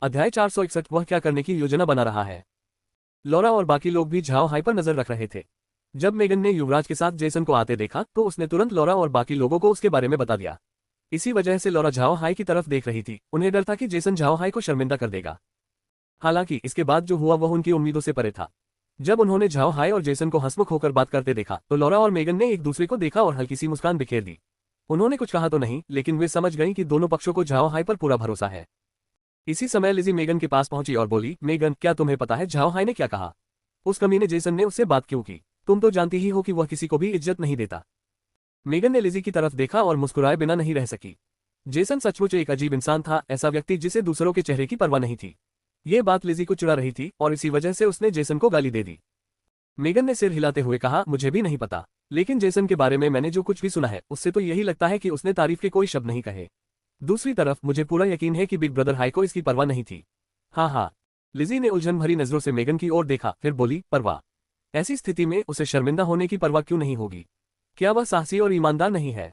अध्याय 461 वह क्या करने की योजना बना रहा है। लॉरा और बाकी लोग भी झाओ हाई पर नजर रख रहे थे। जब मेगन ने युवराज के साथ जेसन को आते देखा तो उसने तुरंत लॉरा और बाकी लोगों को उसके बारे में बता दिया। इसी वजह से लॉरा झाओ हाई की तरफ देख रही थी। उन्हें डर था कि जेसन झाओ हाई को शर्मिंदा कर देगा। हालांकि इसके बाद जो हुआ वह उनकी उम्मीदों से परे था। जब उन्होंने झाओ हाई और जेसन को हंसमुख होकर बात करते देखा तो लॉरा और मेगन ने एक दूसरे को देखा और हल्की सी मुस्कान बिखेर दी। उन्होंने कुछ कहा तो नहीं, लेकिन वे समझ गईं कि दोनों पक्षों को झाओ हाई पर पूरा भरोसा है। इसी समय लिजी मेगन के पास पहुंची और बोली, मेगन, क्या तुम्हें पता है झाओ हाई ने क्या कहा? उस कमीने जेसन ने उससे बात क्यों की? तुम तो जानती ही हो कि वह किसी को भी इज्जत नहीं देता। मेगन ने लिजी की तरफ देखा और मुस्कुराए बिना नहीं रह सकी। जेसन सचमुच एक अजीब इंसान था, ऐसा व्यक्ति जिसे दूसरों के चेहरे की परवाह नहीं थी। ये बात लिजी को चिढ़ा रही थी और इसी वजह से उसने जेसन को गाली दे दी। मेगन ने सिर हिलाते हुए कहा, मुझे भी नहीं पता, लेकिन जेसन के बारे में मैंने जो कुछ भी सुना है उससे तो यही लगता है कि उसने तारीफ के कोई शब्द नहीं कहे। दूसरी तरफ मुझे पूरा यकीन है कि बिग ब्रदर हाई को इसकी परवाह नहीं थी। हाँ, लिजी ने उलझन भरी नजरों से मेगन की ओर देखा, फिर बोली, परवाह? ऐसी स्थिति में उसे शर्मिंदा होने की परवाह क्यों नहीं होगी? क्या वह साहसी और ईमानदार नहीं है?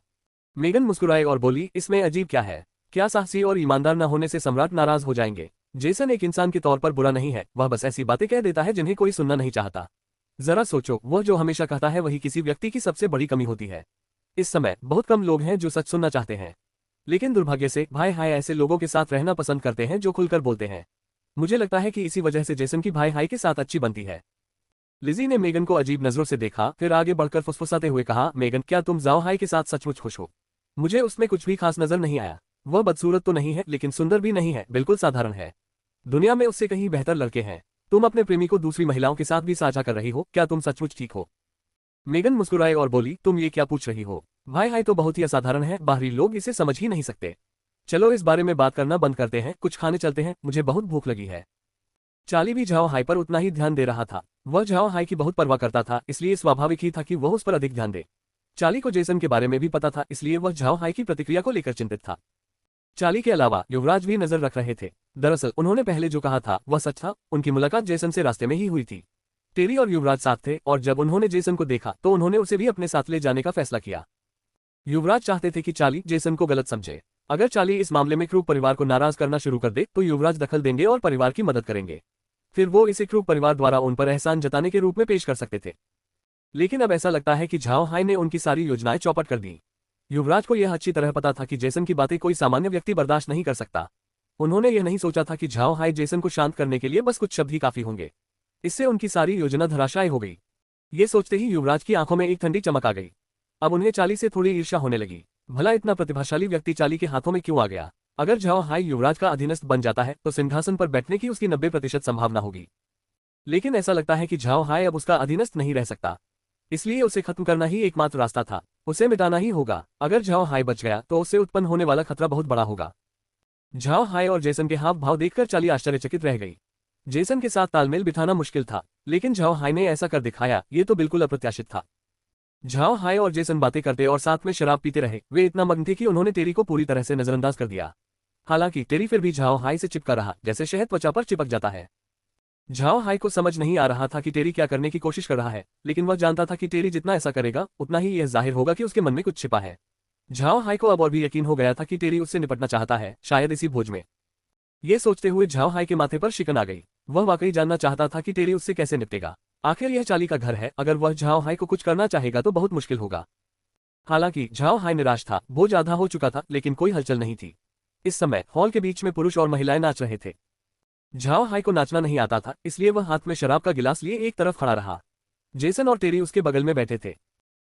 मेगन मुस्कुराए और बोली, इसमें अजीब क्या है? क्या साहसी और ईमानदार न होने से सम्राट नाराज हो जाएंगे? जेसन एक इंसान के तौर पर बुरा नहीं है, वह बस ऐसी बातें कह देता है जिन्हें कोई सुनना नहीं चाहता। जरा सोचो, वह जो हमेशा कहता है वही किसी व्यक्ति की सबसे बड़ी कमी होती है। इस समय बहुत कम लोग हैं जो सच सुनना चाहते हैं, लेकिन दुर्भाग्य से भाई हाई ऐसे लोगों के साथ रहना पसंद करते हैं जो खुलकर बोलते हैं। मुझे लगता है कि इसी वजह से जेसन की भाई हाई के साथ अच्छी बनती है। लिजी ने मेगन को अजीब नजरों से देखा, फिर आगे बढ़कर फुसफुसाते हुए कहा, मेगन, क्या तुम झाओ हाई के साथ सचमुच खुश हो? मुझे उसमें कुछ भी खास नजर नहीं आया। वह बदसूरत तो नहीं है, लेकिन सुंदर भी नहीं है, बिल्कुल साधारण है। दुनिया में उससे कहीं बेहतर लड़के हैं। तुम अपने प्रेमी को दूसरी महिलाओं के साथ भी साझा कर रही हो, क्या तुम सचमुच ठीक हो? मेगन मुस्कुराए और बोली, तुम ये क्या पूछ रही हो? भाई हाई तो बहुत ही असाधारण है, बाहरी लोग इसे समझ ही नहीं सकते। चलो इस बारे में बात करना बंद करते हैं, कुछ खाने चलते हैं, मुझे बहुत भूख लगी है। चार्ली भी झाओ हाई पर उतना ही ध्यान दे रहा था। वह झाओ हाई की बहुत परवाह करता था, इसलिए स्वाभाविक ही था कि वह उस पर अधिक ध्यान दे। चार्ली को जेसन के बारे में भी पता था, इसलिए वह झाओ हाई की प्रतिक्रिया को लेकर चिंतित था। चार्ली के अलावा युवराज भी नजर रख रहे थे। दरअसल उन्होंने पहले जो कहा था वह सच था। उनकी मुलाकात जेसन से रास्ते में ही हुई थी। टेरी और युवराज साथ थे और जब उन्होंने जेसन को देखा तो उन्होंने उसे भी अपने साथ ले जाने का फैसला किया। युवराज चाहते थे कि चार्ली जेसन को गलत समझे। अगर चार्ली इस मामले में क्रूक परिवार को नाराज करना शुरू कर दे तो युवराज दखल देंगे और परिवार की मदद करेंगे। फिर वो इसे क्रूक परिवार द्वारा उन पर एहसान जताने के रूप में पेश कर सकते थे। लेकिन अब ऐसा लगता है कि झाओ हाई ने उनकी सारी योजनाएं चौपट कर दी। युवराज को यह अच्छी तरह पता था कि जेसन की बातें कोई सामान्य व्यक्ति बर्दाश्त नहीं कर सकता। उन्होंने यह नहीं सोचा था कि झाओ हाई जेसन को शांत करने के लिए बस कुछ शब्द ही काफी होंगे। इससे उनकी सारी योजना धराशायी हो गई। ये सोचते ही युवराज की आंखों में एक ठंडी चमक आ गई। अब उन्हें चार्ली से थोड़ी ईर्ष्या होने लगी। भला इतना प्रतिभाशाली व्यक्ति चार्ली के हाथों में क्यों आ गया? अगर झाओ हाई युवराज का अधीनस्थ बन जाता है तो सिंहासन पर बैठने की उसकी 90% संभावना होगी। लेकिन ऐसा लगता है कि झाओ हाई अब उसका अधीनस्थ नहीं रह सकता, इसलिए उसे खत्म करना ही एकमात्र रास्ता था। उसे मिटाना ही होगा। अगर झाओ हाई बच गया तो उससे उत्पन्न होने वाला खतरा बहुत बड़ा होगा। झाओ हाई और जेसन के हाव भाव देखकर चार्ली आश्चर्यचकित रह गई। जेसन के साथ तालमेल बिठाना मुश्किल था, लेकिन झाओ हाई ने ऐसा कर दिखाया, ये तो बिल्कुल अप्रत्याशित था। झाओ हाई और जेसन बातें करते और साथ में शराब पीते रहे। वे इतना मग्न थे कि उन्होंने टेरी को पूरी तरह से नजरअंदाज कर दिया। हालांकि टेरी फिर भी झाओ हाई से चिपका रहा, जैसे शहद त्वचा पर चिपक जाता है। झाओ हाई को समझ नहीं आ रहा था कि टेरी क्या करने की कोशिश कर रहा है, लेकिन वह जानता था कि टेरी जितना ऐसा करेगा उतना ही यह जाहिर होगा कि उसके मन में कुछ छिपा है। झाओ हाई को अब और भी यकीन हो गया था कि टेरी उससे निपटना चाहता है, शायद इसी भोज में। ये सोचते हुए झाओ हाई के माथे पर शिकन आ गई। वह वाकई जानना चाहता था कि टेरी उससे कैसे निपटेगा। आखिर यह चार्ली का घर है, अगर वह झाओ हाई को कुछ करना चाहेगा तो बहुत मुश्किल होगा। हालांकि झाओ हाई निराश था। भोज आधा हो चुका था, लेकिन कोई हलचल नहीं थी। इस समय हॉल के बीच में पुरुष और महिलाएं नाच रहे थे। झाओ हाई को नाचना नहीं आता था, इसलिए वह हाथ में शराब का गिलास लिए एक तरफ खड़ा रहा। जेसन और टेरी उसके बगल में बैठे थे।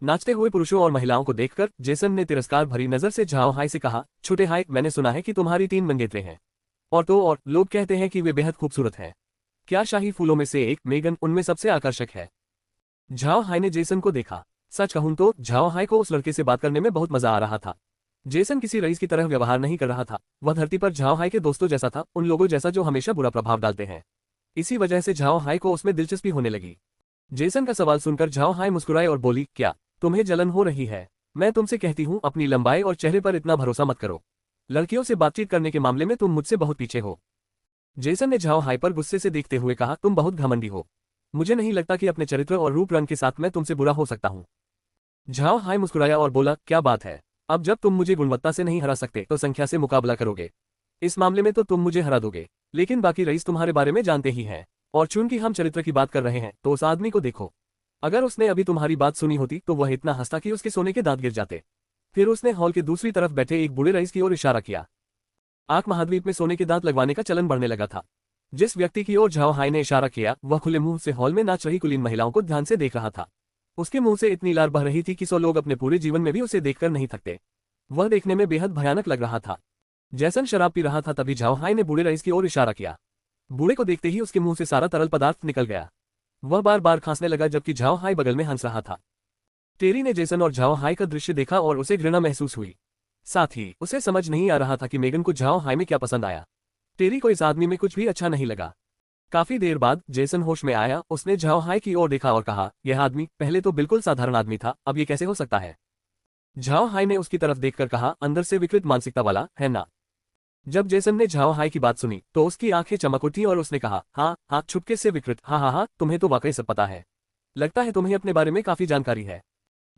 नाचते हुए पुरुषों और महिलाओं को देखकर जेसन ने तिरस्कार भरी नजर से झाओ हाई से कहा, छोटे हाई, मैंने सुना है कि तुम्हारी 3 मंगेतरे हैं। और लोग कहते हैं कि वे बेहद खूबसूरत हैं। क्या शाही फूलों में से एक, मेगन, उनमें सबसे आकर्षक है? झाओ हाई ने जेसन को देखा। सच कहूं तो झाओ हाई को उस लड़के से बात करने में बहुत मजा आ रहा था। जेसन किसी रईस की तरह व्यवहार नहीं कर रहा था। वह धरती पर झाओ हाई के दोस्तों जैसा था, उन लोगों जैसा जो हमेशा बुरा प्रभाव डालते हैं। इसी वजह से झाओ हाई को उसमें दिलचस्पी होने लगी। जेसन का सवाल सुनकर झाओ हाई मुस्कुराए और बोली, क्या तुम्हें जलन हो रही है? मैं तुमसे कहती हूँ, अपनी लंबाई और चेहरे पर इतना भरोसा मत करो। लड़कियों से बातचीत करने के मामले में तुम मुझसे बहुत पीछे हो। जेसन ने झाओ हाई पर गुस्से से देखते हुए कहा, तुम बहुत घमंडी हो। मुझे नहीं लगता कि अपने चरित्र और रूप रंग के साथ मैं तुमसे बुरा हो सकता हूँ। झाओ हाई मुस्कुराया और बोला, क्या बात है? अब जब तुम मुझे गुणवत्ता से नहीं हरा सकते तो संख्या से मुकाबला करोगे। इस मामले में तो तुम मुझे हरा दोगे। लेकिन बाकी रईस तुम्हारे बारे में जानते ही हैं, और चूंकि हम चरित्र की बात कर रहे हैं तो उस आदमी को देखो। अगर उसने अभी तुम्हारी बात सुनी होती तो वह इतना हंसता कि उसके सोने के दांत गिर जाते। फिर उसने हॉल के दूसरी तरफ बैठे एक बूढ़े रईस की ओर इशारा किया। आक महाद्वीप में सोने के दांत लगवाने का चलन बढ़ने लगा था। जिस व्यक्ति की ओर झाओ हाय ने इशारा किया वह खुले मुंह से हॉल में नाच रही कुलीन महिलाओं को ध्यान से देख रहा था। उसके मुंह से इतनी लार बह रही थी कि 100 लोग अपने पूरे जीवन में भी उसे देखकर नहीं थकते। वह देखने में बेहद भयानक लग रहा था। जैसन शराब पी रहा था तभी झाओ हाय ने बूढ़े रईस की ओर इशारा किया। बूढ़े को देखते ही उसके मुंह से सारा तरल पदार्थ निकल गया। वह बार बार खांसने लगा जबकि झाओ हाय बगल में हंस रहा था। टेरी ने जेसन और झाओ हाय का दृश्य देखा और उसे घृणा महसूस हुई। साथ ही उसे समझ नहीं आ रहा था कि मेगन को झाओ हाय में क्या पसंद आया। टेरी को इस आदमी में कुछ भी अच्छा नहीं लगा। काफी देर बाद जेसन होश में आया। उसने झाओ हाय की ओर देखा और कहा, यह आदमी पहले तो बिल्कुल साधारण आदमी था, अब ये कैसे हो सकता है? झाओ हाय ने उसकी तरफ देखकर कहा, अंदर से विकृत मानसिकता वाला है ना? जब जेसन ने झाओ हाय की बात सुनी तो उसकी आंखें चमक उठी और उसने कहा, हाँ हाँ, छुपके से विकृत, हाँ हाँ हाँ, तुम्हें तो वाकई सब पता है। लगता है तुम्हें अपने बारे में काफी जानकारी है।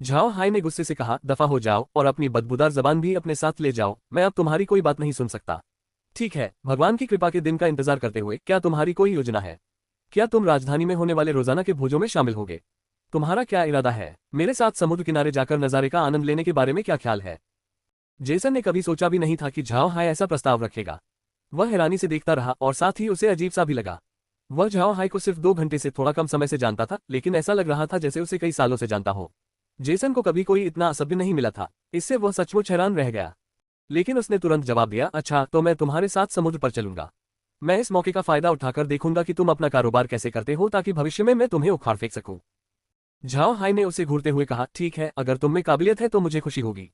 झाओ हाय ने गुस्से से कहा, दफा हो जाओ और अपनी बदबूदार जबान भी अपने साथ ले जाओ, मैं अब तुम्हारी कोई बात नहीं सुन सकता। ठीक है, भगवान की कृपा के दिन का इंतजार करते हुए क्या तुम्हारी कोई योजना है? क्या तुम राजधानी में होने वाले रोजाना के भोजों में शामिल होगे? तुम्हारा क्या इरादा है? मेरे साथ समुद्र किनारे जाकर नजारे का आनंद लेने के बारे में क्या ख्याल है? जेसन ने कभी सोचा भी नहीं था कि झाओ हाय ऐसा प्रस्ताव रखेगा। वह हैरानी से देखता रहा और साथ ही उसे अजीब सा भी लगा। वह झाओ हाय को सिर्फ 2 घंटे से थोड़ा कम समय से जानता था, लेकिन ऐसा लग रहा था जैसे उसे कई सालों से जानता हो। जेसन को कभी कोई इतना असभ्य नहीं मिला था। इससे वह सचमुच हैरान रह गया। लेकिन उसने तुरंत जवाब दिया, अच्छा तो मैं तुम्हारे साथ समुद्र पर चलूंगा। मैं इस मौके का फायदा उठाकर देखूंगा कि तुम अपना कारोबार कैसे करते हो ताकि भविष्य में मैं तुम्हें उखाड़ फेंक सकूं। झाओ हाय ने उसे घूरते हुए कहा, ठीक है, अगर तुम में काबिलियत है तो मुझे खुशी होगी।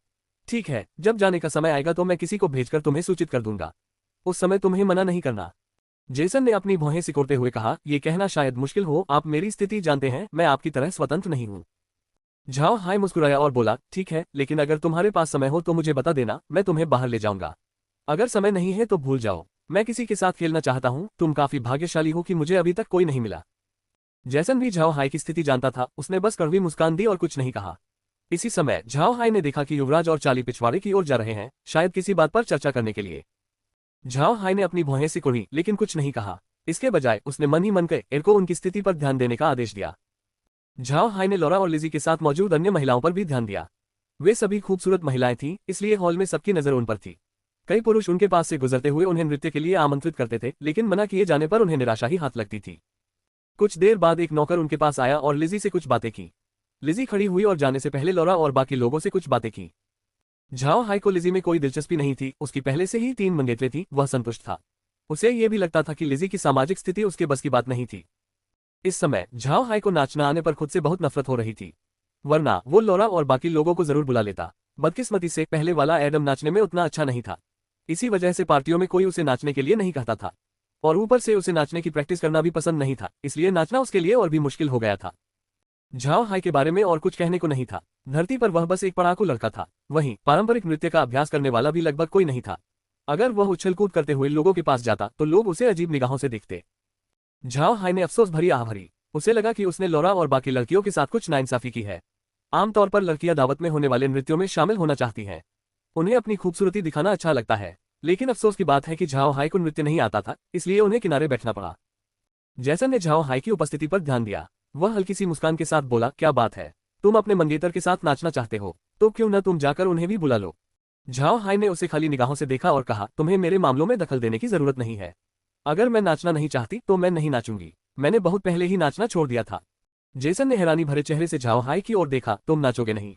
ठीक है, जब जाने का समय आएगा तो मैं किसी को भेजकर तुम्हें सूचित कर दूंगा। उस समय तुम्हें मना नहीं करना। जेसन ने अपनी भौहें सिकोड़ते हुए कहा, यह कहना शायद मुश्किल हो, आप मेरी स्थिति जानते हैं, मैं आपकी तरह स्वतंत्र नहीं हूं। झाओ हाय मुस्कुराया और बोला, ठीक है, लेकिन अगर तुम्हारे पास समय हो तो मुझे बता देना, मैं तुम्हें बाहर ले जाऊंगा। अगर समय नहीं है तो भूल जाओ। मैं किसी के साथ खेलना चाहता हूं, तुम काफी भाग्यशाली हो कि मुझे अभी तक कोई नहीं मिला। जैसन भी झाओ हाय की स्थिति जानता था, उसने बस कड़वी मुस्कान दी और कुछ नहीं कहा। इसी समय झाओ हाय ने देखा कि युवराज और चाली पिछवाड़े की ओर जा रहे हैं, शायद किसी बात पर चर्चा करने के लिए। झाओ हाय ने अपनी भौहें सिकुड़ी लेकिन कुछ नहीं कहा। इसके बजाय उसने मन ही मन एयर को उनकी स्थिति पर ध्यान देने का आदेश दिया। झाओ हाय ने लॉरा और लिजी के साथ मौजूद अन्य महिलाओं पर भी ध्यान दिया। वे सभी खूबसूरत महिलाएं थीं, इसलिए हॉल में सबकी नजर उन पर थी। कई पुरुष उनके पास से गुजरते हुए उन्हें नृत्य के लिए आमंत्रित करते थे, लेकिन मना किए जाने पर उन्हें निराशा ही हाथ लगती थी। कुछ देर बाद एक नौकर उनके पास आया और लिजी से कुछ बातें की। लिजी खड़ी हुई और जाने से पहले लॉरा और बाकी लोगों से कुछ बातें की। झाओ हाय को लिजी में कोई दिलचस्पी नहीं थी, उसकी पहले से ही 3 मंगेतरें थी, वह संतुष्ट था। उसे यह भी लगता था कि लिजी की सामाजिक स्थिति उसके बस की बात नहीं थी। इस समय झाओ हाय को नाचना आने पर खुद से बहुत नफरत हो रही थी, वरना वो लॉरा और बाकी लोगों को जरूर बुला लेता। बदकिस्मती से पहले वाला एडम नाचने में उतना अच्छा नहीं था। इसी वजह से पार्टियों में कोई उसे नाचने के लिए नहीं कहता था, और ऊपर से उसे नाचने की प्रैक्टिस करना भी पसंद नहीं था, इसलिए नाचना उसके लिए और भी मुश्किल हो गया था। झाओ हाय के बारे में और कुछ कहने को नहीं था। धरती पर वह बस एक पढ़ाकू लड़का था। वहीं पारंपरिक नृत्य का अभ्यास करने वाला भी लगभग कोई नहीं था। अगर वह उछल कूद करते हुए लोगों के पास जाता तो लोग उसे अजीब निगाहों से देखते। झाओ हाय ने अफसोस भरी आह भरी। उसे लगा कि उसने लॉरा और बाकी लड़कियों के साथ कुछ नाइंसाफी की है। आमतौर पर लड़कियां दावत में होने वाले नृत्यों में शामिल होना चाहती हैं। उन्हें अपनी खूबसूरती दिखाना अच्छा लगता है, लेकिन अफसोस की बात है कि झाओ हाय को नृत्य नहीं आता था, इसलिए उन्हें किनारे बैठना पड़ा। जैसन ने झाओ हाय की उपस्थिति पर ध्यान दिया। वह हल्की सी मुस्कान के साथ बोला, क्या बात है, तुम अपने मंगेतर के साथ नाचना चाहते हो, तो क्यों न तुम जाकर उन्हें भी बुला लो। झाओ हाय ने उसे खाली निगाहों से देखा और कहा, तुम्हें मेरे मामलों में दखल देने की जरूरत नहीं है। अगर मैं नाचना नहीं चाहती तो मैं नहीं नाचूंगी। मैंने बहुत पहले ही नाचना छोड़ दिया था। जेसन ने हैरानी भरे चेहरे से झाओ हाय की ओर देखा, तुम नाचोगे नहीं,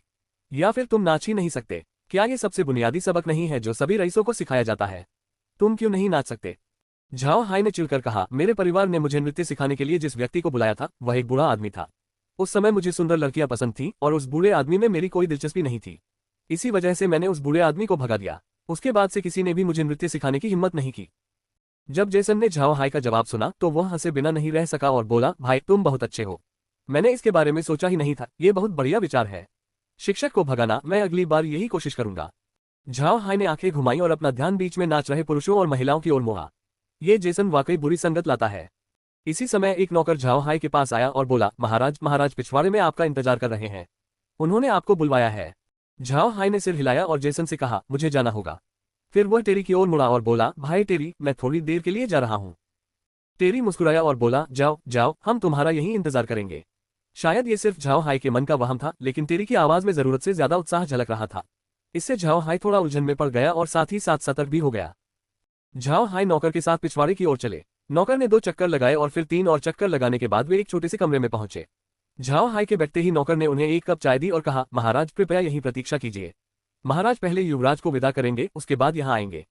या फिर तुम नाच ही नहीं सकते? क्या ये सबसे बुनियादी सबक नहीं है जो सभी रईसों को सिखाया जाता है? तुम क्यों नहीं नाच सकते? झाओ हाय ने चिढ़कर कहा, मेरे परिवार ने मुझे नृत्य सिखाने के लिए जिस व्यक्ति को बुलाया था वह एक बूढ़ा आदमी था। उस समय मुझे सुंदर लड़कियां पसंद थीं और उस बूढ़े आदमी में मेरी कोई दिलचस्पी नहीं थी। इसी वजह से मैंने उस बूढ़े आदमी को भगा दिया। उसके बाद से किसी ने भी मुझे नृत्य सिखाने की हिम्मत नहीं की। जब जेसन ने झाओ हाय का जवाब सुना तो वह हंसे बिना नहीं रह सका और बोला, भाई तुम बहुत अच्छे हो। मैंने इसके बारे में सोचा ही नहीं था, ये बहुत बढ़िया विचार है। शिक्षक को भगाना, मैं अगली बार यही कोशिश करूंगा। झाओ हाय ने आंखें घुमाई और अपना ध्यान बीच में नाच रहे पुरुषों और महिलाओं की ओर मोड़ा। ये जेसन वाकई बुरी संगत लाता है। इसी समय एक नौकर झाओ हाय के पास आया और बोला, महाराज पिछवाड़े में आपका इंतजार कर रहे हैं, उन्होंने आपको बुलवाया है। झाओ हाय ने सिर हिलाया और जेसन से कहा, मुझे जाना होगा। फिर वह टेरी की ओर मुड़ा और बोला, भाई टेरी, मैं थोड़ी देर के लिए जा रहा हूँ। टेरी मुस्कुराया और बोला, जाओ जाओ, हम तुम्हारा यहीं इंतजार करेंगे। शायद ये सिर्फ झाओ हाई के मन का वहम था, लेकिन टेरी की आवाज में जरूरत से ज्यादा उत्साह झलक रहा था। इससे झाओ हाई थोड़ा उलझन में पड़ गया और साथ ही साथ सतर्क भी हो गया। झाओ हाई नौकर के साथ पिछवाड़े की ओर चले। नौकर ने 2 चक्कर लगाए और फिर 3 और चक्कर लगाने के बाद वे एक छोटे से कमरे में पहुंचे। झाओ हाई के बैठते ही नौकर ने उन्हें 1 कप चाय दी और कहा, महाराज कृपया यहीं प्रतीक्षा कीजिए। महाराज पहले युवराज को विदा करेंगे, उसके बाद यहाँ आएंगे।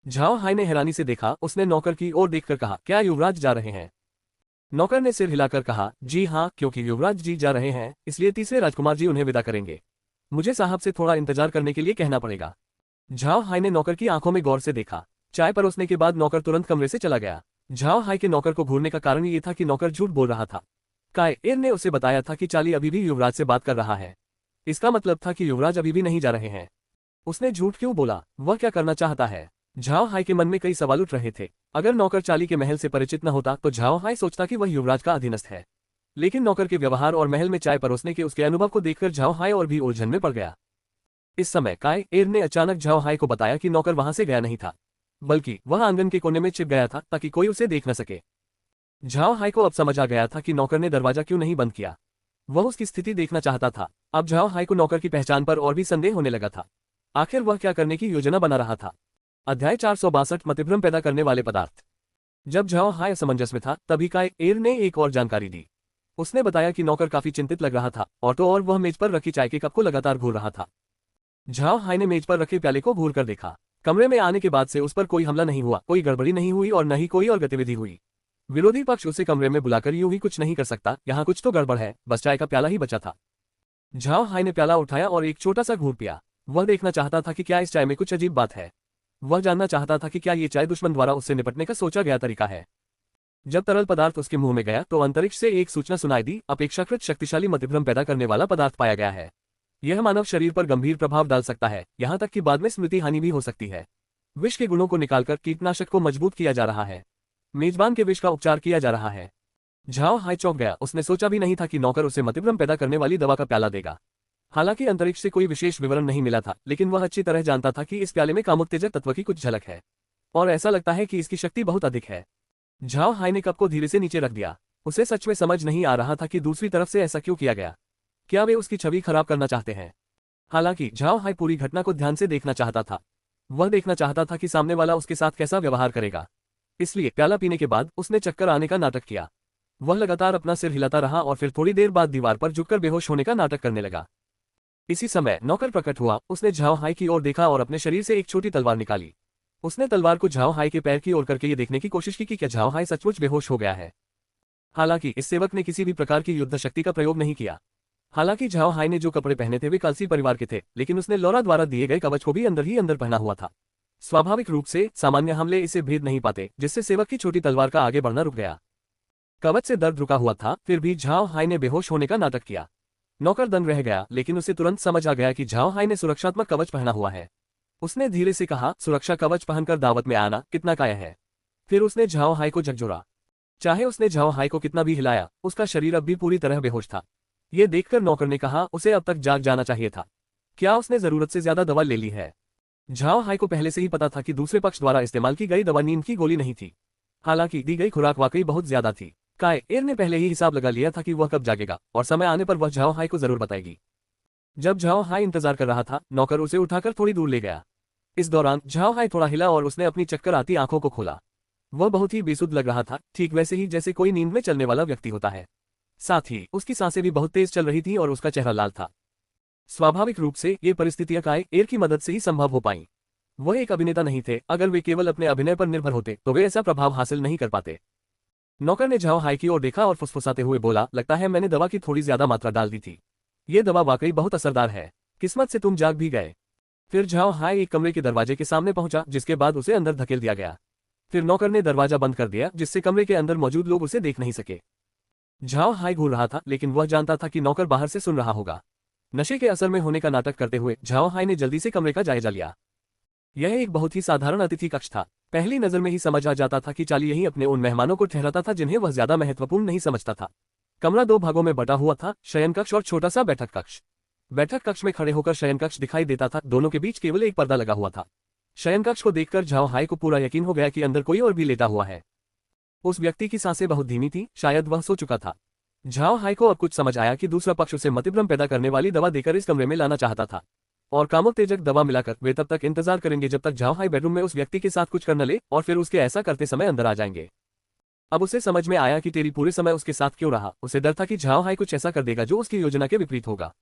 झाओ हाई ने हैरानी से देखा। उसने नौकर की ओर देखकर कहा, क्या युवराज जा रहे हैं? नौकर ने सिर हिलाकर कहा, जी हाँ, क्योंकि युवराज जी जा रहे हैं, इसलिए तीसरे राजकुमार जी उन्हें विदा करेंगे। मुझे साहब से थोड़ा इंतजार करने के लिए कहना पड़ेगा। झाओ हाई ने नौकर की आंखों में गौर से देखा। चाय परोसने के बाद नौकर तुरंत कमरे से चला गया। झाओ हाई के नौकर को घूरने का कारण ये था कि नौकर झूठ बोल रहा था। काय एर ने उसे बताया था कि चाली अभी भी युवराज से बात कर रहा है। इसका मतलब था कि युवराज अभी भी नहीं जा रहे हैं। उसने झूठ क्यों बोला? वह क्या करना चाहता है? झाओ हाई के मन में कई सवाल उठ रहे थे। अगर नौकर चाली के महल से परिचित न होता तो झाओ हाई सोचता कि वह युवराज का अधीनस्थ है, लेकिन नौकर के व्यवहार और महल में चाय परोसने के उसके अनुभव को देखकर झाओ हाई और भी उलझन में पड़ गया। इस समय काय एर ने अचानक झाओ हाई को बताया कि नौकर वहां से गया नहीं था, बल्कि वह आंगन के कोने में छिप गया था ताकि कोई उसे देख न सके। झाओ हाई को अब समझ आ गया था कि नौकर ने दरवाजा क्यों नहीं बंद किया। वह उसकी स्थिति देखना चाहता था। अब झाओ हाई को नौकर की पहचान पर और भी संदेह होने लगा था। आखिर वह क्या करने की योजना बना रहा था? अध्याय 462 मतभ्रम पैदा करने वाले पदार्थ। जब झाओ हाई असमंजस में था, तभी काय एर ने एक और जानकारी दी। उसने बताया कि नौकर काफी चिंतित लग रहा था और तो और वह मेज पर रखी चाय के कप को लगातार घूर रहा था। झाओ हाई ने मेज पर रखे प्याले को घूर कर देखा। कमरे में आने के बाद से उस पर कोई हमला नहीं हुआ, कोई गड़बड़ी नहीं हुई और न ही कोई और गतिविधि हुई। विरोधी पक्ष उसे कमरे में बुलाकर यूं ही कुछ नहीं कर सकता। यहाँ कुछ तो गड़बड़ है, बस चाय का प्याला ही बचा था। झाओ हाई ने प्याला उठाया और एक छोटा सा घूंट पिया। वह देखना चाहता था कि क्या इस चाय में कुछ अजीब बात है। वह जानना चाहता था कि क्या ये चाय दुश्मन द्वारा उससे निपटने का सोचा गया तरीका है। जब तरल पदार्थ उसके मुंह में गया तो अंतरिक्ष से एक सूचना सुनाई दी, अपेक्षाकृत शक्तिशाली मतभ्रम पैदा करने वाला पदार्थ पाया गया है। यह मानव शरीर पर गंभीर प्रभाव डाल सकता है, यहाँ तक कि बाद में स्मृति हानि भी हो सकती है। विष के गुणों को निकालकर कीटनाशक को मजबूत किया जा रहा है। मेजबान के विष का उपचार किया जा रहा है। झाओ हाई चौंक गया। उसने सोचा भी नहीं था कि नौकर उसे मतभ्रम पैदा करने वाली दवा का प्याला देगा। हालांकि अंतरिक्ष से कोई विशेष विवरण नहीं मिला था, लेकिन वह अच्छी तरह जानता था कि इस प्याले में कामोत्तेजक तत्व की कुछ झलक है और ऐसा लगता है कि इसकी शक्ति बहुत अधिक है। झाओ हाई ने कप को धीरे से नीचे रख दिया। उसे सच में समझ नहीं आ रहा था कि दूसरी तरफ से ऐसा क्यों किया गया। क्या वे उसकी छवि खराब करना चाहते हैं? हालांकि झाओ हाई पूरी घटना को ध्यान से देखना चाहता था। वह देखना चाहता था कि सामने वाला उसके साथ कैसा व्यवहार करेगा। इसलिए प्याला पीने के बाद उसने चक्कर आने का नाटक किया। वह लगातार अपना सिर हिलाता रहा और फिर थोड़ी देर बाद दीवार पर झुककर बेहोश होने का नाटक करने लगा। इसी समय नौकर प्रकट हुआ। उसने झाओ हाई की ओर देखा और अपने शरीर से एक छोटी तलवार निकाली। उसने तलवार को झाओ हाई के पैर की ओर करके ये देखने की कोशिश की कि क्या झाओ हाई सचमुच बेहोश हो गया है। हालांकि इस सेवक ने किसी भी प्रकार की युद्ध शक्ति का प्रयोग नहीं किया। हालांकि झाओ हाई ने जो कपड़े पहने थे वे कालसी परिवार के थे, लेकिन उसने लौरा द्वारा दिए गए कवच को भी अंदर ही अंदर पहना हुआ था। स्वाभाविक रूप से सामान्य हमले इसे भेद नहीं पाते, जिससे सेवक की छोटी तलवार का आगे बढ़ना रुक गया। कवच से दर्द रुका हुआ था, फिर भी झाओ हाई ने बेहोश होने का नाटक किया। नौकर दंग रह गया, लेकिन उसे तुरंत समझ आ गया कि झाओ हाई ने सुरक्षात्मक कवच पहना हुआ है। उसने धीरे से कहा, सुरक्षा कवच पहनकर दावत में आना कितना काया है। फिर उसने झाओ हाई को झकझोरा। चाहे उसने झाओ हाई को कितना भी हिलाया, उसका शरीर अब भी पूरी तरह बेहोश था। ये देखकर नौकर ने कहा, उसे अब तक जाग जाना चाहिए था। क्या उसने जरूरत से ज्यादा दवा ले ली है? झाओ हाई को पहले से ही पता था कि दूसरे पक्ष द्वारा इस्तेमाल की गई दवा नींद की गोली नहीं थी। हालांकि दी गई खुराक वाकई बहुत ज्यादा थी। काय एर ने पहले ही हिसाब लगा लिया था कि वह कब जागेगा और समय आने पर वह झाओ हाई को जरूर बताएगी। जब झाओ हाई इंतजार कर रहा था, नौकर उसे उठाकर थोड़ी दूर ले गया। इस दौरान झाओ हाई थोड़ा हिला और उसने अपनी चक्कर आती आंखों को खोला। वह बहुत ही बेसुध लग रहा था, ठीक वैसे ही जैसे कोई नींद में चलने वाला व्यक्ति होता है। साथ ही उसकी सांसें भी बहुत तेज चल रही थीं और उसका चेहरा लाल था। स्वाभाविक रूप से ये परिस्थितियां काय एर की मदद से ही संभव हो पाईं। वह एक अभिनेता नहीं थे। अगर वे केवल अपने अभिनय पर निर्भर होते तो वे ऐसा प्रभाव हासिल नहीं कर पाते। नौकर ने झाओ हाई की ओर देखा और फुसफुसाते हुए बोला, लगता है मैंने दवा की थोड़ी ज्यादा मात्रा डाल दी थी। ये दवा वाकई बहुत असरदार है। किस्मत से तुम जाग भी गए। फिर झाओ हाई एक कमरे के दरवाजे के सामने पहुंचा, जिसके बाद उसे अंदर धकेल दिया गया। फिर नौकर ने दरवाजा बंद कर दिया, जिससे कमरे के अंदर मौजूद लोग उसे देख नहीं सके। झाओ हाई घूर रहा था, लेकिन वह जानता था कि नौकर बाहर से सुन रहा होगा। नशे के असर में होने का नाटक करते हुए झाओ हाई ने जल्दी से कमरे का जायजा लिया। यह एक बहुत ही साधारण अतिथि कक्ष था। पहली नजर में ही समझ आ जाता था कि चाली यहीं अपने उन मेहमानों को ठहराता था जिन्हें वह ज्यादा महत्वपूर्ण नहीं समझता था। कमरा 2 भागों में बटा हुआ था, शयन कक्ष और छोटा सा बैठक कक्ष। बैठक कक्ष में खड़े होकर शयन कक्ष दिखाई देता था, दोनों के बीच केवल एक पर्दा लगा हुआ था। शयन कक्ष को देखकर झाओ हाई को पूरा यकीन हो गया कि अंदर कोई और भी लेटा हुआ है। उस व्यक्ति की सांसें बहुत धीमी थी, शायद वह सो चुका था। झाओ हाई को अब कुछ समझ आया कि दूसरा पक्ष उसे मतिभ्रम पैदा करने वाली दवा देकर इस कमरे में लाना चाहता था, और कामोत्तेजक दवा मिलाकर वे तब तक इंतजार करेंगे जब तक झाओ हाई बेडरूम में उस व्यक्ति के साथ कुछ कर न ले, और फिर उसके ऐसा करते समय अंदर आ जाएंगे। अब उसे समझ में आया कि टेरी पूरे समय उसके साथ क्यों रहा। उसे डर था कि झाओ हाई कुछ ऐसा कर देगा जो उसकी योजना के विपरीत होगा।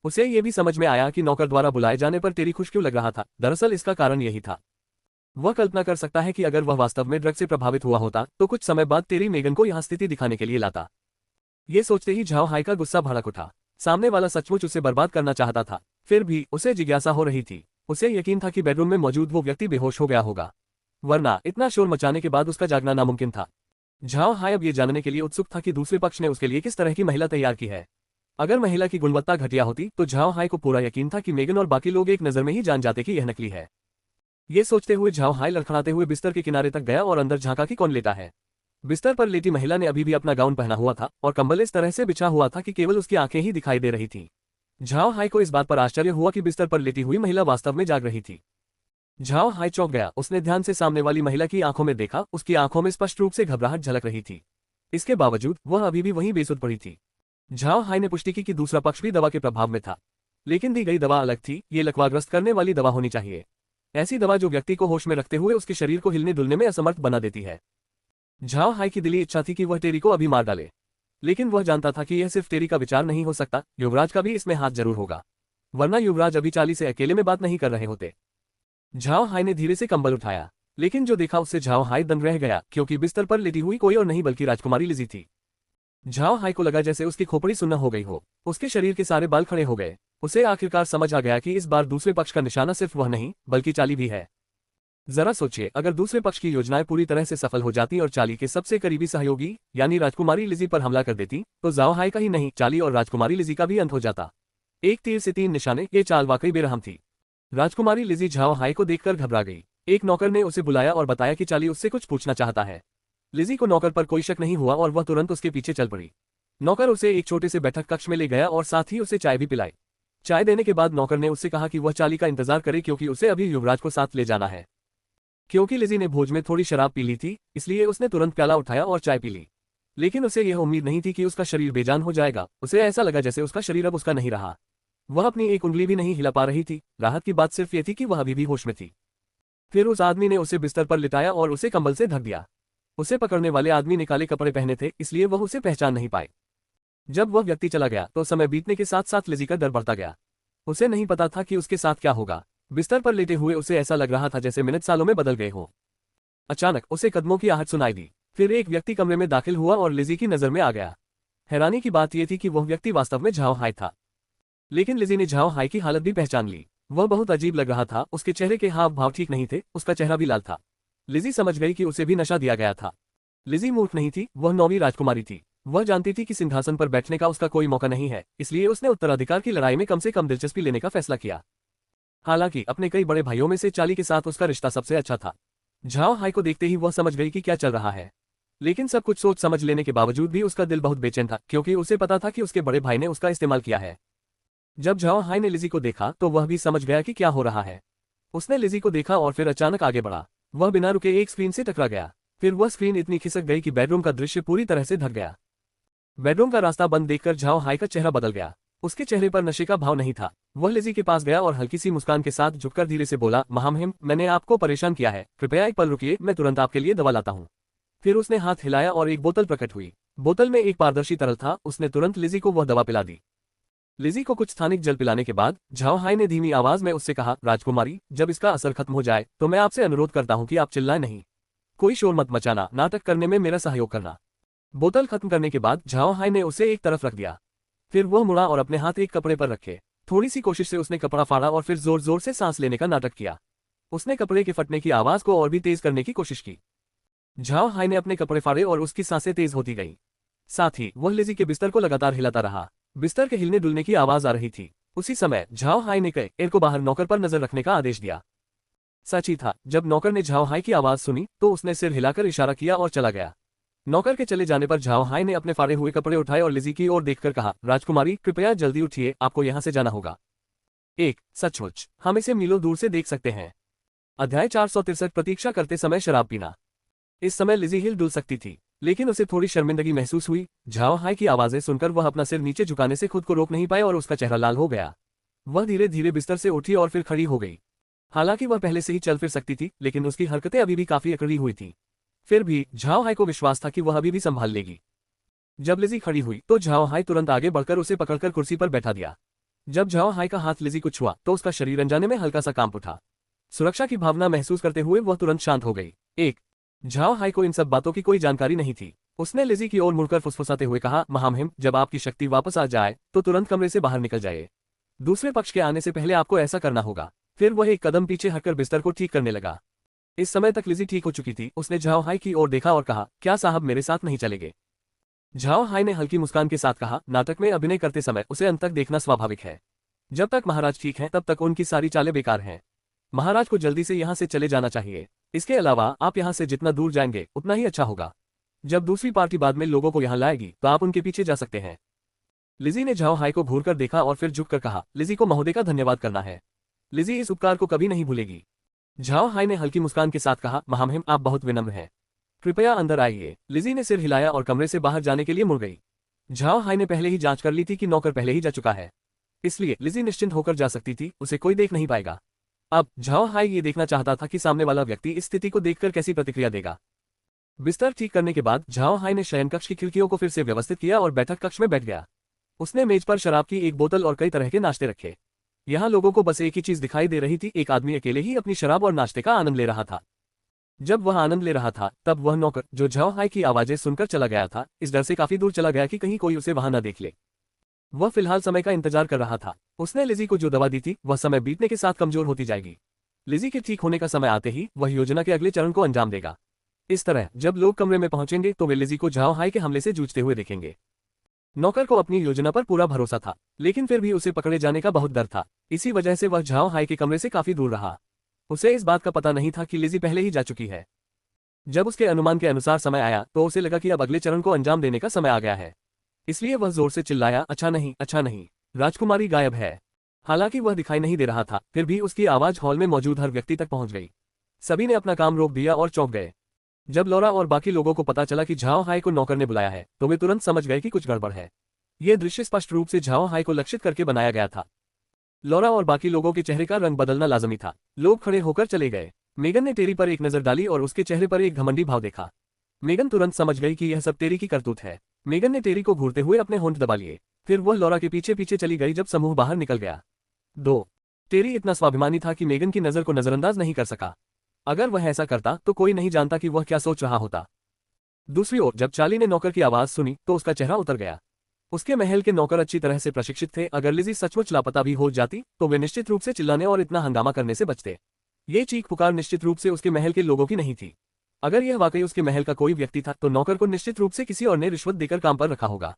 उसे ये भी समझ में आया कि नौकर द्वारा बुलाए जाने पर टेरी खुश क्यों लग रहा था। दरअसल इसका कारण यही था। वह कल्पना कर सकता है कि अगर वह वास्तव में ड्रग से प्रभावित हुआ होता तो कुछ समय बाद टेरी मेगन को यहाँ स्थिति दिखाने के लिए लाता। ये सोचते ही झाओ हाई का गुस्सा भड़क उठा। सामने वाला सचमुच उसे बर्बाद करना चाहता था। फिर भी उसे जिज्ञासा हो रही थी। उसे यकीन था कि बेडरूम में मौजूद वो व्यक्ति बेहोश हो गया होगा, वरना इतना शोर मचाने के बाद उसका जागना नामुमकिन था। झाओ हाई अब ये जानने के लिए उत्सुक था कि दूसरे पक्ष ने उसके लिए किस तरह की महिला तैयार की है। अगर महिला की गुणवत्ता घटिया होती तो झाओ हाई को पूरा यकीन था कि मेगन और बाकी लोग एक नजर में ही जान जाते कि यह नकली है। ये सोचते हुए झाओ हाई लड़खड़ाते हुए बिस्तर के किनारे तक गया और अंदर झांका कि कौन लेटा है। बिस्तर पर लेटी महिला ने अभी भी अपना गाउन पहना हुआ था और कंबल इस तरह से बिछा हुआ था कि केवल उसकी आंखें ही दिखाई दे रही थी। झाओ हाई को इस बात पर आश्चर्य हुआ कि बिस्तर पर लेटी हुई महिला वास्तव में जाग रही थी। झाओ हाई चौंक गया। उसने ध्यान से सामने वाली महिला की आंखों में देखा। उसकी आंखों में स्पष्ट रूप से घबराहट झलक रही थी। इसके बावजूद वह अभी भी वहीं बेसुध पड़ी थी। झाओ हाई ने पुष्टि की कि दूसरा पक्ष भी दवा के प्रभाव में था, लेकिन दी गई दवा अलग थी। ये लकवाग्रस्त करने वाली दवा होनी चाहिए, ऐसी दवा जो व्यक्ति को होश में रखते हुए उसके शरीर को हिलने डुलने में असमर्थ बना देती है। झाओ हाई की दिली इच्छा थी कि वह टेरी को अभी मार डाले, लेकिन वह जानता था कि यह सिर्फ टेरी का विचार नहीं हो सकता, युवराज का भी इसमें हाथ जरूर होगा, वरना युवराज अभी चाली से अकेले में बात नहीं कर रहे होते। झाओ हाई ने धीरे से कंबल उठाया, लेकिन जो देखा उससे झाओ हाई दंग रह गया, क्योंकि बिस्तर पर लेटी हुई कोई और नहीं बल्कि राजकुमारी लिजी थी। झाओ हाई को लगा जैसे उसकी खोपड़ी सुन्न हो गई हो। उसके शरीर के सारे बाल खड़े हो गए। उसे आखिरकार समझ आ गया कि इस बार दूसरे पक्ष का निशाना सिर्फ वह नहीं बल्कि चाली भी है। जरा सोचिए, अगर दूसरे पक्ष की योजनाएं पूरी तरह से सफल हो जाती और चाली के सबसे करीबी सहयोगी यानी राजकुमारी लिजी पर हमला कर देती, तो झाओ हाई का ही नहीं, चाली और राजकुमारी लिजी का भी अंत हो जाता। एक तीर से तीन निशाने, ये चाल वाकई बेरहम थी। राजकुमारी लिजी झाओ हाई को देखकर घबरा गई। एक नौकर ने उसे बुलाया और बताया कि चाली उससे कुछ पूछना चाहता है। लिजी को नौकर पर कोई शक नहीं हुआ और वह तुरंत उसके पीछे चल पड़ी। नौकर उसे एक छोटे से बैठक कक्ष में ले गया और साथ ही उसे चाय भी पिलाई। चाय देने के बाद नौकर ने उससे कहा कि वह चाली का इंतजार करे, क्योंकि उसे अभी युवराज को साथ ले जाना है। क्योंकि लिजी ने भोज में थोड़ी शराब पी ली थी, इसलिए उसने तुरंत प्याला उठाया और चाय पी ली। लेकिन उसे यह उम्मीद नहीं थी कि उसका शरीर बेजान हो जाएगा। उसे ऐसा लगा जैसे उसका शरीर अब उसका नहीं रहा। वह अपनी एक उंगली भी नहीं हिला पा रही थी। राहत की बात सिर्फ ये थी कि वह अभी भी होश में थी। फिर उस आदमी ने उसे बिस्तर पर लिटाया और उसे कंबल से ढक दिया। उसे पकड़ने वाले आदमी ने काले कपड़े पहने थे, इसलिए वह उसे पहचान नहीं पाए। जब वह व्यक्ति चला गया तो समय बीतने के साथ साथ लिजी का डर बढ़ता गया। उसे नहीं पता था कि उसके साथ क्या होगा। बिस्तर पर लेटे हुए उसे ऐसा लग रहा था जैसे मिनट सालों में बदल गए हों। अचानक उसे कदमों की आहट सुनाई दी। फिर एक व्यक्ति कमरे में दाखिल हुआ और लिजी की नजर में आ गया। हैरानी की बात यह थी कि वह व्यक्ति वास्तव में झाओ हाई था। लेकिन लिजी ने झाओ हाई की हालत भी पहचान ली। वह बहुत अजीब लग रहा था। उसके चेहरे के हाव भाव ठीक नहीं थे, उसका चेहरा भी लाल था। लिजी समझ गई कि उसे भी नशा दिया गया था। लिजी मूर्ख नहीं थी, वह 9वीं राजकुमारी थी। वह जानती थी कि सिंहासन पर बैठने का उसका कोई मौका नहीं है, इसलिए उसने उत्तराधिकार की लड़ाई में कम से कम दिलचस्पी लेने का फैसला किया। हालांकि अपने कई बड़े भाइयों में से चाली के साथ उसका रिश्ता सबसे अच्छा था। झाओ हाई को देखते ही वह समझ गई कि क्या चल रहा है, लेकिन सब कुछ सोच समझ लेने के बावजूद भी उसका दिल बहुत बेचैन था, क्योंकि उसे पता था कि उसके बड़े भाई ने उसका इस्तेमाल किया है। जब झाओ हाई ने लिजी को देखा तो वह भी समझ गया कि क्या हो रहा है। उसने लिजी को देखा और फिर अचानक आगे बढ़ा। वह बिना रुके एक स्क्रीन से टकरा गया। फिर वह स्क्रीन इतनी खिसक गई कि बेडरूम का दृश्य पूरी तरह से ढक गया। बेडरूम का रास्ता बंद देखकर झाओ हाई का चेहरा बदल गया। उसके चेहरे पर नशे का भाव नहीं था। वह लिजी के पास गया और हल्की सी मुस्कान के साथ झुककर धीरे से बोला, महामहिम, मैंने आपको परेशान किया है, कृपया एक पल रुकिए, मैं तुरंत आपके लिए दवा लाता हूँ। फिर उसने हाथ हिलाया और एक बोतल प्रकट हुई। बोतल में एक पारदर्शी तरल था। उसने तुरंत लिजी को वह दवा पिला दी। लिजी को कुछ स्थानिक जल पिलाने के बाद झाओ हाई ने धीमी आवाज में उससे कहा, राजकुमारी, जब इसका असर खत्म हो जाए तो मैं आपसे अनुरोध करता हूँ कि आप चिल्लाएं नहीं, कोई शोर मत मचाना, नाटक करने में मेरा सहयोग करना। बोतल खत्म करने के बाद झाओ हाई ने उसे एक तरफ रख दिया। फिर वह मुड़ा और अपने हाथ एक कपड़े पर रखे। थोड़ी सी कोशिश से उसने कपड़ा फाड़ा और फिर जोर जोर से सांस लेने का नाटक किया। उसने कपड़े के फटने की आवाज को और भी तेज करने की कोशिश की। झाओ हाई ने अपने कपड़े फाड़े और उसकी सांसें तेज होती गईं। साथ ही वह लिजी के बिस्तर को लगातार हिलाता रहा। बिस्तर के हिलने डुलने की आवाज आ रही थी। उसी समय झाओ हाई ने कई को बाहर नौकर पर नजर रखने का आदेश दिया। सच ही था, जब नौकर ने झाओ हाई की आवाज सुनी तो उसने सिर हिलाकर इशारा किया और चला गया। नौकर के चले जाने पर झाओ हाई ने अपने फाड़े हुए कपड़े उठाए और लिजी की ओर देखकर कहा, राजकुमारी, कृपया जल्दी उठिए, आपको यहां से जाना होगा। सचमुच, हम इसे मीलों दूर से देख सकते हैं। अध्याय 463, प्रतीक्षा करते समय शराब पीना। इस समय लिजी हिल डुल सकती थी। लेकिन उसे थोड़ी शर्मिंदगी महसूस हुई। झाओ हाई की आवाजें सुनकर वह अपना सिर नीचे झुकाने से खुद को रोक नहीं पाया और उसका चेहरा लाल हो गया। वह धीरे धीरे बिस्तर से उठी और फिर खड़ी हो गई। हालांकि वह पहले से ही चल फिर सकती थी, लेकिन उसकी हरकतें अभी भी काफी अकड़ी हुई थी। फिर भी झाओ हाई को विश्वास था कि वह अभी भी संभाल लेगी। जब लिजी खड़ी हुई तो झाओ हाई तुरंत आगे बढ़कर उसे पकड़कर कुर्सी पर बैठा दिया। जब झाओ हाई का हाथ लिजी को छुआ तो उसका शरीर अनजाने में हल्का सा कांप उठा। सुरक्षा की भावना महसूस करते हुए वह तुरंत शांत हो गई। झाओ हाई को इन सब बातों की कोई जानकारी नहीं थी। उसने लिजी की ओर मुड़कर फुसफुसाते हुए कहा, महामहिम, जब आपकी शक्ति वापस आ जाए तो तुरंत कमरे से बाहर निकल जाइए। दूसरे पक्ष के आने से पहले आपको ऐसा करना होगा। फिर वह एक कदम पीछे हटकर बिस्तर को ठीक करने लगा। इस समय तक लिजी ठीक हो चुकी थी। उसने झाओ हाई की ओर देखा और कहा, क्या साहब मेरे साथ नहीं चलेंगे? झाओ हाई ने हल्की मुस्कान के साथ कहा, नाटक में अभिनय करते समय उसे अंत तक देखना स्वाभाविक है। जब तक महाराज ठीक हैं तब तक उनकी सारी चालें बेकार हैं। महाराज को जल्दी से यहाँ से चले जाना चाहिए। इसके अलावा आप यहाँ से जितना दूर जाएंगे उतना ही अच्छा होगा। जब दूसरी पार्टी बाद में लोगों को यहाँ लाएगी तो आप उनके पीछे जा सकते हैं। लिजी ने झाओ हाई को घूरकर देखा और फिर झुककर कहा, लिजी को महोदय का धन्यवाद करना है। लिजी इस उपकार को कभी नहीं भूलेगी। झाओ हाई ने हल्की मुस्कान के साथ कहा, महामहिम आप बहुत विनम्र हैं। कृपया अंदर आइए। लिजी ने सिर हिलाया और कमरे से बाहर जाने के लिए मुड़ गई। झाओ हाई ने पहले ही जांच कर ली थी कि नौकर पहले ही जा चुका है, इसलिए लिजी निश्चिंत होकर जा सकती थी, उसे कोई देख नहीं पाएगा। अब झाओ हाई ये देखना चाहता था कि सामने वाला व्यक्ति इस स्थिति को देखकर कैसी प्रतिक्रिया देगा। बिस्तर ठीक करने के बाद झाओ हाई ने शयन कक्ष की खिड़कियों को फिर से व्यवस्थित किया और बैठक कक्ष में बैठ गया। उसने मेज पर शराब की एक बोतल और कई तरह के नाश्ते रखे। यहाँ लोगों को बस एक ही चीज दिखाई दे रही थी, एक आदमी अकेले ही अपनी शराब और नाश्ते का आनंद ले रहा था। जब वह आनंद ले रहा था तब वह नौकर, जो झाओ हाई की आवाजें सुनकर चला गया था, इस डर से काफी दूर चला गया कि कहीं कोई उसे वहां न देख ले। वह फिलहाल समय का इंतजार कर रहा था। उसने लिजी को जो दवा दी थी वह समय बीतने के साथ कमजोर होती जाएगी। लिजी के ठीक होने का समय आते ही वह योजना के अगले चरण को अंजाम देगा। इस तरह जब लोग कमरे में पहुंचेंगे तो वे लिजी को झाओ हाई के हमले से जूझते हुए देखेंगे। नौकर को अपनी योजना पर पूरा भरोसा था, लेकिन फिर भी उसे पकड़े जाने का बहुत डर था। इसी वजह से वह झाओ हाई के कमरे से काफी दूर रहा। उसे इस बात का पता नहीं था कि लिजी पहले ही जा चुकी है। जब उसके अनुमान के अनुसार समय आया तो उसे लगा कि अब अगले चरण को अंजाम देने का समय आ गया है। इसलिए वह जोर से चिल्लाया, अच्छा नहीं, अच्छा नहीं, राजकुमारी गायब है। हालांकि वह दिखाई नहीं दे रहा था, फिर भी उसकी आवाज हॉल में मौजूद हर व्यक्ति तक पहुंच गई। सभी ने अपना काम रोक दिया और चौंक गए। जब लौरा और बाकी लोगों को पता चला कि झाओ हाई को नौकर ने बुलाया है तो वे तुरंत समझ गए कि कुछ गड़बड़ है। यह दृश्य स्पष्ट रूप से झाओ हाई को लक्षित करके बनाया गया था। लौरा और बाकी लोगों के चेहरे का रंग बदलना लाजमी था। लोग खड़े होकर चले गए। मेगन ने टेरी पर एक नजर डाली और उसके चेहरे पर एक घमंडी भाव देखा। मेगन तुरंत समझ गई कि यह सब टेरी की करतूत है। मेगन ने टेरी को घूरते हुए अपने होंठ दबा लिए। फिर वह लौरा के पीछे पीछे चली गई जब समूह बाहर निकल गया। 2. टेरी इतना स्वाभिमानी था कि मेगन की नजर को नजरअंदाज नहीं कर सका। अगर वह ऐसा करता तो कोई नहीं जानता कि वह क्या सोच रहा होता। दूसरी ओर जब चार्ली ने नौकर की आवाज सुनी तो उसका चेहरा उतर गया। उसके महल के नौकर अच्छी तरह से प्रशिक्षित थे। अगर लिजी सचमुच लापता भी हो जाती तो वे निश्चित रूप से चिल्लाने और इतना हंगामा करने से बचते। ये चीख पुकार निश्चित रूप से उसके महल के लोगों की नहीं थी। अगर यह वाकई उसके महल का कोई व्यक्ति था तो नौकर को निश्चित रूप से किसी और ने रिश्वत देकर काम पर रखा होगा।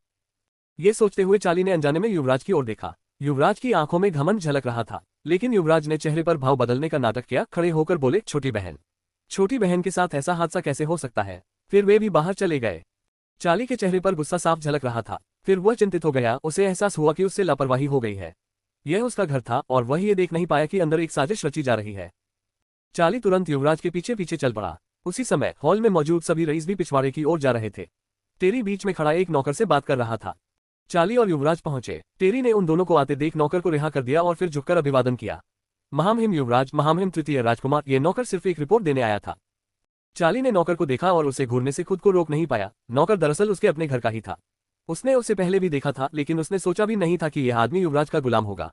ये सोचते हुए चार्ली ने अनजाने में युवराज की ओर देखा। युवराज की आंखों में घमंड झलक रहा था, लेकिन युवराज ने चेहरे पर भाव बदलने का नाटक किया। खड़े होकर बोले, छोटी बहन। छोटी बहन के साथ ऐसा हादसा कैसे हो सकता है? फिर वे भी बाहर चले गए। चार्ली के चेहरे पर गुस्सा साफ झलक रहा था। फिर वह चिंतित हो गया। उसे एहसास हुआ कि उससे लापरवाही हो गई है। यह उसका घर था और वह ये देख नहीं पाया कि अंदर एक साजिश रची जा रही है। चार्ली तुरंत युवराज के पीछे पीछे चल पड़ा। उसी समय हॉल में मौजूद सभी रईस भी पिछवाड़े की ओर जा रहे थे। टेरी बीच में खड़ा एक नौकर से बात कर रहा था। चार्ली और युवराज पहुंचे। टेरी ने उन दोनों को आते देख नौकर को रिहा कर दिया और फिर झुककर अभिवादन किया। महामहिम युवराज, महामहिम तृतीय राजकुमार। ये नौकर सिर्फ एक रिपोर्ट देने आया था। चार्ली ने नौकर को देखा और उसे घूरने से खुद को रोक नहीं पाया। नौकर दरअसल उसके अपने घर का ही था। उसने उसे पहले भी देखा था, लेकिन उसने सोचा भी नहीं था कि यह आदमी युवराज का गुलाम होगा।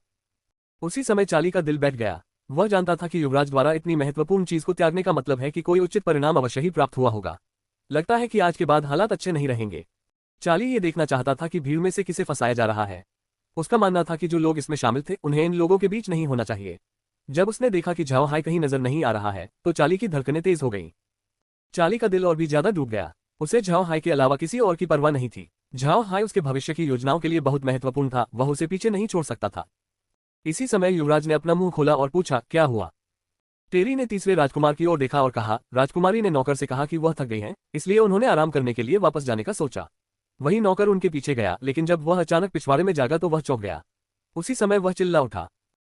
उसी समय चार्ली का दिल बैठ गया। वह जानता था कि युवराज द्वारा इतनी महत्वपूर्ण चीज को त्यागने का मतलब है कि कोई उचित परिणाम अवश्य ही प्राप्त हुआ होगा। लगता है कि आज के बाद हालात अच्छे नहीं रहेंगे। चार्ली ये देखना चाहता था कि भीड़ में से किसे फंसाया जा रहा है। उसका मानना था कि जो लोग इसमें शामिल थे उन्हें इन लोगों के बीच नहीं होना चाहिए। जब उसने देखा कि झाओ हाई कहीं नजर नहीं आ रहा है तो चार्ली की धड़कनें तेज हो गईं। चार्ली का दिल और भी ज्यादा डूब गया। उसे झाओ हाई के अलावा किसी और की परवाह नहीं थी। झाओ हाई उसके भविष्य की योजनाओं के लिए बहुत महत्वपूर्ण था। वह उसे पीछे नहीं छोड़ सकता था। इसी समय युवराज ने अपना मुंह खोला और पूछा, क्या हुआ? टेरी ने तीसरे राजकुमार की ओर देखा और कहा, राजकुमारी ने नौकर से कहा कि वह थक गई हैं, इसलिए उन्होंने आराम करने के लिए वापस जाने का सोचा। वही नौकर उनके पीछे गया, लेकिन जब वह अचानक पिछवाड़े में जागा तो वह चौंक गया। उसी समय वह चिल्ला उठा।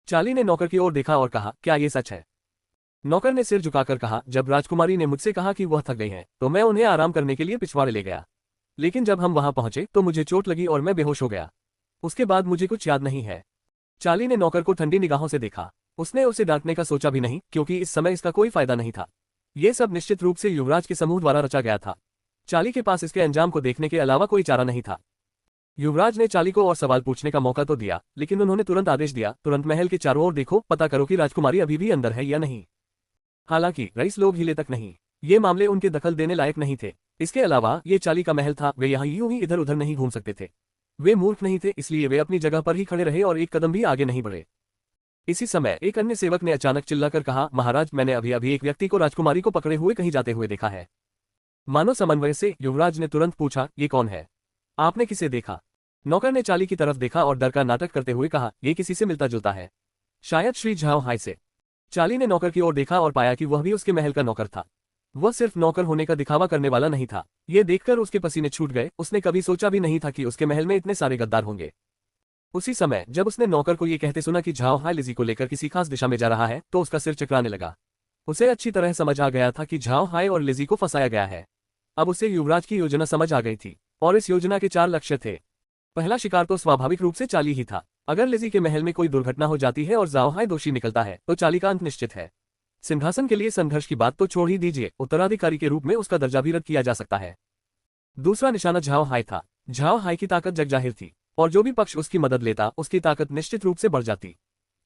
चार्ली ने नौकर की ओर देखा और कहा, क्या ये सच है? नौकर ने सिर झुकाकर कहा, जब राजकुमारी ने मुझसे कहा कि वह थक गई हैं, तो मैं उन्हें आराम करने के लिए पिछवाड़े ले गया। लेकिन जब हम वहां पहुंचे तो मुझे चोट लगी और मैं बेहोश हो गया। उसके बाद मुझे कुछ याद नहीं है। चार्ली ने नौकर को ठंडी निगाहों से देखा। उसने उसे डांटने का सोचा भी नहीं, क्योंकि इस समय इसका कोई फायदा नहीं था। ये सब निश्चित रूप से युवराज के समूह द्वारा रचा गया था। चार्ली के पास इसके अंजाम को देखने के अलावा कोई चारा नहीं था। युवराज ने चार्ली को और सवाल पूछने का मौका तो दिया, लेकिन उन्होंने तुरंत आदेश दिया, तुरंत महल के चारों ओर देखो, पता करो कि राजकुमारी अभी भी अंदर है या नहीं। हालांकि रईस लोग हिले तक नहीं। ये मामले उनके दखल देने लायक नहीं थे। इसके अलावा ये चार्ली का महल था, वे यहाँ यूं ही इधर उधर नहीं घूम सकते थे। वे मूर्ख नहीं थे, इसलिए वे अपनी जगह पर ही खड़े रहे और एक कदम भी आगे नहीं बढ़े। इसी समय एक अन्य सेवक ने अचानक चिल्लाकर कहा, महाराज, मैंने अभी अभी एक व्यक्ति को राजकुमारी को पकड़े हुए कहीं जाते हुए देखा है। मानो समन्वय से युवराज ने तुरंत पूछा, ये कौन है? आपने किसे देखा? नौकर ने चार्ली की तरफ देखा और डर का नाटक करते हुए कहा, ये किसी से मिलता जुलता है, शायद श्री झाओ हाय से। चार्ली ने नौकर की ओर देखा और पाया कि वह भी उसके महल का नौकर था। वह सिर्फ नौकर होने का दिखावा करने वाला नहीं था। ये देखकर उसके पसीने छूट गए। उसने कभी सोचा भी नहीं था कि उसके महल में इतने सारे गद्दार होंगे। उसी समय जब उसने नौकर को ये कहते सुना कि झाओ हाय लिजी को लेकर किसी खास दिशा में जा रहा है, तो उसका सिर चकराने लगा। उसे अच्छी तरह समझ आ गया था कि झाओ हाय और लिजी को फंसाया गया है। अब उसे युवराज की योजना समझ आ गई थी, और इस योजना के 4 लक्ष्य थे। पहला शिकार तो स्वाभाविक रूप से चार्ली ही था। अगर लिजी के महल में कोई दुर्घटना हो जाती है और झाओ हाय दोषी निकलता है, तो चार्ली का अंत निश्चित है। सिंहासन के लिए संघर्ष की बात तो छोड़ ही दीजिए, उत्तराधिकारी के रूप में उसका दर्जा भी रद्द किया जा सकता है। दूसरा निशाना झाओ हाय था। झाओ हाय की ताकत जगजाहिर थी, और जो भी पक्ष उसकी मदद लेता उसकी ताकत निश्चित रूप से बढ़ जाती।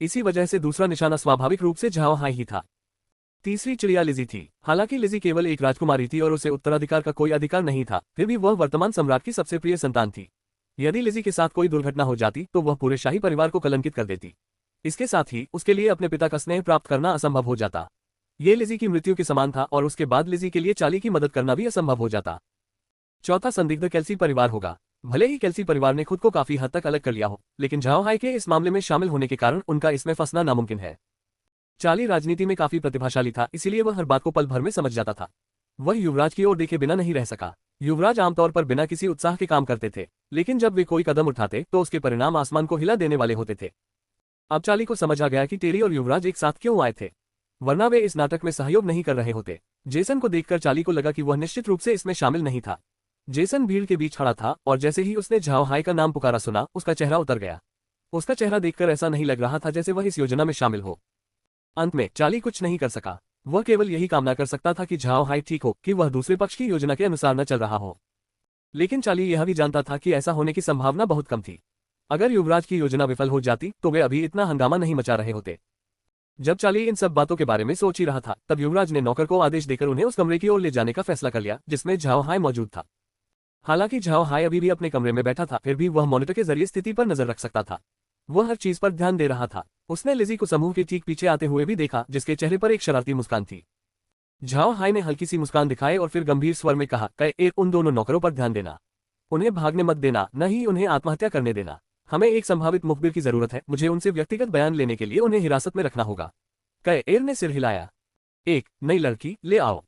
इसी वजह से दूसरा निशाना स्वाभाविक रूप से झाओ हाय ही था। तीसरी चिड़िया लिजी थी। हालांकि लिजी केवल एक राजकुमारी थी और उसे उत्तराधिकार का कोई अधिकार नहीं था, फिर भी वह वर्तमान सम्राट की सबसे प्रिय संतान थी। यदि लिजी के साथ कोई दुर्घटना हो जाती तो वह पूरे शाही परिवार को कलंकित कर देती। इसके साथ ही उसके लिए अपने पिता का स्नेह प्राप्त करना असंभव हो जाता। ये लिजी की मृत्यु के समान था, और उसके बाद लिजी के लिए चार्ली की मदद करना भी असंभव हो जाता। चौथा संदिग्ध केल्सी परिवार होगा। भले ही केल्सी परिवार ने खुद को काफी हद तक अलग कर लिया हो, लेकिन झाओ हाय के इस मामले में शामिल होने के कारण उनका इसमें फंसना नामुमकिन है। चार्ली राजनीति में काफी प्रतिभाशाली था, इसीलिए वह हर बात को पल भर में समझ जाता था। वह युवराज की ओर देखे बिना नहीं रह सका। युवराज आमतौर पर बिना किसी उत्साह के काम करते थे, लेकिन जब वे कोई कदम उठाते तो उसके परिणाम आसमान को हिला देने वाले होते थे। अब चार्ली को समझ आ गया कि टेरी और युवराज एक साथ क्यों आए थे, वरना वे इस नाटक में सहयोग नहीं कर रहे होते। जेसन को देखकर चार्ली को लगा कि वह निश्चित रूप से इसमें शामिल नहीं था। जेसन भीड़ के बीच खड़ा था, और जैसे ही उसने झाओ हाय का नाम पुकारा सुना, उसका चेहरा उतर गया। उसका चेहरा देखकर ऐसा नहीं लग रहा था जैसे वह इस योजना में शामिल हो। अंत में चार्ली कुछ नहीं कर सका। वह केवल यही कामना कर सकता था कि झाओ हाय ठीक हो, कि वह दूसरे पक्ष की योजना के अनुसार न चल रहा हो। लेकिन चार्ली यह भी जानता था कि ऐसा होने की संभावना बहुत कम थी। अगर युवराज की योजना विफल हो जाती तो वे अभी इतना हंगामा नहीं मचा रहे होते। जब चार्ली इन सब बातों के बारे में सोच ही रहा था, तब युवराज ने नौकर को आदेश देकर उन्हें उस कमरे की ओर ले जाने का फैसला कर लिया जिसमें झाओ हाय मौजूद था। हालांकि झाओ हाय अभी भी अपने कमरे में बैठा था, फिर भी वह मॉनिटर के जरिए स्थिति पर नजर रख सकता था। वह हर चीज पर ध्यान दे रहा था। उसने लिजी को समूह के ठीक पीछे आते हुए भी देखा, जिसके चेहरे पर एक शरारती मुस्कान थी। झाओ हाय ने हल्की सी मुस्कान दिखाई और फिर गंभीर स्वर में कहा, उन दोनों नौकरों पर ध्यान देना। उन्हें भागने मत देना, न ही उन्हें आत्महत्या करने देना। हमें एक संभावित मुखबिर की जरूरत है। मुझे उनसे व्यक्तिगत बयान लेने के लिए उन्हें हिरासत में रखना होगा। कैएर ने सिर हिलाया। 1 नई लड़की ले आओ।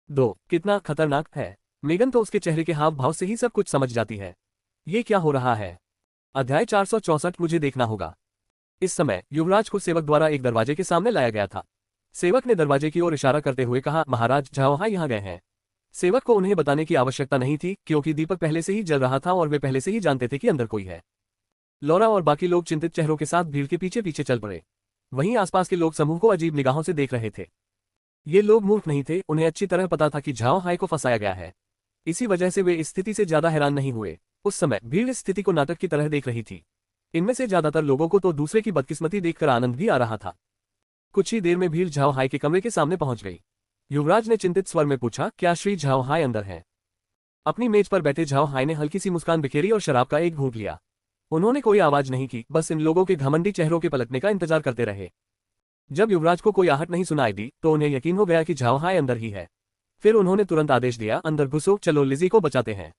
2 कितना खतरनाक है। मेगन तो उसके चेहरे के हाव भाव से ही सब कुछ समझ जाती है। ये क्या हो रहा है? अध्याय 464 मुझे देखना होगा। इस समय युवराज को सेवक द्वारा एक दरवाजे के सामने लाया गया था। सेवक ने दरवाजे की ओर इशारा करते हुए कहा, महाराज झाओ हाय यहाँ गए हैं। सेवक को उन्हें बताने की आवश्यकता नहीं थी, क्योंकि दीपक पहले से ही जल रहा था और वे पहले से ही जानते थे कि अंदर कोई है। लौरा और बाकी लोग चिंतित चेहरों के साथ भीड़ के पीछे पीछे चल पड़े। वहीं आसपास के लोग समूह को अजीब निगाहों से देख रहे थे। ये लोग मूर्ख नहीं थे, उन्हें अच्छी तरह पता था कि झाओ हाय को फंसाया गया है। इसी वजह से वे इस स्थिति से ज्यादा हैरान नहीं हुए। उस समय भीड़ इस स्थिति को नाटक की तरह देख रही थी। इनमें से ज्यादातर लोगों को तो दूसरे की बदकिस्मती देखकर आनंद भी आ रहा था। कुछ ही देर में भीड़ झाओ हाय के कमरे के सामने पहुंच गई। युवराज ने चिंतित स्वर में पूछा, क्या श्री झाओ हाय अंदर है? अपनी मेज पर बैठे झाओ हाय ने हल्की सी मुस्कान बिखेरी और शराब का एक घूंट लिया। उन्होंने कोई आवाज नहीं की, बस इन लोगों के घमंडी चेहरों के पलटने का इंतजार करते रहे। जब युवराज को कोई आहट नहीं सुनाई दी तो उन्हें यकीन हो गया कि झाओ हाय अंदर ही है। फिर उन्होंने तुरंत आदेश दिया, अंदर घुसो, चलो लिजी को बचाते हैं।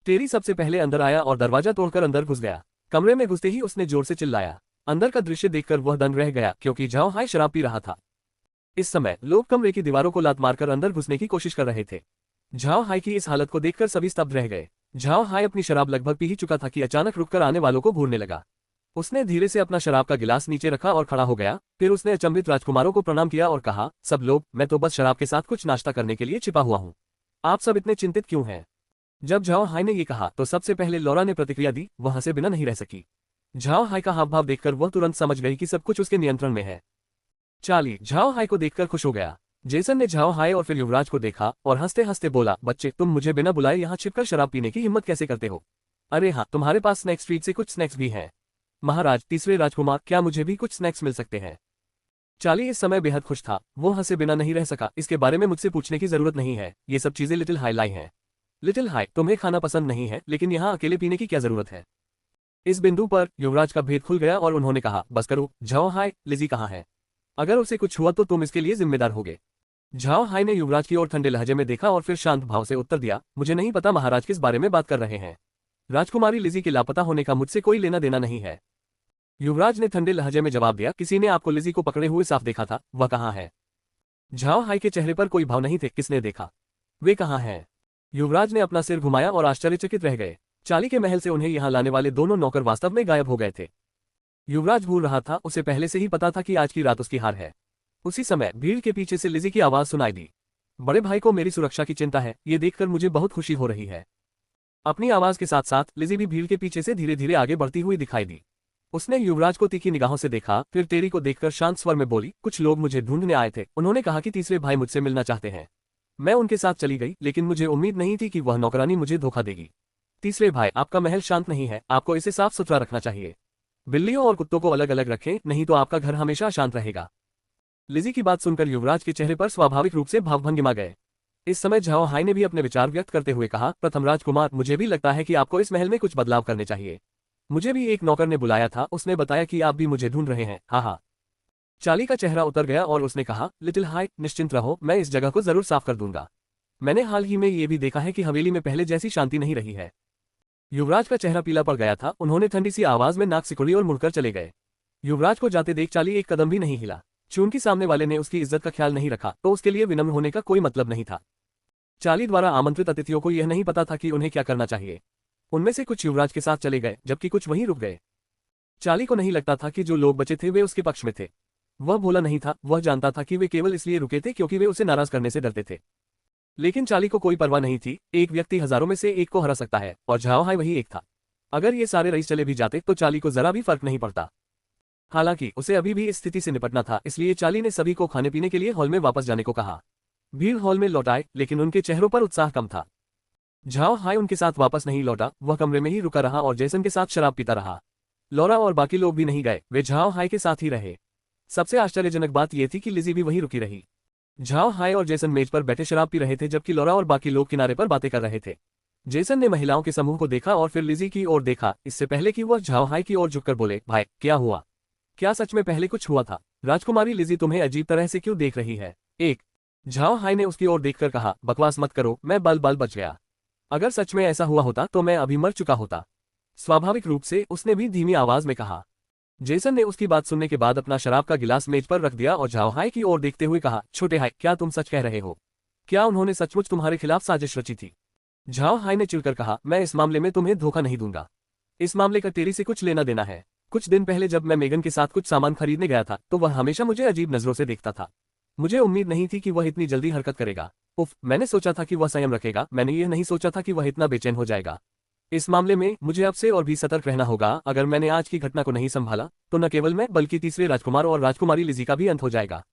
टेरी सबसे पहले अंदर आया और दरवाजा तोड़कर अंदर घुस गया। कमरे में घुसते ही उसने जोर से चिल्लाया। अंदर का दृश्य देखकर वह दंग रह गया, क्योंकि झाओ हाय शराब पी रहा था। इस समय लोग कमरे की दीवारों को लात मारकर अंदर घुसने की कोशिश कर रहे थे। झाओ हाय की इस हालत को देखकर सभी स्तब्ध रह गए। झाओ हाय अपनी शराब लगभग पी ही चुका था कि अचानक रुककर आने वालों को घूरने लगा। उसने धीरे से अपना शराब का गिलास नीचे रखा और खड़ा हो गया। फिर उसने अचंभित राजकुमारों को प्रणाम किया और कहा, सब लोग, मैं तो बस शराब के साथ कुछ नाश्ता करने के लिए छिपा हुआ हूँ। आप सब इतने चिंतित क्यों हैं? जब झाओ हाई ने ये कहा तो सबसे पहले लॉरा ने प्रतिक्रिया दी, वह हंसे बिना नहीं रह सकी। झाओ हाई का हाव भाव देखकर वह तुरंत समझ गई कि सब कुछ उसके नियंत्रण में है। चार्ली झाओ हाई को देखकर खुश हो गया। जेसन ने झाओ हाई और फिर युवराज को देखा और हंसते हंसते बोला, बच्चे, तुम मुझे बिना बुलाए यहाँ छिपकर शराब पीने की हिम्मत कैसे करते हो? अरे हाँ, तुम्हारे पास स्नैक्स स्ट्रीट से कुछ स्नैक्स भी हैं। महाराज, तीसरे राजकुमार, क्या मुझे भी कुछ स्नैक्स मिल सकते हैं? चार्ली इस समय बेहद खुश था। वो हंसे बिना नहीं रह सका। इसके बारे में मुझसे पूछने की जरूरत नहीं है, ये सब चीजें लिटिल हाई लाई हैं। लिटिल हाई, तुम्हें खाना पसंद नहीं है, लेकिन यहाँ अकेले पीने की क्या जरूरत है? इस बिंदु पर युवराज का भेद खुल गया और उन्होंने कहा, बस करो। झाओ हाई, लिजी कहाँ है? अगर उसे कुछ हुआ तो तुम इसके लिए जिम्मेदार होगे। झाओ हाई ने युवराज की ओर ठंडे लहजे में देखा और फिर शांत भाव से उत्तर दिया, मुझे नहीं पता महाराज किस बारे में बात कर रहे हैं। राजकुमारी लिजी के लापता होने का मुझसे कोई लेना देना नहीं है। युवराज ने ठंडे लहजे में जवाब दिया, किसी ने आपको लिजी को पकड़े हुए साफ देखा था, वह कहाँ है? झाओ हाई के चेहरे पर कोई भाव नहीं थे। किसने देखा? वे कहाँ हैं? युवराज ने अपना सिर घुमाया और आश्चर्यचकित रह गए। चार्ली के महल से उन्हें यहाँ लाने वाले दोनों नौकर वास्तव में गायब हो गए थे। युवराज भूल रहा था, उसे पहले से ही पता था कि आज की रात उसकी हार है। उसी समय भीड़ के पीछे से लिजी की आवाज सुनाई दी, बड़े भाई को मेरी सुरक्षा की चिंता है, ये देखकर मुझे बहुत खुशी हो रही है। अपनी आवाज के साथ साथ लिजी भी भीड़ के पीछे से धीरे धीरे आगे बढ़ती हुई दिखाई दी। उसने युवराज को तीखी निगाहों से देखा, फिर टेरी को देखकर शांत स्वर में बोली, कुछ लोग मुझे ढूंढने आए थे, उन्होंने कहा कि तीसरे भाई मुझसे मिलना चाहते हैं। मैं उनके साथ चली गई, लेकिन मुझे उम्मीद नहीं थी कि वह नौकरानी मुझे धोखा देगी। तीसरे भाई, आपका महल शांत नहीं है, आपको इसे साफ सुथरा रखना चाहिए। बिल्लियों और कुत्तों को अलग अलग रखें, नहीं तो आपका घर हमेशा अशांत रहेगा। लिजी की बात सुनकर युवराज के चेहरे पर स्वाभाविक रूप से भावभंगिमा गए। इस समय झाओ हाई ने भी अपने विचार व्यक्त करते हुए कहा, प्रथम राजकुमार, मुझे भी लगता है कि आपको इस महल में कुछ बदलाव करने चाहिए। मुझे भी एक नौकर ने बुलाया था, उसने बताया कि आप भी मुझे ढूंढ रहे हैं। हाँ हाँ। चार्ली का चेहरा उतर गया और उसने कहा, लिटिल हाई, निश्चिंत रहो, मैं इस जगह को जरूर साफ कर दूंगा। मैंने हाल ही में ये भी देखा है कि हवेली में पहले जैसी शांति नहीं रही है। युवराज का चेहरा पीला पड़ गया था। उन्होंने ठंडी सी आवाज में नाक सिकुड़ी और मुड़कर चले गए। युवराज को जाते देख चार्ली एक कदम भी नहीं हिला। चूंकि सामने वाले ने उसकी इज्जत का ख्याल नहीं रखा तो उसके लिए विनम्र होने का कोई मतलब नहीं था। चार्ली द्वारा आमंत्रित अतिथियों को यह नहीं पता था कि उन्हें क्या करना चाहिए। उनमें से कुछ युवराज के साथ चले गए, जबकि कुछ वहीं रुक गए। चार्ली को नहीं लगता था कि जो लोग बचे थे वे उसके पक्ष में थे। वह भोला नहीं था, वह जानता था कि वे केवल इसलिए रुके थे क्योंकि वे उसे नाराज करने से डरते थे। लेकिन चार्ली को कोई परवाह नहीं थी। एक व्यक्ति हजारों में से एक को हरा सकता है, और झाओ हाई वही एक था। अगर ये सारे रईस चले भी जाते तो चार्ली को जरा भी फर्क नहीं पड़ता। हालांकि उसे अभी भी इस स्थिति से निपटना था, इसलिए चार्ली ने सभी को खाने पीने के लिए हॉल में वापस जाने को कहा। भीड़ हॉल में लौट आए, लेकिन उनके चेहरों पर उत्साह कम था। झाओ हाई उनके साथ वापस नहीं लौटा, वह कमरे में ही रुका रहा और जेसन के साथ शराब पीता रहा। लॉरा और बाकी लोग भी नहीं गए, वे झाओ हाई के साथ ही रहे। सबसे आश्चर्यजनक बात यह थी कि लिजी भी वहीं रुकी रही। झाओ हाई और जेसन मेज पर बैठे शराब पी रहे थे, जबकि लॉरा और बाकी लोग किनारे पर बातें कर रहे थे। जेसन ने महिलाओं के समूह को देखा और फिर लिजी की ओर देखा, इससे पहले कि वह झाओ हाई की ओर झुककर बोले, भाई, क्या हुआ? क्या सच में पहले कुछ हुआ था? राजकुमारी लिजी तुम्हें अजीब तरह से क्यों देख रही है? एक झाओ हाई ने उसकी ओर देखकर कहा, बकवास मत करो, मैं बल बच गया। अगर सच में ऐसा हुआ होता तो मैं अभी मर चुका होता। स्वाभाविक रूप से उसने भी धीमी आवाज में कहा। जेसन ने उसकी बात सुनने के बाद अपना शराब का गिलास मेज पर रख दिया और झाओ हाई की ओर देखते हुए कहा, छोटे हाई, क्या तुम सच कह रहे हो? क्या उन्होंने सचमुच तुम्हारे खिलाफ साजिश रची थी? झाओ हाई ने चिढ़कर कहा, मैं इस मामले में तुम्हें धोखा नहीं दूंगा। इस मामले का टेरी से कुछ लेना देना है। कुछ दिन पहले जब मैं मेगन के साथ कुछ सामान खरीदने गया था तो वह हमेशा मुझे अजीब नजरों से देखता था। मुझे उम्मीद नहीं थी कि वह इतनी जल्दी हरकत करेगा। उफ, मैंने सोचा था कि वह संयम रखेगा, मैंने यह नहीं सोचा था कि वह इतना बेचैन हो जाएगा। इस मामले में मुझे अब से और भी सतर्क रहना होगा। अगर मैंने आज की घटना को नहीं संभाला तो न केवल मैं बल्कि तीसरे राजकुमार और राजकुमारी लिजी का भी अंत हो जाएगा।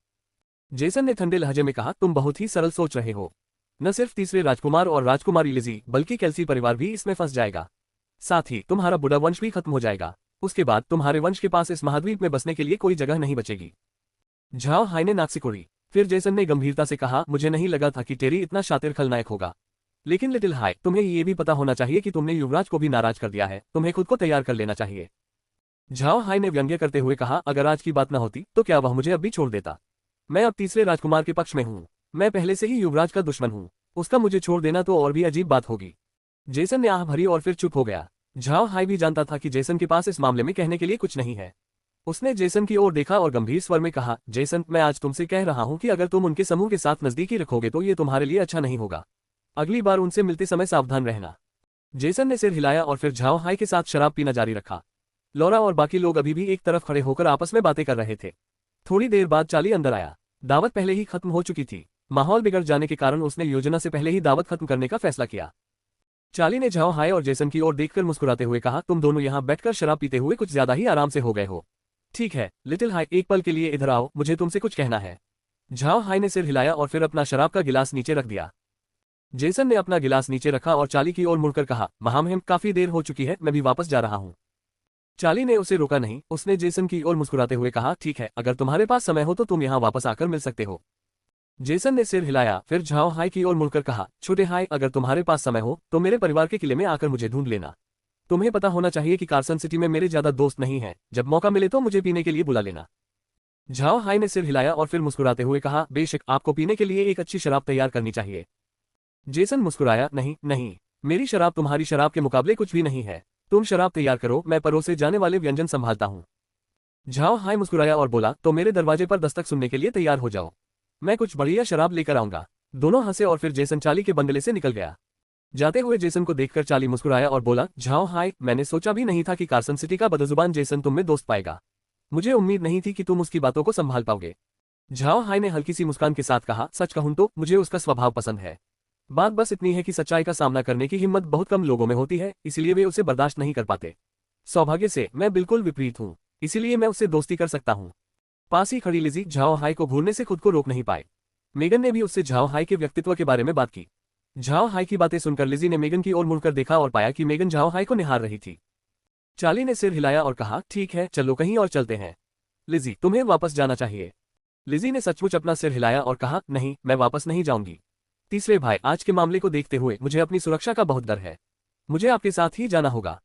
जेसन ने ठंडे लहजे में कहा, तुम बहुत ही सरल सोच रहे हो। न सिर्फ तीसरे राजकुमार और राजकुमारी लिजी, बल्कि कैल्सी परिवार भी इसमें फंस जाएगा। साथ ही तुम्हारा बुढ़ा वंश भी खत्म हो जाएगा। उसके बाद तुम्हारे वंश के पास इस महाद्वीप में बसने के लिए कोई जगह नहीं बचेगी। झाओ हाई ने नाक सिकोड़ी। फिर जेसन ने गंभीरता से कहा, मुझे नहीं लगा था कि टेरी इतना शातिर खलनायक होगा। लेकिन लिटिल हाई, तुम्हें ये भी पता होना चाहिए कि तुमने युवराज को भी नाराज कर दिया है। तुम्हें खुद को तैयार कर लेना चाहिए। झाओ हाई ने व्यंग्य करते हुए कहा, अगर आज की बात न होती तो क्या वह मुझे अब भी छोड़ देता? मैं अब तीसरे राजकुमार के पक्ष में हूँ। मैं पहले से ही युवराज का दुश्मन हूँ। उसका मुझे छोड़ देना तो और भी अजीब बात होगी। जेसन ने आह भरी और फिर चुप हो गया। झाओ हाई भी जानता था कि जेसन के पास इस मामले में कहने के लिए कुछ नहीं है। उसने जेसन की ओर देखा और गंभीर स्वर में कहा, जेसन, मैं आज तुमसे कह रहा हूं कि अगर तुम उनके समूह के साथ नजदीकी रखोगे तो ये तुम्हारे लिए अच्छा नहीं होगा। अगली बार उनसे मिलते समय सावधान रहना। जेसन ने सिर हिलाया और फिर झाओ हाई के साथ शराब पीना जारी रखा। लॉरा और बाकी लोग अभी भी एक तरफ खड़े होकर आपस में बातें कर रहे थे। थोड़ी देर बाद चार्ली अंदर आया। दावत पहले ही खत्म हो चुकी थी। माहौल बिगड़ जाने के कारण उसने योजना से पहले ही दावत खत्म करने का फैसला किया। चार्ली ने झाओ हाय और जेसन की ओर देखकर मुस्कुराते हुए कहा, तुम दोनों यहाँ बैठकर शराब पीते हुए कुछ ज्यादा ही आराम से हो गए हो। ठीक है लिटिल हाय, एक पल के लिए इधर आओ, मुझे तुमसे कुछ कहना है। झाओ हाय ने सिर हिलाया और फिर अपना शराब का गिलास नीचे रख दिया। जेसन ने अपना गिलास नीचे रखा और चार्ली की ओर मुड़कर कहा, महामहिम काफी देर हो चुकी है, मैं भी वापस जा रहा हूँ। चार्ली ने उसे रोका नहीं, उसने जेसन की ओर मुस्कुराते हुए कहा, ठीक है, अगर तुम्हारे पास समय हो तो तुम यहाँ वापस आकर मिल सकते हो। जेसन ने सिर हिलाया, फिर झाओ हाय की ओर मुड़कर कहा, छोटे हाय, अगर तुम्हारे पास समय हो तो मेरे परिवार के किले में आकर मुझे ढूंढ लेना। तुम्हें पता होना चाहिए कि कार्सन सिटी में मेरे ज्यादा दोस्त नहीं हैं, जब मौका मिले तो मुझे पीने के लिए बुला लेना। झाओ हाय ने सिर हिलाया और फिर मुस्कुराते हुए कहा, बेशक, आपको पीने के लिए एक अच्छी शराब तैयार करनी चाहिए। जेसन मुस्कुराया, नहीं नहीं, मेरी शराब तुम्हारी शराब के मुकाबले कुछ भी नहीं है। तुम शराब तैयार करो, मैं परोसे जाने वाले व्यंजन संभालता हूँ। झाओ हाय मुस्कुराया और बोला, तो मेरे दरवाजे पर दस्तक सुनने के लिए तैयार हो जाओ, मैं कुछ बढ़िया शराब लेकर आऊंगा। दोनों हंसे और फिर जेसन चार्ली के बंगले से निकल गया। जाते हुए जेसन को देखकर चार्ली मुस्कुराया और बोला, झाओ हाय, मैंने सोचा भी नहीं था कि कार्सन सिटी का बदजुबान जेसन तुम में दोस्त पाएगा। मुझे उम्मीद नहीं थी कि तुम उसकी बातों को संभाल पाओगे। झाओ हाय ने हल्की सी मुस्कान के साथ कहा, सच कहूं तो मुझे उसका स्वभाव पसंद है। बात बस इतनी है कि सच्चाई का सामना करने की हिम्मत बहुत कम लोगों में होती है, इसलिए वे उसे बर्दाश्त नहीं कर पाते। सौभाग्य से मैं बिल्कुल विपरीत हूँ, इसीलिए मैं उससे दोस्ती कर सकता हूँ। पास ही खड़ी लिजी झाओ हाय को घूरने से खुद को रोक नहीं पाए। मेगन ने भी उससे झाओ हाय के व्यक्तित्व के बारे में बात की। झाओ हाय की बातें सुनकर लिजी ने मेगन की ओर मुड़कर देखा और पाया कि मेगन झाओ हाय को निहार रही थी। चार्ली ने सिर हिलाया और कहा, ठीक है, चलो कहीं और चलते हैं। लिजी, तुम्हें वापस जाना चाहिए। लिजी ने सचमुच अपना सिर हिलाया और कहा, नहीं, मैं वापस नहीं जाऊंगी। तीसरे भाई, आज के मामले को देखते हुए मुझे अपनी सुरक्षा का बहुत डर है। मुझे आपके साथ ही जाना होगा।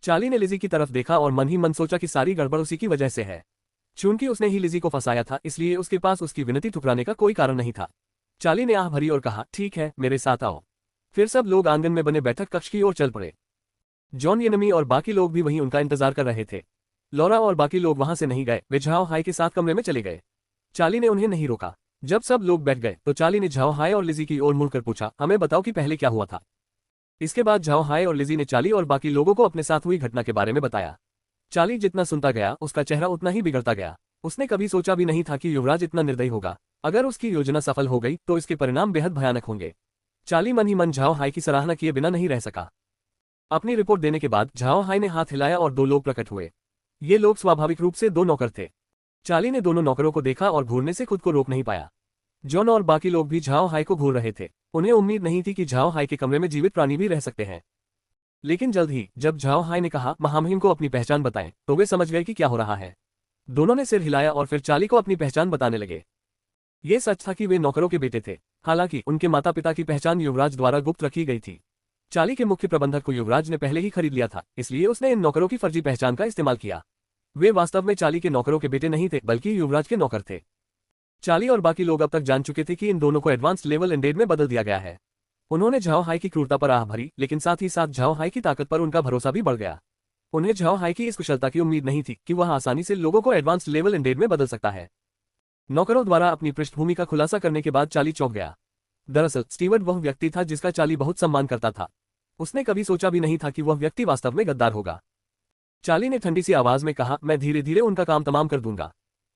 चार्ली ने लिजी की तरफ देखा और मन ही मन सोचा कि सारी गड़बड़ उसी की वजह से है। चूंकि उसने ही लिजी को फंसाया था, इसलिए उसके पास उसकी विनती ठुकराने का कोई कारण नहीं था। चार्ली ने आह भरी और कहा, ठीक है, मेरे साथ आओ। फिर सब लोग आंगन में बने बैठक कक्ष की ओर चल पड़े। जॉन येनमी और बाकी लोग भी वहीं उनका इंतजार कर रहे थे। लॉरा और बाकी लोग वहां से नहीं गए, वे झाओ हाय के साथ कमरे में चले गए। चार्ली ने उन्हें नहीं रोका। जब सब लोग बैठ गए तो चार्ली ने झाओ हाय और लिजी की ओर मुड़कर पूछा, हमें बताओ कि पहले क्या हुआ था। इसके बाद झाओ हाय और लिजी ने चार्ली और बाकी लोगों को अपने साथ हुई घटना के बारे में बताया। चार्ली जितना सुनता गया, उसका चेहरा उतना ही बिगड़ता गया। उसने कभी सोचा भी नहीं था कि युवराज इतना निर्दयी होगा। अगर उसकी योजना सफल हो गई तो इसके परिणाम बेहद भयानक होंगे। चार्ली मन ही मन झाओ हाय की सराहना किए बिना नहीं रह सका। अपनी रिपोर्ट देने के बाद झाओ हाय ने हाथ हिलाया और दो लोग प्रकट हुए। ये लोग स्वाभाविक रूप से दो नौकर थे। चार्ली ने दोनों नौकरों को देखा और घूरने से खुद को रोक नहीं पाया। जॉन और बाकी लोग भी झाओ हाय को घूर रहे थे। उन्हें उम्मीद नहीं थी कि झाओ हाय के कमरे में जीवित प्राणी भी रह सकते हैं। लेकिन जल्द ही जब झाओ हाय ने कहा, महामहिम को अपनी पहचान बताएं, तो वे समझ गए कि क्या हो रहा है। दोनों ने सिर हिलाया और फिर चार्ली को अपनी पहचान बताने लगे। ये सच था कि वे नौकरों के बेटे थे, हालांकि उनके माता पिता की पहचान युवराज द्वारा गुप्त रखी गई थी। चार्ली के मुख्य प्रबंधक को युवराज ने पहले ही खरीद लिया था, इसलिए उसने इन नौकरों की फर्जी पहचान का इस्तेमाल किया। वे वास्तव में चार्ली के नौकरों के बेटे नहीं थे, बल्कि युवराज के नौकर थे। चार्ली और बाकी लोग अब तक जान चुके थे कि इन दोनों को एडवांस लेवल एंडेड में बदल दिया गया है। उन्होंने झाओ हाय की क्रूरता पर आह भरी, लेकिन साथ ही साथ झाओ हाय की ताकत पर उनका भरोसा भी बढ़ गया। उन्हें झाओ हाय की इस कुशलता की उम्मीद नहीं थी कि वह आसानी से लोगों को एडवांस लेवल एंडेड में बदल सकता है। नौकरों द्वारा अपनी पृष्ठभूमि का खुलासा करने के बाद चार्ली चौंक गया। दरअसल स्टीवर्ट वह व्यक्ति था जिसका चार्ली बहुत सम्मान करता था। उसने कभी सोचा भी नहीं था कि वह व्यक्ति वास्तव में गद्दार होगा। चार्ली ने ठंडी सी आवाज में कहा, मैं धीरे धीरे उनका काम तमाम कर दूंगा।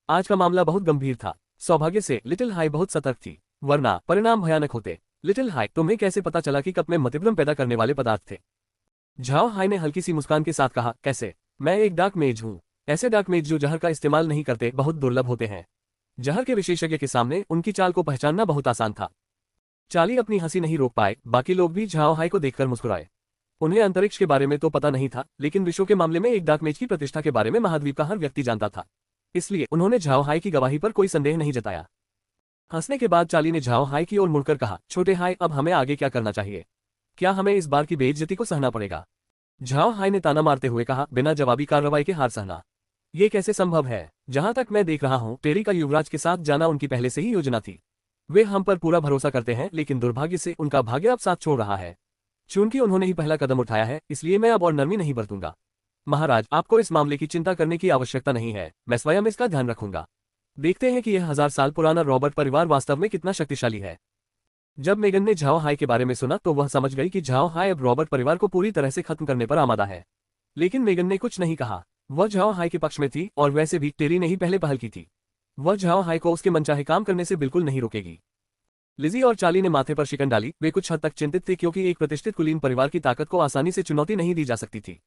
आज का मामला बहुत गंभीर था। सौभाग्य से लिटिल हाय बहुत सतर्क थी, वरना परिणाम भयानक होते। लिटिल हाय, तुम्हें कैसे पता चला कि कप में मतिभ्रम पैदा करने वाले पदार्थ थे? झाओ हाय ने हल्की सी मुस्कान के साथ कहा, कैसे? मैं एक डार्क मेज हूँ। ऐसे डार्क मेज जो जहर का इस्तेमाल नहीं करते बहुत दुर्लभ होते हैं। जहर के विशेषज्ञ के सामने उनकी चाल को पहचानना बहुत आसान था। चार्ली अपनी हंसी नहीं रोक पाए। बाकी लोग भी झाओ हाय को देखकर मुस्कुराए। उन्हें अंतरिक्ष के बारे में तो पता नहीं था, लेकिन विश्व के मामले में एक डार्क मेज की प्रतिष्ठा के बारे में महाद्वीप का हर व्यक्ति जानता था। इसलिए उन्होंने झाओ हाय की गवाही पर कोई संदेह नहीं जताया। हंसने के बाद चार्ली ने झाओ हाय की ओर मुड़कर कहा, छोटे हाय, अब हमें आगे क्या करना चाहिए? क्या हमें इस बार की बेइज्जती को सहना पड़ेगा? झाओ हाय ने ताना मारते हुए कहा, बिना जवाबी कार्रवाई के हार सहना, ये कैसे संभव है? जहां तक मैं देख रहा हूं, टेरी का युवराज के साथ जाना उनकी पहले से ही योजना थी। वे हम पर पूरा भरोसा करते हैं, लेकिन दुर्भाग्य से उनका भाग्य अब साथ छोड़ रहा है। चूंकि उन्होंने ही पहला कदम उठाया है, इसलिए मैं अब और नरमी नहीं बरतूंगा। महाराज, आपको इस मामले की चिंता करने की आवश्यकता नहीं है, मैं स्वयं इसका ध्यान रखूंगा। देखते हैं कि यह 1000 साल पुराना रॉबर्ट परिवार वास्तव में कितना शक्तिशाली है। जब मेगन ने झाओ हाय के बारे में सुना तो वह समझ गई कि झाओ हाय अब रॉबर्ट परिवार को पूरी तरह से खत्म करने पर आमादा है। लेकिन मेगन ने कुछ नहीं कहा। वह झाओ हाई के पक्ष में थी और वैसे भी टेरी ने ही पहले पहल की थी। वह झाओ हाई को उसके मनचाहे काम करने से बिल्कुल नहीं रोकेगी। लिजी और चार्ली ने माथे पर शिकन डाली। वे कुछ हद तक चिंतित थे क्योंकि एक प्रतिष्ठित कुलीन परिवार की ताकत को आसानी से चुनौती नहीं दी जा सकती थी।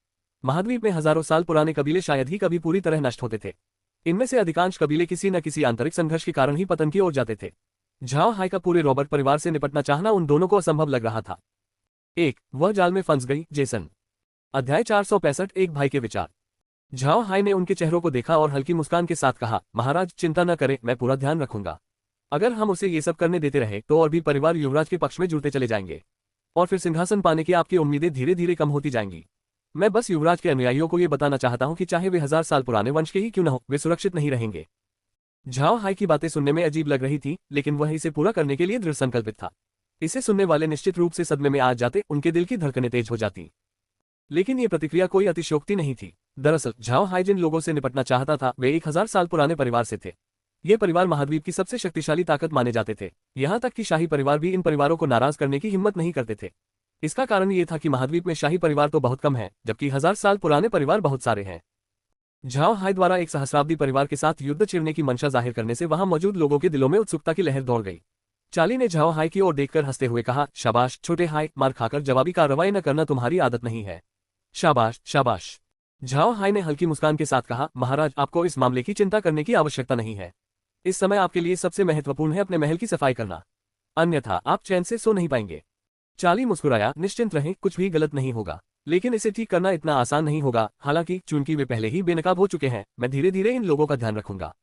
महाद्वीप में हजारों साल पुराने कबीले शायद ही कभी पूरी तरह नष्ट होते थे। इनमें से अधिकांश कबीले किसी न किसी आंतरिक संघर्ष के कारण ही पतन की ओर जाते थे। झाओ हाई का पूरे रॉबर्ट परिवार से निपटना चाहना उन दोनों को असंभव लग रहा था। वह जाल में फंस गई। जेसन। अध्याय 465 एक भाई के विचार। झाओ हाई ने उनके चेहरों को देखा और हल्की मुस्कान के साथ कहा, महाराज चिंता न करें, मैं पूरा ध्यान रखूंगा। अगर हम उसे ये सब करने देते रहे तो और भी परिवार युवराज के पक्ष में जुड़ते चले जाएंगे और फिर सिंहासन पाने की आपकी उम्मीदें धीरे धीरे कम होती जाएंगी। मैं बस युवराज के अनुयायियों को ये बताना चाहता हूं कि चाहे वे 1000 साल पुराने वंश के ही क्यों न हो, वे सुरक्षित नहीं रहेंगे। झाओ हाई की बातें सुनने में अजीब लग रही थी, लेकिन वह इसे पूरा करने के लिए दृढ़ संकल्पित था। इसे सुनने वाले निश्चित रूप से सदमे में आ जाते, उनके दिल की धड़कनें तेज हो जाती। लेकिन ये प्रतिक्रिया कोई अतिशयोक्ति नहीं थी। दरअसल झाओ हाई जिन लोगों से निपटना चाहता था वे 1000 साल पुराने परिवार से थे। ये परिवार महाद्वीप की सबसे शक्तिशाली ताकत माने जाते थे। यहाँ तक कि शाही परिवार भी इन परिवारों को नाराज करने की हिम्मत नहीं करते थे। इसका कारण ये था कि महाद्वीप में शाही परिवार तो बहुत कम है, जबकि 1000 साल पुराने परिवार बहुत सारे हैं। झाओ हाई द्वारा एक सहस्राब्दी परिवार के साथ युद्ध छिड़ने की मंशा जाहिर करने से वहां मौजूद लोगों के दिलों में उत्सुकता की लहर दौड़ गई। चार्ली ने झाओ हाई की ओर देखकर हंसते हुए कहा, शाबाश छोटे हाई, मार खाकर जवाबी कार्रवाई न करना तुम्हारी आदत नहीं है। शाबाश शाबाश। झाओ हाई ने हल्की मुस्कान के साथ कहा, महाराज आपको इस मामले की चिंता करने की आवश्यकता नहीं है। इस समय आपके लिए सबसे महत्वपूर्ण है अपने महल की सफाई करना, अन्यथा आप चैन से सो नहीं पाएंगे। चार्ली मुस्कुराया, निश्चिंत रहें, कुछ भी गलत नहीं होगा, लेकिन इसे ठीक करना इतना आसान नहीं होगा। हालांकि चूंकि वे पहले ही बेनकाब हो चुके हैं, मैं धीरे धीरे इन लोगों का ध्यान रखूंगा।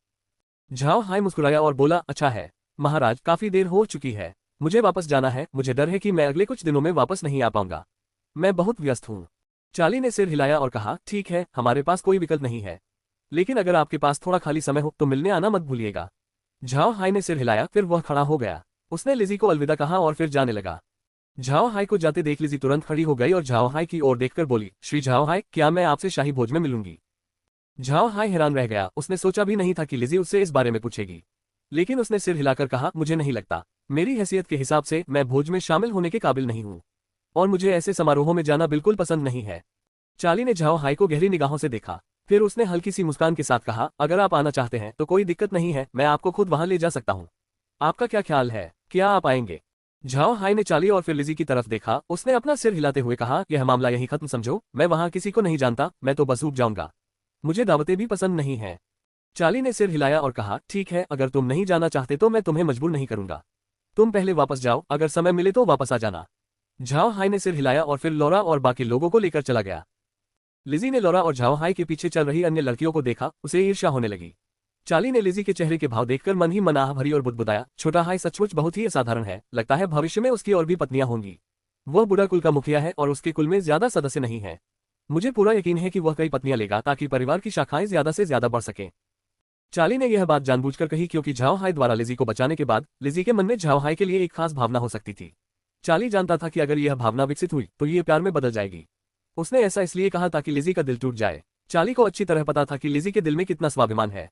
झाओ हाई मुस्कुराया और बोला, अच्छा है महाराज, काफी देर हो चुकी है, मुझे वापस जाना है। मुझे डर है कि मैं अगले कुछ दिनों में वापस नहीं आ पाऊंगा, मैं बहुत व्यस्त हूँ। चार्ली ने सिर हिलाया और कहा, ठीक है, हमारे पास कोई विकल्प नहीं है, लेकिन अगर आपके पास थोड़ा खाली समय हो तो मिलने आना मत भूलिएगा। झाओ हाई ने सिर हिलाया, फिर वह खड़ा हो गया। उसने लिजी को अलविदा कहा और फिर जाने लगा। झाओ हाई को जाते देख लिजी तुरंत खड़ी हो गई और झाओ हाई की ओर देखकर बोली, श्री झाओ हाई, क्या मैं आपसे शाही भोज में मिलूंगी? झाओ हाई हैरान रह गया। उसने सोचा भी नहीं था कि लिजी उससे इस बारे में पूछेगी, लेकिन उसने सिर हिलाकर कहा, मुझे नहीं लगता, मेरी हैसियत के हिसाब से मैं भोज में शामिल होने के काबिल नहीं हूँ और मुझे ऐसे समारोहों में जाना बिल्कुल पसंद नहीं है। चार्ली ने झाओ हाई को गहरी निगाहों से देखा, फिर उसने हल्की सी मुस्कान के साथ कहा, अगर आप आना चाहते हैं तो कोई दिक्कत नहीं है, मैं आपको खुद वहां ले जा सकता हूँ। आपका क्या ख्याल है, क्या आप आएंगे? झाओ हाई ने चार्ली और फिर लिजी की तरफ देखा। उसने अपना सिर हिलाते हुए कहा, यह मामला यही खत्म समझो, मैं वहां किसी को नहीं जानता, मैं तो बस ऊब जाऊंगा, मुझे दावतें भी पसंद नहीं हैं। चार्ली ने सिर हिलाया और कहा, ठीक है, अगर तुम नहीं जाना चाहते तो मैं तुम्हें मजबूर नहीं करूंगा, तुम पहले वापस जाओ, अगर समय मिले तो वापस आ जाना। झाओ हाई ने सिर हिलाया और फिर लौरा और बाकी लोगों को लेकर चला गया। लिजी ने लौरा और झाओ हाई के पीछे चल रही अन्य लड़कियों को देखा, उसे ईर्ष्या होने लगी। चार्ली ने लिजी के चेहरे के भाव देखकर मन ही मन आह भरी और बुदबुदाया, छोटा हाई सचमुच बहुत ही असाधारण है, लगता है भविष्य में उसकी और भी पत्नियां होंगी। वह बुढ़ा कुल का मुखिया है और उसके कुल में ज्यादा सदस्य नहीं है। मुझे पूरा यकीन है कि वह कई पत्नियां लेगा ताकि परिवार की शाखाएं ज्यादा से ज्यादा बढ़ सकें। चार्ली ने यह बात जानबूझकर कही क्योंकि झाओ हाई द्वारा लिजी को बचाने के बाद लिजी के मन में झाओ हाई के लिए एक खास भावना हो सकती थी। चार्ली जानता था कि अगर यह भावना विकसित हुई तो ये प्यार में बदल जाएगी। उसने ऐसा इसलिए कहा ताकि लिजी का दिल टूट जाए। चार्ली को अच्छी तरह पता था कि लिजी के दिल में कितना स्वाभिमान है।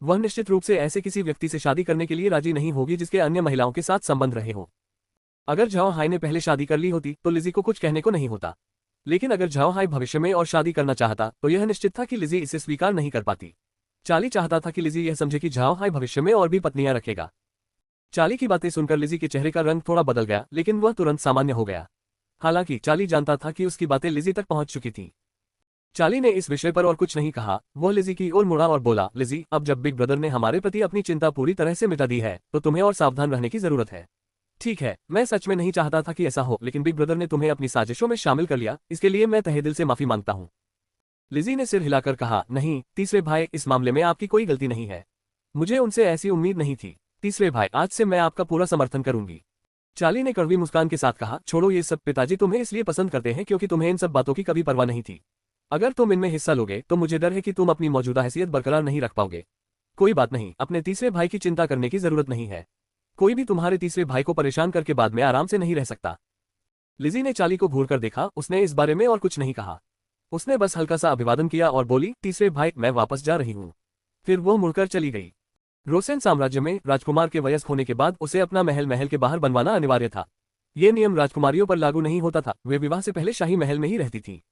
वह निश्चित रूप से ऐसे किसी व्यक्ति से शादी करने के लिए राजी नहीं होगी जिसके अन्य महिलाओं के साथ संबंध रहे हो। अगर झाओ हाई ने पहले शादी कर ली होती तो लिजी को कुछ कहने को नहीं होता, लेकिन अगर झाओ हाई भविष्य में और शादी करना चाहता तो यह निश्चित था कि लिजी इसे स्वीकार नहीं कर पाती। चार्ली चाहता था कि लिजी यह समझे कि झाओ हाई भविष्य में और भी पत्नियां रखेगा। चार्ली की बातें सुनकर लिजी के चेहरे का रंग थोड़ा बदल गया, लेकिन वह तुरंत सामान्य हो गया। हालांकि चार्ली जानता था कि उसकी बातें लिजी तक पहुंच चुकी थीं। चार्ली ने इस विषय पर और कुछ नहीं कहा। वह लिजी की ओर मुड़ा और बोला, लिजी, अब जब बिग ब्रदर ने हमारे प्रति अपनी चिंता पूरी तरह से मिटा दी है तो तुम्हें और सावधान रहने की जरूरत है। ठीक है, मैं सच में नहीं चाहता था कि ऐसा हो, लेकिन बिग ब्रदर ने तुम्हें अपनी साजिशों में शामिल कर लिया, इसके लिए मैं तहे दिल से माफी मांगता हूँ। लिजी ने सिर हिलाकर कहा, नहीं तीसरे भाई, इस मामले में आपकी कोई गलती नहीं है, मुझे उनसे ऐसी उम्मीद नहीं थी। तीसरे भाई, आज से मैं आपका पूरा समर्थन करूंगी। चार्ली ने कड़वी मुस्कान के साथ कहा, छोड़ो ये सब, पिताजी तुम्हें इसलिए पसंद करते हैं क्योंकि तुम्हें इन सब बातों की कभी परवाह नहीं थी। अगर तुम इनमें हिस्सा लोगे तो मुझे डर है कि तुम अपनी मौजूदा हैसियत बरकरार नहीं रख पाओगे। कोई बात नहीं, अपने तीसरे भाई की चिंता करने की जरूरत नहीं है। कोई भी तुम्हारे तीसरे भाई को परेशान करके बाद में आराम से नहीं रह सकता। लिजी ने चार्ली को घूर कर देखा, उसने इस बारे में और कुछ नहीं कहा। उसने बस हल्का सा अभिवादन किया और बोली, तीसरे भाई, मैं वापस जा रही हूँ। फिर वो मुड़कर चली गई। रोसेन साम्राज्य में राजकुमार के वयस्क होने के बाद उसे अपना महल के बाहर बनवाना अनिवार्य था। ये नियम राजकुमारियों पर लागू नहीं होता था, वे विवाह से पहले शाही महल में ही रहती थी।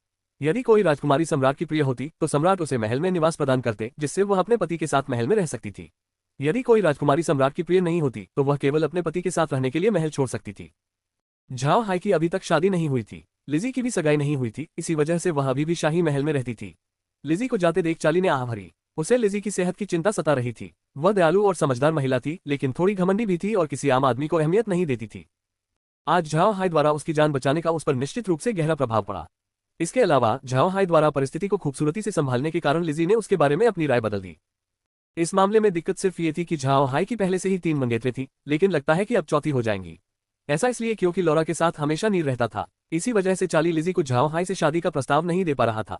यदि कोई राजकुमारी सम्राट की प्रिय होती तो सम्राट उसे महल में निवास प्रदान करते, जिससे वह अपने पति के साथ महल में रह सकती थी। यदि कोई राजकुमारी सम्राट की प्रिय नहीं होती तो वह केवल अपने पति के साथ रहने के लिए महल छोड़ सकती थी। झाओ हाई की अभी तक शादी नहीं हुई थी। लिजी की भी सगाई नहीं हुई थी, इसी वजह से वह अभी भी शाही महल में रहती थी। लिजी को जाते देख चाली ने आह भरी। उसे लिजी की सेहत की चिंता सता रही थी। वह दयालु और समझदार महिला थी, लेकिन थोड़ी घमंडी भी थी और किसी आम आदमी को अहमियत नहीं देती थी। आज झाओ हाई द्वारा उसकी जान बचाने का उस पर निश्चित रूप से गहरा प्रभाव पड़ा। इसके अलावा झाओ हाई द्वारा परिस्थिति को खूबसूरती से संभालने के कारण लिजी ने उसके बारे में अपनी राय बदल दी। इस मामले में दिक्कत सिर्फ ये थी कि झाओ हाई की पहले से ही 3 मंगेतरें थी, लेकिन लगता है कि अब चौथी हो जाएंगी। ऐसा इसलिए क्योंकि लौरा के साथ हमेशा नीर रहता था। इसी वजह से चाली लिजी को झाओ हाई से शादी का प्रस्ताव नहीं दे पा रहा था।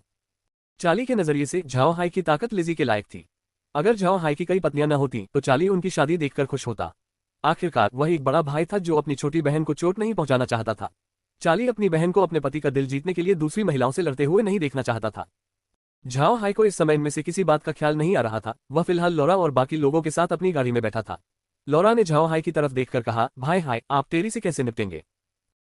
चाली के नजरिए से झाओ हाई की ताकत लिजी के लायक थी। अगर झाओ हाई की कई पत्नियां न होती तो चाली उनकी शादी देखकर खुश होता। आखिरकार वह एक बड़ा भाई था जो अपनी छोटी बहन को चोट नहीं पहुंचाना चाहता था। चाली अपनी बहन को अपने पति का दिल जीतने के लिए दूसरी महिलाओं से लड़ते हुए नहीं देखना चाहता था। झाओ हाई को इस समय इनमें से किसी बात का ख्याल नहीं आ रहा था। वह फिलहाल लौरा और बाकी लोगों के साथ अपनी गाड़ी में बैठा था। लौरा ने झाओ हाई की तरफ देखकर कहा, भाई हाय, आप टेरी से कैसे निपटेंगे?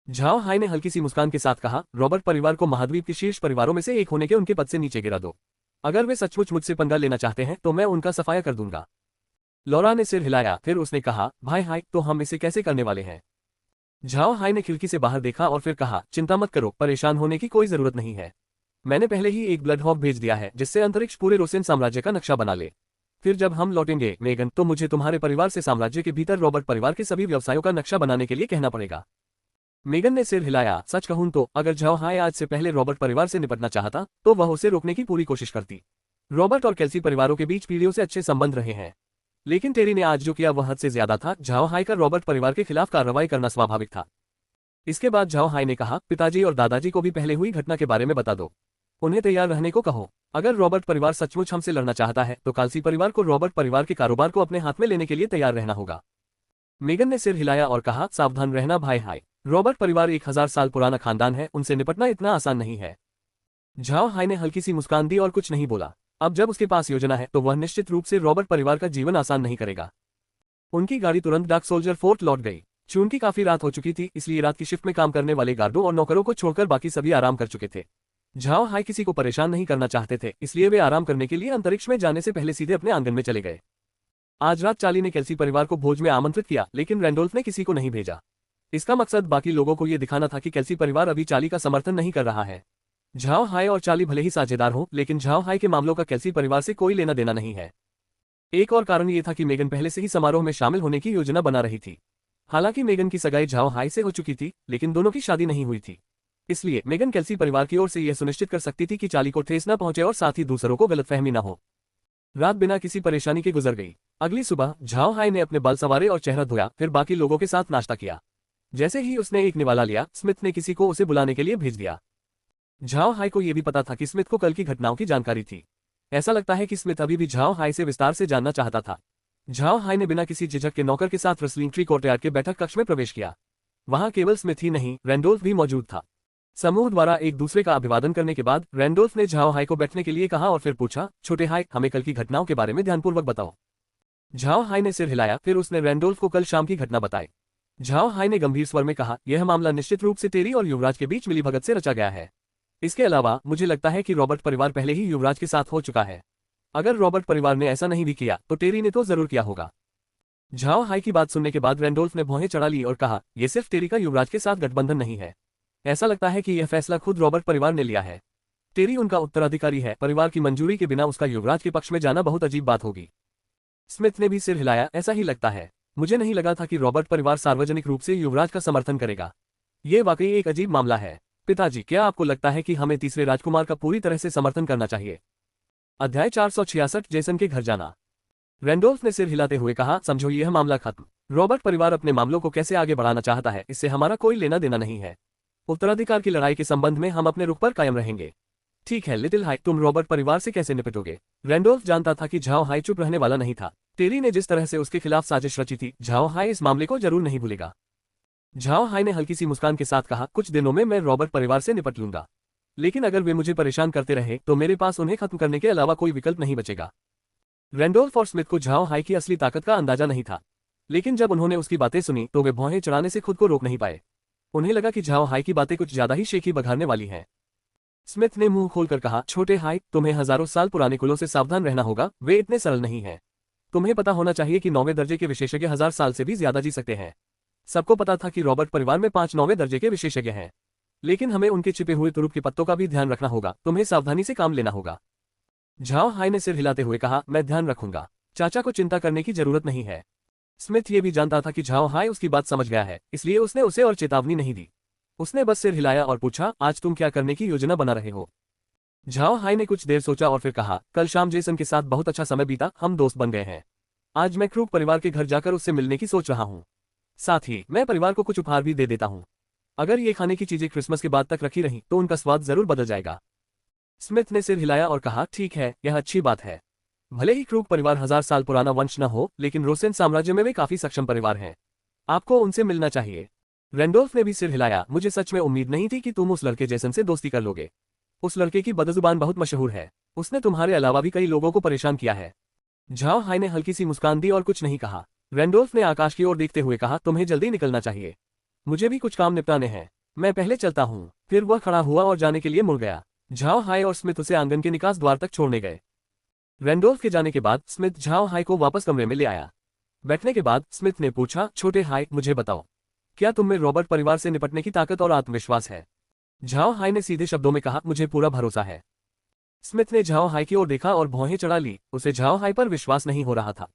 झाओ हाई ने हल्की सी मुस्कान के साथ कहा, रॉबर्ट परिवार को महाद्वीप के शीर्ष परिवारों में से एक होने के उनके पद से नीचे गिरा दो। अगर वे सचमुच मुझसे पंगा लेना चाहते हैं तो मैं उनका सफाया कर दूंगा। लौरा ने सिर हिलाया, फिर उसने कहा, भाई हाय, तो हम इसे कैसे करने वाले हैं? झाओ हाई ने खिड़की से बाहर देखा और फिर कहा, चिंता मत करो, परेशान होने की कोई जरूरत नहीं है। मैंने पहले ही एक ब्लड हॉक भेज दिया है जिससे अंतरिक्ष पूरे रोसेन साम्राज्य का नक्शा बना ले। फिर जब हम लौटेंगे मेगन, तो मुझे तुम्हारे परिवार से साम्राज्य के भीतर रॉबर्ट परिवार के सभी व्यवसायों का नक्शा बनाने के लिए कहना पड़ेगा। मेगन ने सिर हिलाया, सच कहूं तो अगर झाओ हाई आज से पहले रॉबर्ट परिवार से निपटना चाहता तो वह उसे रोकने की पूरी कोशिश करती। रॉबर्ट और केल्सी परिवारों के बीच पीढ़ियों से अच्छे संबंध रहे हैं, लेकिन टेरी ने आज जो किया वह हद से ज्यादा था। झाओ हाई का रॉबर्ट परिवार के खिलाफ कार्रवाई करना स्वाभाविक था। इसके बाद झाओ हाई ने कहा, पिताजी और दादाजी को भी पहले हुई घटना के बारे में बता दो। उन्हें तैयार रहने को कहो। अगर रॉबर्ट परिवार सचमुच हमसे लड़ना चाहता है तो काल्सी परिवार को रॉबर्ट परिवार के कारोबार को अपने हाथ में लेने के लिए तैयार रहना होगा। मेगन ने सिर हिलाया और कहा, सावधान रहना भाई हाय, रॉबर्ट परिवार 1000 साल पुराना खानदान है, उनसे निपटना इतना आसान नहीं है। झाओ हाई ने हल्की सी मुस्कान दी और कुछ नहीं बोला। अब जब उसके पास योजना है तो वह निश्चित रूप से रॉबर्ट परिवार का जीवन आसान नहीं करेगा। उनकी गाड़ी तुरंत डार्क सोल्जर फोर्ट लौट गई। चूंकि काफी रात हो चुकी थी, इसलिए रात की शिफ्ट में काम करने वाले गार्डों और नौकरों को छोड़कर बाकी सभी आराम कर चुके थे। झाओ हाई किसी को परेशान नहीं करना चाहते थे, इसलिए वे आराम करने के लिए अंतरिक्ष में जाने से पहले सीधे अपने आंगन में चले गए। आज रात चाली ने केल्सी परिवार को भोज में आमंत्रित किया, लेकिन रैंडोल्फ ने किसी को नहीं भेजा। इसका मकसद बाकी लोगों को यह दिखाना था कि केल्सी परिवार अभी चाली का समर्थन नहीं कर रहा है। झाओ हाई और चाली भले ही साझेदार हो, लेकिन झाओ हाई के मामलों का केल्सी परिवार से कोई लेना देना नहीं है। एक और कारण ये था कि मेगन पहले से ही समारोह में शामिल होने की योजना बना रही थी। हालांकि मेगन की सगाई झाओ हाई से हो चुकी थी, लेकिन दोनों की शादी नहीं हुई थी। इसलिए मेगन केल्सी परिवार की ओर से यह सुनिश्चित कर सकती थी कि चाली को ठेस न पहुंचे और साथ ही दूसरों को गलतफहमी न हो। रात बिना किसी परेशानी के गुजर गई। अगली सुबह झाओ हाई ने अपने बाल संवारे और चेहरा धोया, फिर बाकी लोगों के साथ नाश्ता किया। जैसे ही उसने एक निवाला लिया, स्मिथ ने किसी को उसे बुलाने के लिए भेज दिया। झाओ हाई को यह भी पता था कि स्मिथ को कल की घटनाओं की जानकारी थी। ऐसा लगता है कि स्मिथ अभी भी झाओ हाई से विस्तार से जानना चाहता था। झाओ हाई ने बिना किसी झिझक के नौकर के साथ रसलिंग ट्री कोर्टयार्ड के बैठक कक्ष में प्रवेश किया। वहां केवल स्मिथ ही नहीं, रैंडोल्फ भी मौजूद था। समूह द्वारा एक दूसरे का अभिवादन करने के बाद रैंडोल्फ ने झाओ हाई को बैठने के लिए कहा और फिर पूछा, छोटे हाई, हमें कल की घटनाओं के बारे में ध्यानपूर्वक बताओ। झाओ हाई ने सिर हिलाया, फिर उसने रैंडोल्फ को कल शाम की घटना बताई। झाओ हाई ने गंभीर स्वर में कहा, यह मामला निश्चित रूप से टेरी और युवराज के बीच मिलीभगत से रचा गया है। इसके अलावा मुझे लगता है कि रॉबर्ट परिवार पहले ही युवराज के साथ हो चुका है। अगर रॉबर्ट परिवार ने ऐसा नहीं भी किया तो टेरी ने तो जरूर किया होगा। झाओ हाई की बात सुनने के बाद रैंडोल्फ ने भौहें चढ़ा ली और कहा, यह सिर्फ टेरी का युवराज के साथ गठबंधन नहीं है। ऐसा लगता है कि यह फैसला खुद रॉबर्ट परिवार ने लिया है। टेरी उनका उत्तराधिकारी है, परिवार की मंजूरी के बिना उसका युवराज के पक्ष में जाना बहुत अजीब बात होगी। स्मिथ ने भी सिर हिलाया, ऐसा ही लगता है। मुझे नहीं लगा था कि रॉबर्ट परिवार सार्वजनिक रूप से युवराज का समर्थन करेगा। ये वाकई एक अजीब मामला है। पिताजी, क्या आपको लगता है कि हमें तीसरे राजकुमार का पूरी तरह से समर्थन करना चाहिए? अध्याय 466, जेसन के घर जाना। रैंडोल्फ ने सिर हिलाते हुए कहा, समझो, यह मामला खत्म। रॉबर्ट परिवार अपने मामलों को कैसे आगे बढ़ाना चाहता है, इससे हमारा कोई लेना देना नहीं है। उत्तराधिकार की लड़ाई के संबंध में हम अपने रुख पर कायम रहेंगे। ठीक है लिटिल हाई, तुम रॉबर्ट परिवार से कैसे निपटोगे? रैंडोल्फ जानता था कि झाओ हाई चुप रहने वाला नहीं था। टेरी ने जिस तरह से उसके खिलाफ साजिश रची थी, झाओ हाई इस मामले को जरूर नहीं भूलेगा। झाओ हाई ने हल्की सी मुस्कान के साथ कहा, कुछ दिनों में मैं रॉबर्ट परिवार से निपट लूंगा, लेकिन अगर वे मुझे परेशान करते रहे तो मेरे पास उन्हें खत्म करने के अलावा कोई विकल्प नहीं बचेगा। रैंडोल्फ और स्मिथ को झाओ हाई की असली ताकत का अंदाजा नहीं था, लेकिन जब उन्होंने उसकी बातें सुनी तो वे भौहें चढ़ाने से खुद को रोक नहीं पाए। उन्हें लगा कि झाओ हाई की बातें कुछ ज्यादा ही शेखी बघारने वाली हैं। स्मिथ ने मुंह खोलकर कहा, छोटे हाई, तुम्हें हजारों साल पुराने कुलों से सावधान रहना होगा, वे इतने सरल नहीं हैं। तुम्हें पता होना चाहिए कि 9वें दर्जे के विशेषज्ञ 1000 साल से भी ज्यादा जी सकते हैं। सबको पता था कि रॉबर्ट परिवार में 5 9वें दर्जे के विशेषज्ञ हैं, लेकिन हमें उनके छिपे हुए तुरुप के पत्तों का भी ध्यान रखना होगा। तुम्हें सावधानी से काम लेना होगा। झाओ हाई ने सिर हिलाते हुए कहा, मैं ध्यान रखूंगा। चाचा को चिंता करने की जरूरत नहीं है। स्मिथ ये भी जानता था कि झाओ हाई उसकी बात समझ गया है, इसलिए उसने उसे और चेतावनी नहीं दी। उसने बस सिर हिलाया और पूछा, आज तुम क्या करने की योजना बना रहे हो? झाओ हाई ने कुछ देर सोचा और फिर कहा, कल शाम जेसन के साथ बहुत अच्छा समय बीता, हम दोस्त बन गए हैं। आज मैं क्रूक परिवार के घर जाकर उससे मिलने की सोच रहा हूँ। साथ ही मैं परिवार को कुछ उपहार भी दे देता हूँ। अगर ये खाने की चीजें क्रिसमस के बाद तक रखी रहीं तो उनका स्वाद जरूर बदल जाएगा। स्मिथ ने सिर हिलाया और कहा, ठीक है, यह अच्छी बात है। भले ही क्रूक परिवार 1000 साल पुराना वंश न हो, लेकिन रोसेन साम्राज्य में वे काफी सक्षम परिवार हैं। आपको उनसे मिलना चाहिए। रेंडोल्फ ने भी सिर हिलाया, मुझे सच में उम्मीद नहीं थी कि तुम उस लड़के जेसन से दोस्ती कर लोगे। उस लड़के की बदजुबान बहुत मशहूर है। उसने तुम्हारे अलावा भी कई लोगों को परेशान किया है। झाओ हाई ने हल्की सी मुस्कान दी और कुछ नहीं कहा। रेंडोल्फ ने आकाश की ओर देखते हुए कहा, तुम्हें जल्दी निकलना चाहिए। मुझे भी कुछ काम निपटाने हैं। मैं पहले चलता हूँ। फिर वह खड़ा हुआ और जाने के लिए मुड़ गया। झाओ हाई और स्मिथ उसे आंगन के निकास द्वार तक छोड़ने गए। रेंडोल्फ के जाने के बाद स्मिथ झाओ हाई को वापस कमरे में ले आया। बैठने के बाद स्मिथ ने पूछा, छोटे हाई, मुझे बताओ, क्या तुम में रॉबर्ट परिवार से निपटने की ताकत और आत्मविश्वास है? झाओ हाई ने सीधे शब्दों में कहा, मुझे पूरा भरोसा है। स्मिथ ने झाओ हाई की ओर देखा और भौहें चढ़ा ली। उसे झाओ हाई पर विश्वास नहीं हो रहा था।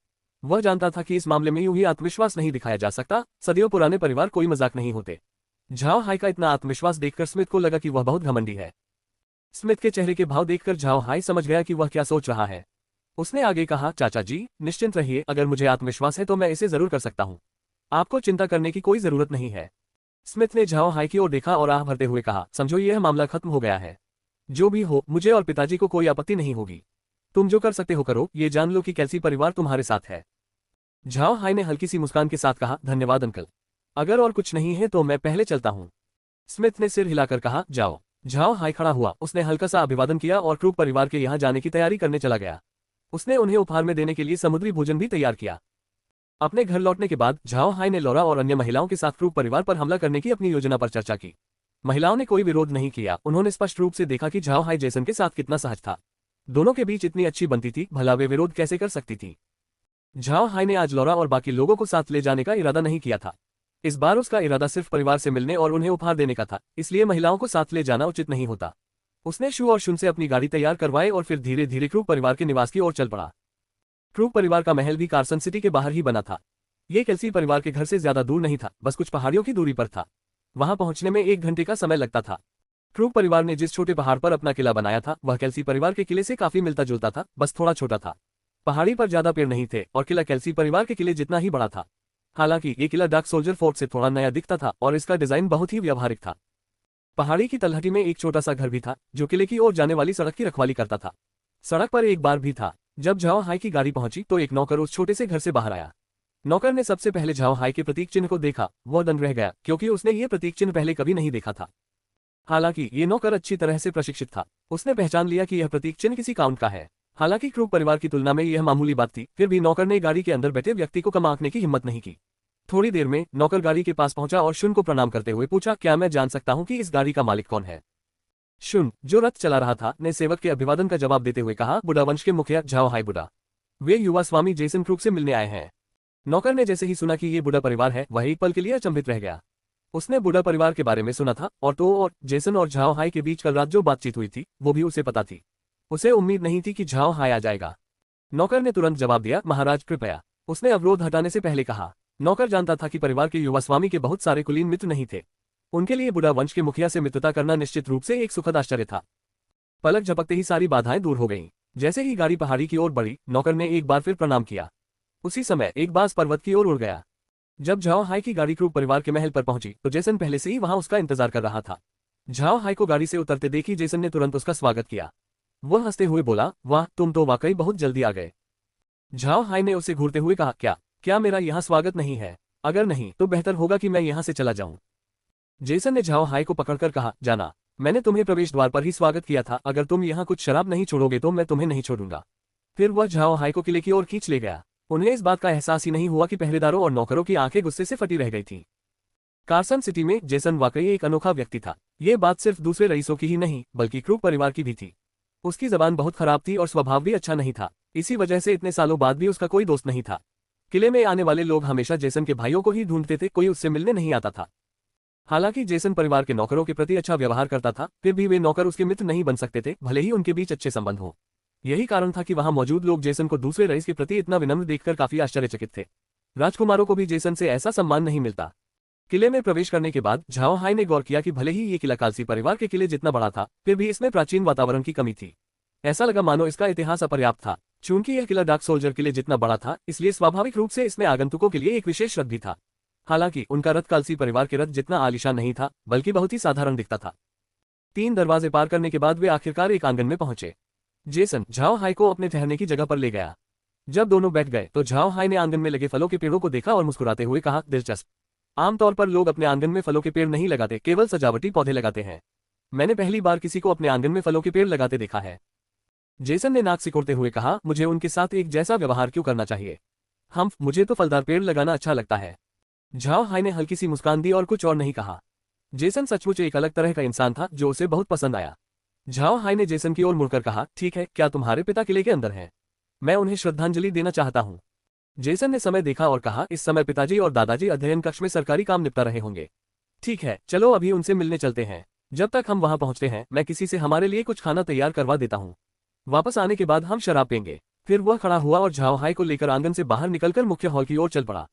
वह जानता था कि इस मामले में यूं ही आत्मविश्वास नहीं दिखाया जा सकता। सदियों पुराने परिवार कोई मजाक नहीं होते। झाओ हाई का इतना आत्मविश्वास देखकर स्मिथ को लगा कि वह बहुत घमंडी है। स्मिथ के चेहरे के भाव देखकर झाओ हाई समझ गया कि वह क्या सोच रहा है। उसने आगे कहा, चाचा जी, निश्चिंत रहिए, अगर मुझे आत्मविश्वास है तो मैं इसे जरूर कर सकता हूँ। आपको चिंता करने की कोई जरूरत नहीं है। स्मिथ ने झाओ हाई की ओर देखा और आह भरते हुए कहा, समझो यह मामला खत्म हो गया है। जो भी हो, मुझे और पिताजी को कोई आपत्ति नहीं होगी। तुम जो कर सकते हो करो, ये जान लो कि कैल्सी परिवार तुम्हारे साथ है। झाओ हाई ने हल्की सी मुस्कान के साथ कहा, धन्यवाद अंकल। अगर और कुछ नहीं है तो मैं पहले चलता हूँ। स्मिथ ने सिर हिलाकर कहा, जाओ। झाओ हाई खड़ा हुआ। उसने हल्का सा अभिवादन किया और क्रूक परिवार के यहाँ जाने की तैयारी करने चला गया। उसने उन्हें उपहार में देने के लिए समुद्री भोजन भी तैयार किया। अपने घर लौटने के बाद झाओ हाई ने लौरा और अन्य महिलाओं के साथ क्रूक परिवार पर हमला करने की अपनी योजना पर चर्चा की। महिलाओं ने कोई विरोध नहीं किया। उन्होंने स्पष्ट रूप से देखा कि झाओ हाई जेसन के साथ कितना सहज था। दोनों के बीच इतनी अच्छी बनती थी, भला वे विरोध कैसे कर सकती थी। झाओ हाई ने आज लौरा और बाकी लोगों को साथ ले जाने का इरादा नहीं किया था। इस बार उसका इरादा सिर्फ परिवार से मिलने और उन्हें उपहार देने का था, इसलिए महिलाओं को साथ ले जाना उचित नहीं होता। उसने शू और शुन से अपनी गाड़ी तैयार करवाई और फिर धीरे धीरे क्रूक परिवार के निवास की ओर चल पड़ा। क्रूक परिवार का महल भी कार्सन सिटी के बाहर ही बना था। ये केल्सी परिवार के घर से ज्यादा दूर नहीं था, बस कुछ पहाड़ियों की दूरी पर था। वहां पहुंचने में 1 घंटे का समय लगता था। क्रूक परिवार ने जिस छोटे पहाड़ पर अपना किला बनाया था वह केल्सी परिवार के किले से काफी मिलता जुलता था, बस थोड़ा छोटा था। पहाड़ी पर ज्यादा पेड़ नहीं थे और किला केल्सी परिवार के किले जितना ही बड़ा था। हालांकि ये किला डार्क सोल्जर फोर्ट से थोड़ा नया दिखता था और इसका डिजाइन बहुत ही व्यावहारिक था। पहाड़ी की तलहटी में एक छोटा सा घर भी था जो किले की ओर जाने वाली सड़क की रखवाली करता था। सड़क पर एक बार भी था। जब झाओ हाई की गाड़ी पहुंची तो एक नौकर उस छोटे से घर से बाहर आया। नौकर ने सबसे पहले झाओ हाई के प्रतीक चिन्ह को देखा। वह दंग रह गया क्योंकि उसने ये प्रतीक चिन्ह पहले कभी नहीं देखा था। हालांकि ये नौकर अच्छी तरह से प्रशिक्षित था। उसने पहचान लिया कि यह प्रतीक चिन्ह किसी काउंट का है। हालांकि क्रूक परिवार की तुलना में यह मामूली बात थी, फिर भी नौकर ने गाड़ी के अंदर बैठे व्यक्ति को कम आंकने की हिम्मत नहीं की। थोड़ी देर में नौकर गाड़ी के पास पहुंचा और शुन को प्रणाम करते हुए पूछा, क्या मैं जान सकता हूं कि इस गाड़ी का मालिक कौन है? शुन, जो रथ चला रहा था, ने सेवक के अभिवादन का जवाब देते हुए कहा, बुडा वंश के मुखिया झाओ हाई बुडा। वे युवा स्वामी जेसन क्रूक से मिलने आए हैं। नौकर ने जैसे ही सुना कि ये बुडा परिवार है, वह एक पल के लिए अचंभित रह गया। उसने बुडा परिवार के बारे में सुना था और जेसन और झाओ हाई के बीच कल रात जो बातचीत हुई थी वो भी उसे पता थी। उसे उम्मीद नहीं थी कि झाओ हाई आ जाएगा। नौकर ने तुरंत जवाब दिया, महाराज कृपया। उसने अवरोध हटाने से पहले कहा। नौकर जानता था कि परिवार के युवा स्वामी के बहुत सारे कुलीन मित्र नहीं थे। उनके लिए बुडा वंश के मुखिया से मित्रता करना निश्चित रूप से एक सुखद आश्चर्य था। पलक झपकते ही सारी बाधाएं दूर हो गईं। जैसे ही गाड़ी पहाड़ी की ओर बढ़ी, नौकर ने एक बार फिर प्रणाम किया। उसी समय एक बाज पर्वत की ओर उड़ गया। जब झाओ हाई की गाड़ी क्रूक परिवार के महल पर पहुंची तो जेसन पहले से ही वहां उसका इंतजार कर रहा था। झाओ हाई को गाड़ी से उतरते देखी जेसन ने तुरंत उसका स्वागत किया। वह हंसते हुए बोला, वाह, तुम तो वाकई बहुत जल्दी आ गए। झाओ हाई ने उसे घूरते हुए कहा, क्या मेरा यहाँ स्वागत नहीं है? अगर नहीं तो बेहतर होगा कि मैं यहाँ से चला जाऊं। जेसन ने झाओ हाई को पकड़कर कहा, जाना, मैंने तुम्हें प्रवेश द्वार पर ही स्वागत किया था। अगर तुम यहाँ कुछ शराब नहीं छोड़ोगे तो मैं तुम्हें नहीं छोड़ूंगा। फिर वह झाओ हाई को किले की ओर खींच ले गया। उन्हें इस बात का एहसास ही नहीं हुआ कि पहरेदारों और नौकरों की आंखें गुस्से से फटी रह गई थीं। कार्सन सिटी में जेसन वाकई एक अनोखा व्यक्ति था। ये बात सिर्फ दूसरे रईसों की ही नहीं बल्कि क्रूक परिवार की भी थी। उसकी जबान बहुत खराब थी और स्वभाव भी अच्छा नहीं था। इसी वजह से इतने सालों बाद भी उसका कोई दोस्त नहीं था। किले में आने वाले लोग हमेशा जेसन के भाइयों को ही ढूंढते थे, कोई उससे मिलने नहीं आता था। हालांकि जेसन परिवार के नौकरों के प्रति अच्छा व्यवहार करता था, फिर भी वे नौकर उसके मित्र नहीं बन सकते थे, भले ही उनके बीच अच्छे संबंध हों। यही कारण था कि वहां मौजूद लोग जेसन को दूसरे रईस के प्रति इतना विनम्र देखकर काफी आश्चर्यचकित थे। राजकुमारों को भी जेसन से ऐसा सम्मान नहीं मिलता। किले में प्रवेश करने के बाद झाओ हाई ने गौर किया कि भले ही ये किला कालसी परिवार के किले जितना बड़ा था, फिर भी इसमें प्राचीन वातावरण की कमी थी। ऐसा लगा मानो इसका इतिहास अपर्याप्त था। चूंकि यह किला डार्क सोल्जर किले जितना बड़ा था, इसलिए स्वाभाविक रूप से इसमें आगंतुकों के लिए एक विशेष रथ भी था। हालांकि उनका रथ कालसी परिवार के रथ जितना आलीशान नहीं था, बल्कि बहुत ही साधारण दिखता था। 3 दरवाजे पार करने के बाद वे आखिरकार एक आंगन में पहुंचे। जेसन झाओ हाई को अपने ठहरने की जगह पर ले गया। जब दोनों बैठ गए तो झाओ हाई ने आंगन में लगे फलों के पेड़ों को देखा और मुस्कुराते हुए कहा, दिलचस्प। आमतौर पर लोग अपने आंगन में फलों के पेड़ नहीं लगाते, केवल सजावटी पौधे लगाते हैं। मैंने पहली बार किसी को अपने आंगन में फलों के पेड़ लगाते देखा है। जेसन ने नाक सिकोड़ते हुए कहा, मुझे उनके साथ एक जैसा व्यवहार क्यों करना चाहिए? मुझे तो फलदार पेड़ लगाना अच्छा लगता है। झाओ हाई ने हल्की सी मुस्कान दी और कुछ और नहीं कहा। जेसन सचमुच एक अलग तरह का इंसान था जो उसे बहुत पसंद आया। झाओ हाई ने जेसन की ओर मुड़कर कहा, ठीक है, क्या तुम्हारे पिता किले के अंदर हैं? मैं उन्हें श्रद्धांजलि देना चाहता हूँ। जेसन ने समय देखा और कहा, इस समय पिताजी और दादाजी अध्ययन कक्ष में सरकारी काम निपटा रहे होंगे। ठीक है, चलो अभी उनसे मिलने चलते हैं। जब तक हम वहां पहुंचते हैं, मैं किसी से हमारे लिए कुछ खाना तैयार करवा देता हूँ। वापस आने के बाद हम शराब पियेंगे। फिर वह खड़ा हुआ और झाओ हाई को लेकर आंगन से बाहर निकलकर मुख्य हॉल की ओर चल पड़ा।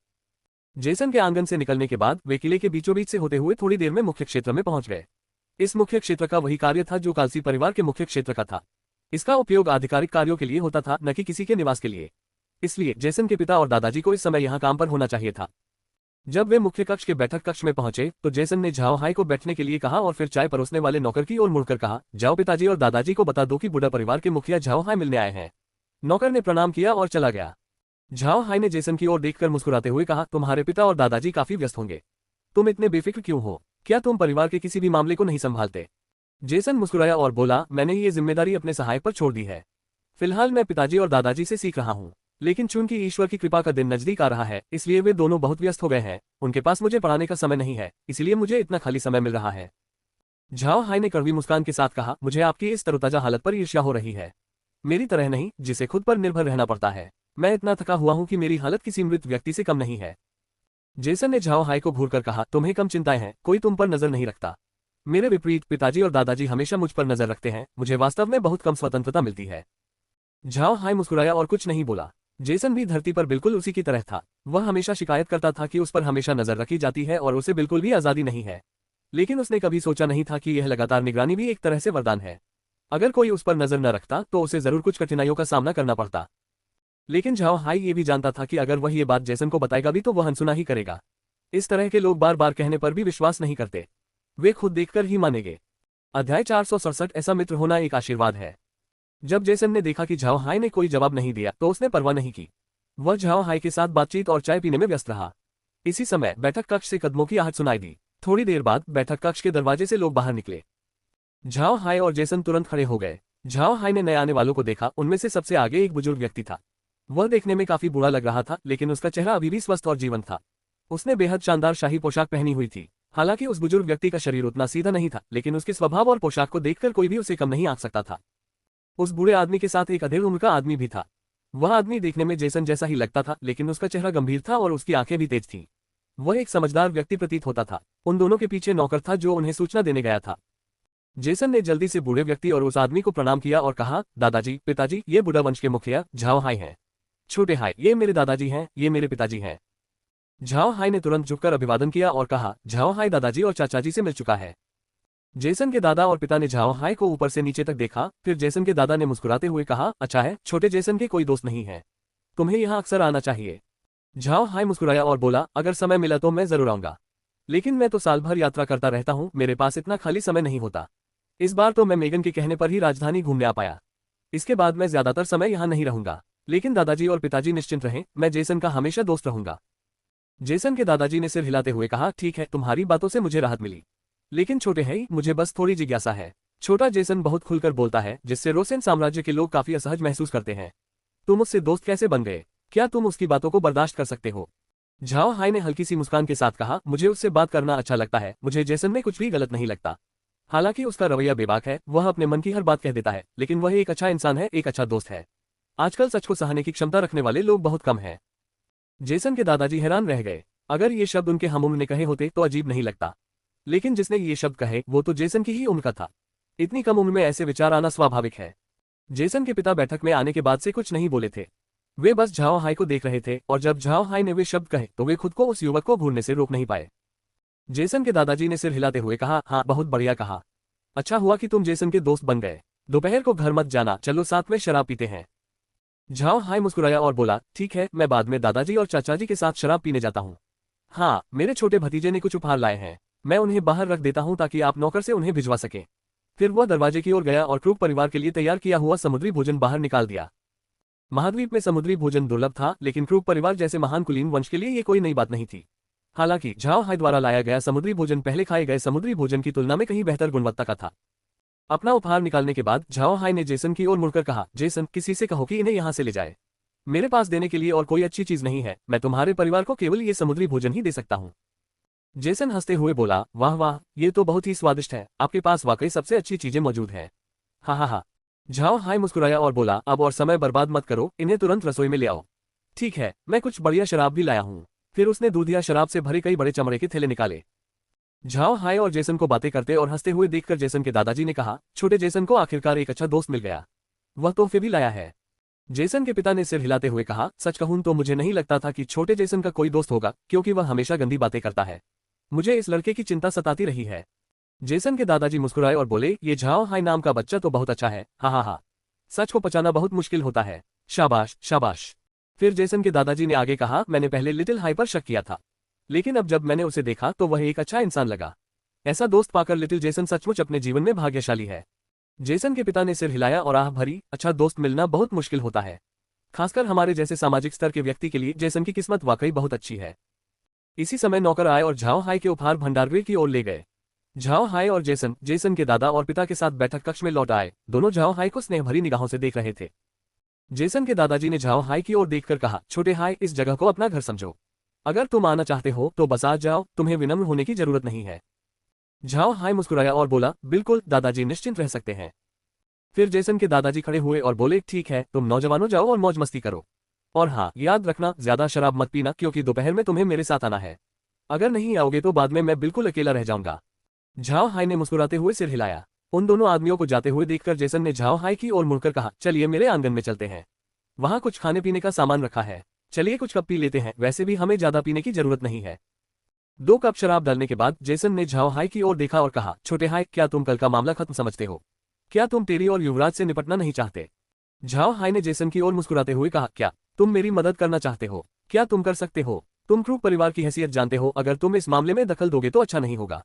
जेसन के आंगन से निकलने के बाद वे किले के बीचों बीच से होते हुए थोड़ी देर में मुख्य क्षेत्र में पहुंच गए। इस मुख्य क्षेत्र का वही कार्य था जो कालसी परिवार के मुख्य क्षेत्र का था। इसका उपयोग आधिकारिक कार्यों के लिए होता था, न कि किसी के निवास के लिए। इसलिए जेसन के पिता और दादाजी को इस समय यहाँ काम पर होना चाहिए था। जब वे मुख्य कक्ष के बैठक कक्ष में पहुंचे तो जेसन ने झाओ हाई को बैठने के लिए कहा और फिर चाय परोसने वाले नौकर की ओर मुड़कर कहा, जाओ पिताजी और दादाजी को बता दो कि बुढ़ा परिवार के मुखिया झाओ हाई मिलने आए हैं। नौकर ने प्रणाम किया और चला गया। झाओ हाई ने जेसन की ओर देखकर मुस्कुराते हुए कहा, तुम्हारे पिता और दादाजी काफी व्यस्त होंगे। तुम इतने बेफिक्र क्यों हो? क्या तुम परिवार के किसी भी मामले को नहीं संभालते? जेसन मुस्कुराया और बोला, मैंने ये जिम्मेदारी अपने सहायक पर छोड़ दी है। फिलहाल मैं पिताजी और दादाजी से सीख रहा हूँ, लेकिन चूंकि ईश्वर की कृपा का दिन नजदीक आ रहा है, इसलिए वे दोनों बहुत व्यस्त हो गए हैं। उनके पास मुझे पढ़ाने का समय नहीं है, इसलिए मुझे इतना खाली समय मिल रहा है। झाओ हाई ने कड़वी मुस्कान के साथ कहा, मुझे आपकी इस तरोताजा हालत पर ईर्ष्या हो रही है। मेरी तरह नहीं, जिसे खुद पर निर्भर रहना पड़ता है। मैं इतना थका हुआ हूं कि मेरी हालत किसी मृत व्यक्ति से कम नहीं है। जेसन ने झाओ हाई को घूरकर कहा, तुम्हें कम चिंताएं हैं, कोई तुम पर नजर नहीं रखता। मेरे विपरीत पिताजी और दादाजी हमेशा मुझ पर नजर रखते हैं। मुझे वास्तव में बहुत कम स्वतंत्रता मिलती है। झाओ हाई मुस्कुराया और कुछ नहीं बोला। जेसन भी धरती पर बिल्कुल उसी की तरह था। वह हमेशा शिकायत करता था कि उस पर हमेशा नजर रखी जाती है और उसे बिल्कुल भी आजादी नहीं है। लेकिन उसने कभी सोचा नहीं था कि यह लगातार निगरानी भी एक तरह से वरदान है। अगर कोई उस पर नजर न रखता तो उसे जरूर कुछ कठिनाइयों का सामना करना पड़ता। लेकिन झाओ हाई ये भी जानता था कि अगर वह ये बात जेसन को बताएगा भी तो वह अनसुना ही करेगा। इस तरह के लोग बार बार कहने पर भी विश्वास नहीं करते, वे खुद देखकर ही मानेंगे। अध्याय 467 ऐसा मित्र होना एक आशीर्वाद है। जब जेसन ने देखा कि झाओ हाई ने कोई जवाब नहीं दिया तो उसने परवाह नहीं की। वह झाओ हाई के साथ बातचीत और चाय पीने में व्यस्त रहा। इसी समय बैठक कक्ष से कदमों की आहट सुनाई दी। थोड़ी देर बाद बैठक कक्ष के दरवाजे से लोग बाहर निकले। झाओ हाई और जेसन तुरंत खड़े हो गए। झाओ हाई ने नए आने वालों को देखा। उनमें से सबसे आगे एक बुजुर्ग व्यक्ति था। वह देखने में काफी बुरा लग रहा था, लेकिन उसका चेहरा अभी भी स्वस्थ और जीवंत था। उसने बेहद शानदार शाही पोशाक पहनी हुई थी। हालांकि उस बुजुर्ग व्यक्ति का शरीर उतना सीधा नहीं था, लेकिन उसके स्वभाव और पोशाक को देखकर कोई भी उसे कम नहीं आंक सकता था। उस बूढ़े आदमी के साथ एक अधेड़ उम्र का आदमी भी था। वह आदमी देखने में जेसन जैसा ही लगता था, लेकिन उसका चेहरा गंभीर था और उसकी आंखें भी तेज थीं। वह एक समझदार व्यक्ति प्रतीत होता था। उन दोनों के पीछे नौकर था जो उन्हें सूचना देने गया था। जेसन ने जल्दी से बूढ़े व्यक्ति और उस आदमी को प्रणाम किया और कहा, दादाजी, पिताजी, ये बुढ़ा वंश के मुखिया झाओ हाई हैं। छोटे हाई, ये मेरे दादाजी हैं, ये मेरे पिताजी हैं। झाओ हाई ने तुरंत झुककर अभिवादन किया और कहा, झाओ हाई दादाजी और चाचाजी से मिल चुका है। जेसन के दादा और पिता ने झाओ हाई को ऊपर से नीचे तक देखा। फिर जेसन के दादा ने मुस्कुराते हुए कहा, अच्छा है, छोटे जेसन के कोई दोस्त नहीं है, तुम्हें यहाँ अक्सर आना चाहिए। झाओ हाई मुस्कुराया और बोला, अगर समय मिला तो मैं जरूर आऊंगा, लेकिन मैं तो साल भर यात्रा करता रहता हूँ, मेरे पास इतना खाली समय नहीं होता। इस बार तो मैं मेगन के कहने पर ही राजधानी घूमने आ पाया। इसके बाद मैं ज्यादातर समय यहाँ नहीं रहूंगा। लेकिन दादाजी और पिताजी निश्चिंत रहें, मैं जेसन का हमेशा दोस्त रहूंगा। जेसन के दादाजी ने सिर हिलाते हुए कहा, ठीक है, तुम्हारी बातों से मुझे राहत मिली। लेकिन छोटे है, मुझे बस थोड़ी जिज्ञासा है। छोटा जेसन बहुत खुलकर बोलता है, जिससे रोसेन साम्राज्य के लोग काफी असहज महसूस करते हैं। तुम उससे दोस्त कैसे बन गए? क्या तुम उसकी बातों को बर्दाश्त कर सकते हो? झाओ हाई ने हल्की सी मुस्कान के साथ कहा, मुझे उससे बात करना अच्छा लगता है। मुझे जेसन में कुछ भी गलत नहीं लगता। हालांकि उसका रवैया बेबाक है, वह अपने मन की हर बात कह देता है, लेकिन वह एक अच्छा इंसान है, एक अच्छा दोस्त है। आजकल सच को सहने की क्षमता रखने वाले लोग बहुत कम हैं। जेसन के दादाजी हैरान रह गए। अगर ये शब्द उनके हमउम्र ने कहे होते तो अजीब नहीं लगता, लेकिन जिसने ये शब्द कहे वो तो जेसन की ही उम्र का था। इतनी कम उम्र में ऐसे विचार आना स्वाभाविक है। जेसन के पिता बैठक में आने के बाद से कुछ नहीं बोले थे। वे बस झाओ हाई को देख रहे थे, और जब झाओ हाई ने वे शब्द कहे तो वे खुद को उस युवक को घूरने से रोक नहीं पाए। जेसन के दादाजी ने सिर हिलाते हुए कहा, हाँ, बहुत बढ़िया कहा। अच्छा हुआ कि तुम जेसन के दोस्त बन गए। दोपहर को घर मत जाना, चलो साथ में शराब पीते हैं। झाओ हाई मुस्कुराया और बोला, ठीक है, मैं बाद में दादाजी और चाचाजी के साथ शराब पीने जाता हूँ। हाँ, मेरे छोटे भतीजे ने कुछ उपहार लाए हैं, मैं उन्हें बाहर रख देता हूँ ताकि आप नौकर से उन्हें भिजवा सकें। फिर वह दरवाजे की ओर गया और क्रूक परिवार के लिए तैयार किया हुआ समुद्री भोजन बाहर निकाल दिया। महाद्वीप में समुद्री भोजन दुर्लभ था, लेकिन क्रूक परिवार जैसे महान कुलीन वंश के लिए ये कोई नई बात नहीं थी। हालांकि झाओ हाई द्वारा लाया गया समुद्री भोजन पहले खाए गए समुद्री भोजन की तुलना में कहीं बेहतर गुणवत्ता का था। अपना उपहार निकालने के बाद झाओ हाई ने जेसन की ओर मुड़कर कहा, जेसन, किसी से कहो कि इन्हें यहाँ से ले जाए। मेरे पास देने के लिए और कोई अच्छी चीज नहीं है, मैं तुम्हारे परिवार को केवल ये समुद्री भोजन ही दे सकता हूँ। जेसन हंसते हुए बोला, वाह वाह, ये तो बहुत ही स्वादिष्ट है, आपके पास वाकई सबसे अच्छी चीजें मौजूद हैं। हा हा हा। झाओ हाई मुस्कुराया और बोला, अब और समय बर्बाद मत करो, इन्हें तुरंत रसोई में ले आओ। ठीक है, मैं कुछ बढ़िया शराब भी लाया हूँ। फिर उसने दूधिया शराब से भरे कई बड़े चमड़े के थैले निकाले। झाओ हाई और जेसन को बातें करते और हंसते हुए देखकर जेसन के दादाजी ने कहा, छोटे जेसन को आखिरकार एक अच्छा दोस्त मिल गया। वह तोहफे भी लाया है। जेसन के पिता ने सिर हिलाते हुए कहा, सच कहूं तो मुझे नहीं लगता था कि छोटे जेसन का कोई दोस्त होगा, क्योंकि वह हमेशा गंदी बातें करता है। मुझे इस लड़के की चिंता सताती रही है। जेसन के दादाजी मुस्कुराए और बोले, ये झाओ हाई नाम का बच्चा तो बहुत अच्छा है। हा हा हा। सच को पचाना बहुत मुश्किल होता है। शाबाश शाबाश। फिर जेसन के दादाजी ने आगे कहा, मैंने पहले लिटिल हाई पर शक किया था, लेकिन अब जब मैंने उसे देखा तो वह एक अच्छा इंसान लगा। ऐसा दोस्त पाकर लिटिल जेसन सचमुच अपने जीवन में भाग्यशाली है। जेसन के पिता ने सिर हिलाया और आह भरी, अच्छा दोस्त मिलना बहुत मुश्किल होता है, खासकर हमारे जैसे सामाजिक स्तर के व्यक्ति के लिए जेसन की किस्मत वाकई बहुत अच्छी है। इसी समय नौकर आए और झाओ हाई के उपहार भंडारगृह की ओर ले गए। झाओ हाई और जेसन के दादा और पिता के साथ बैठक कक्ष में लौट आए। दोनों झाओ हाई को स्नेह भरी निगाहों से देख रहे थे। जेसन के दादाजी ने झाओ हाई की ओर देखकर कहा, छोटे हाई, इस जगह को अपना घर समझो। अगर तुम आना चाहते हो तो बस आ जाओ, तुम्हें विनम्र होने की जरूरत नहीं है। झाओ हाई मुस्कुराया और बोला, बिल्कुल दादाजी, निश्चिंत रह सकते हैं। फिर जेसन के दादाजी खड़े हुए और बोले, ठीक है, तुम नौजवानों जाओ और मौज मस्ती करो। और हाँ, याद रखना, ज्यादा शराब मत पीना, क्योंकि दोपहर में तुम्हें मेरे साथ आना है। अगर नहीं आओगे तो बाद में मैं बिल्कुल अकेला रह जाऊंगा। झाओ हाई ने मुस्कुराते हुए सिर हिलाया। उन दोनों आदमियों को जाते हुए देखकर जेसन ने झाओ हाई की ओर मुड़कर कहा, चलिए मेरे आंगन में चलते हैं, वहां कुछ खाने पीने का सामान रखा है, चलिए कुछ कप पी लेते हैं, वैसे भी हमें ज्यादा पीने की जरूरत नहीं है। 2 कप शराब डालने के बाद जेसन ने झाओ हाई की ओर देखा और कहा, छोटे हाई, क्या तुम कल का मामला खत्म समझते हो? क्या तुम टेरी और युवराज से निपटना नहीं चाहते? झाओ हाई ने जेसन की ओर मुस्कुराते हुए कहा, क्या तुम मेरी मदद करना चाहते हो? क्या तुम कर सकते हो? तुम क्रूक परिवार की हैसियत जानते हो, अगर तुम इस मामले में दखल दोगे तो अच्छा नहीं होगा।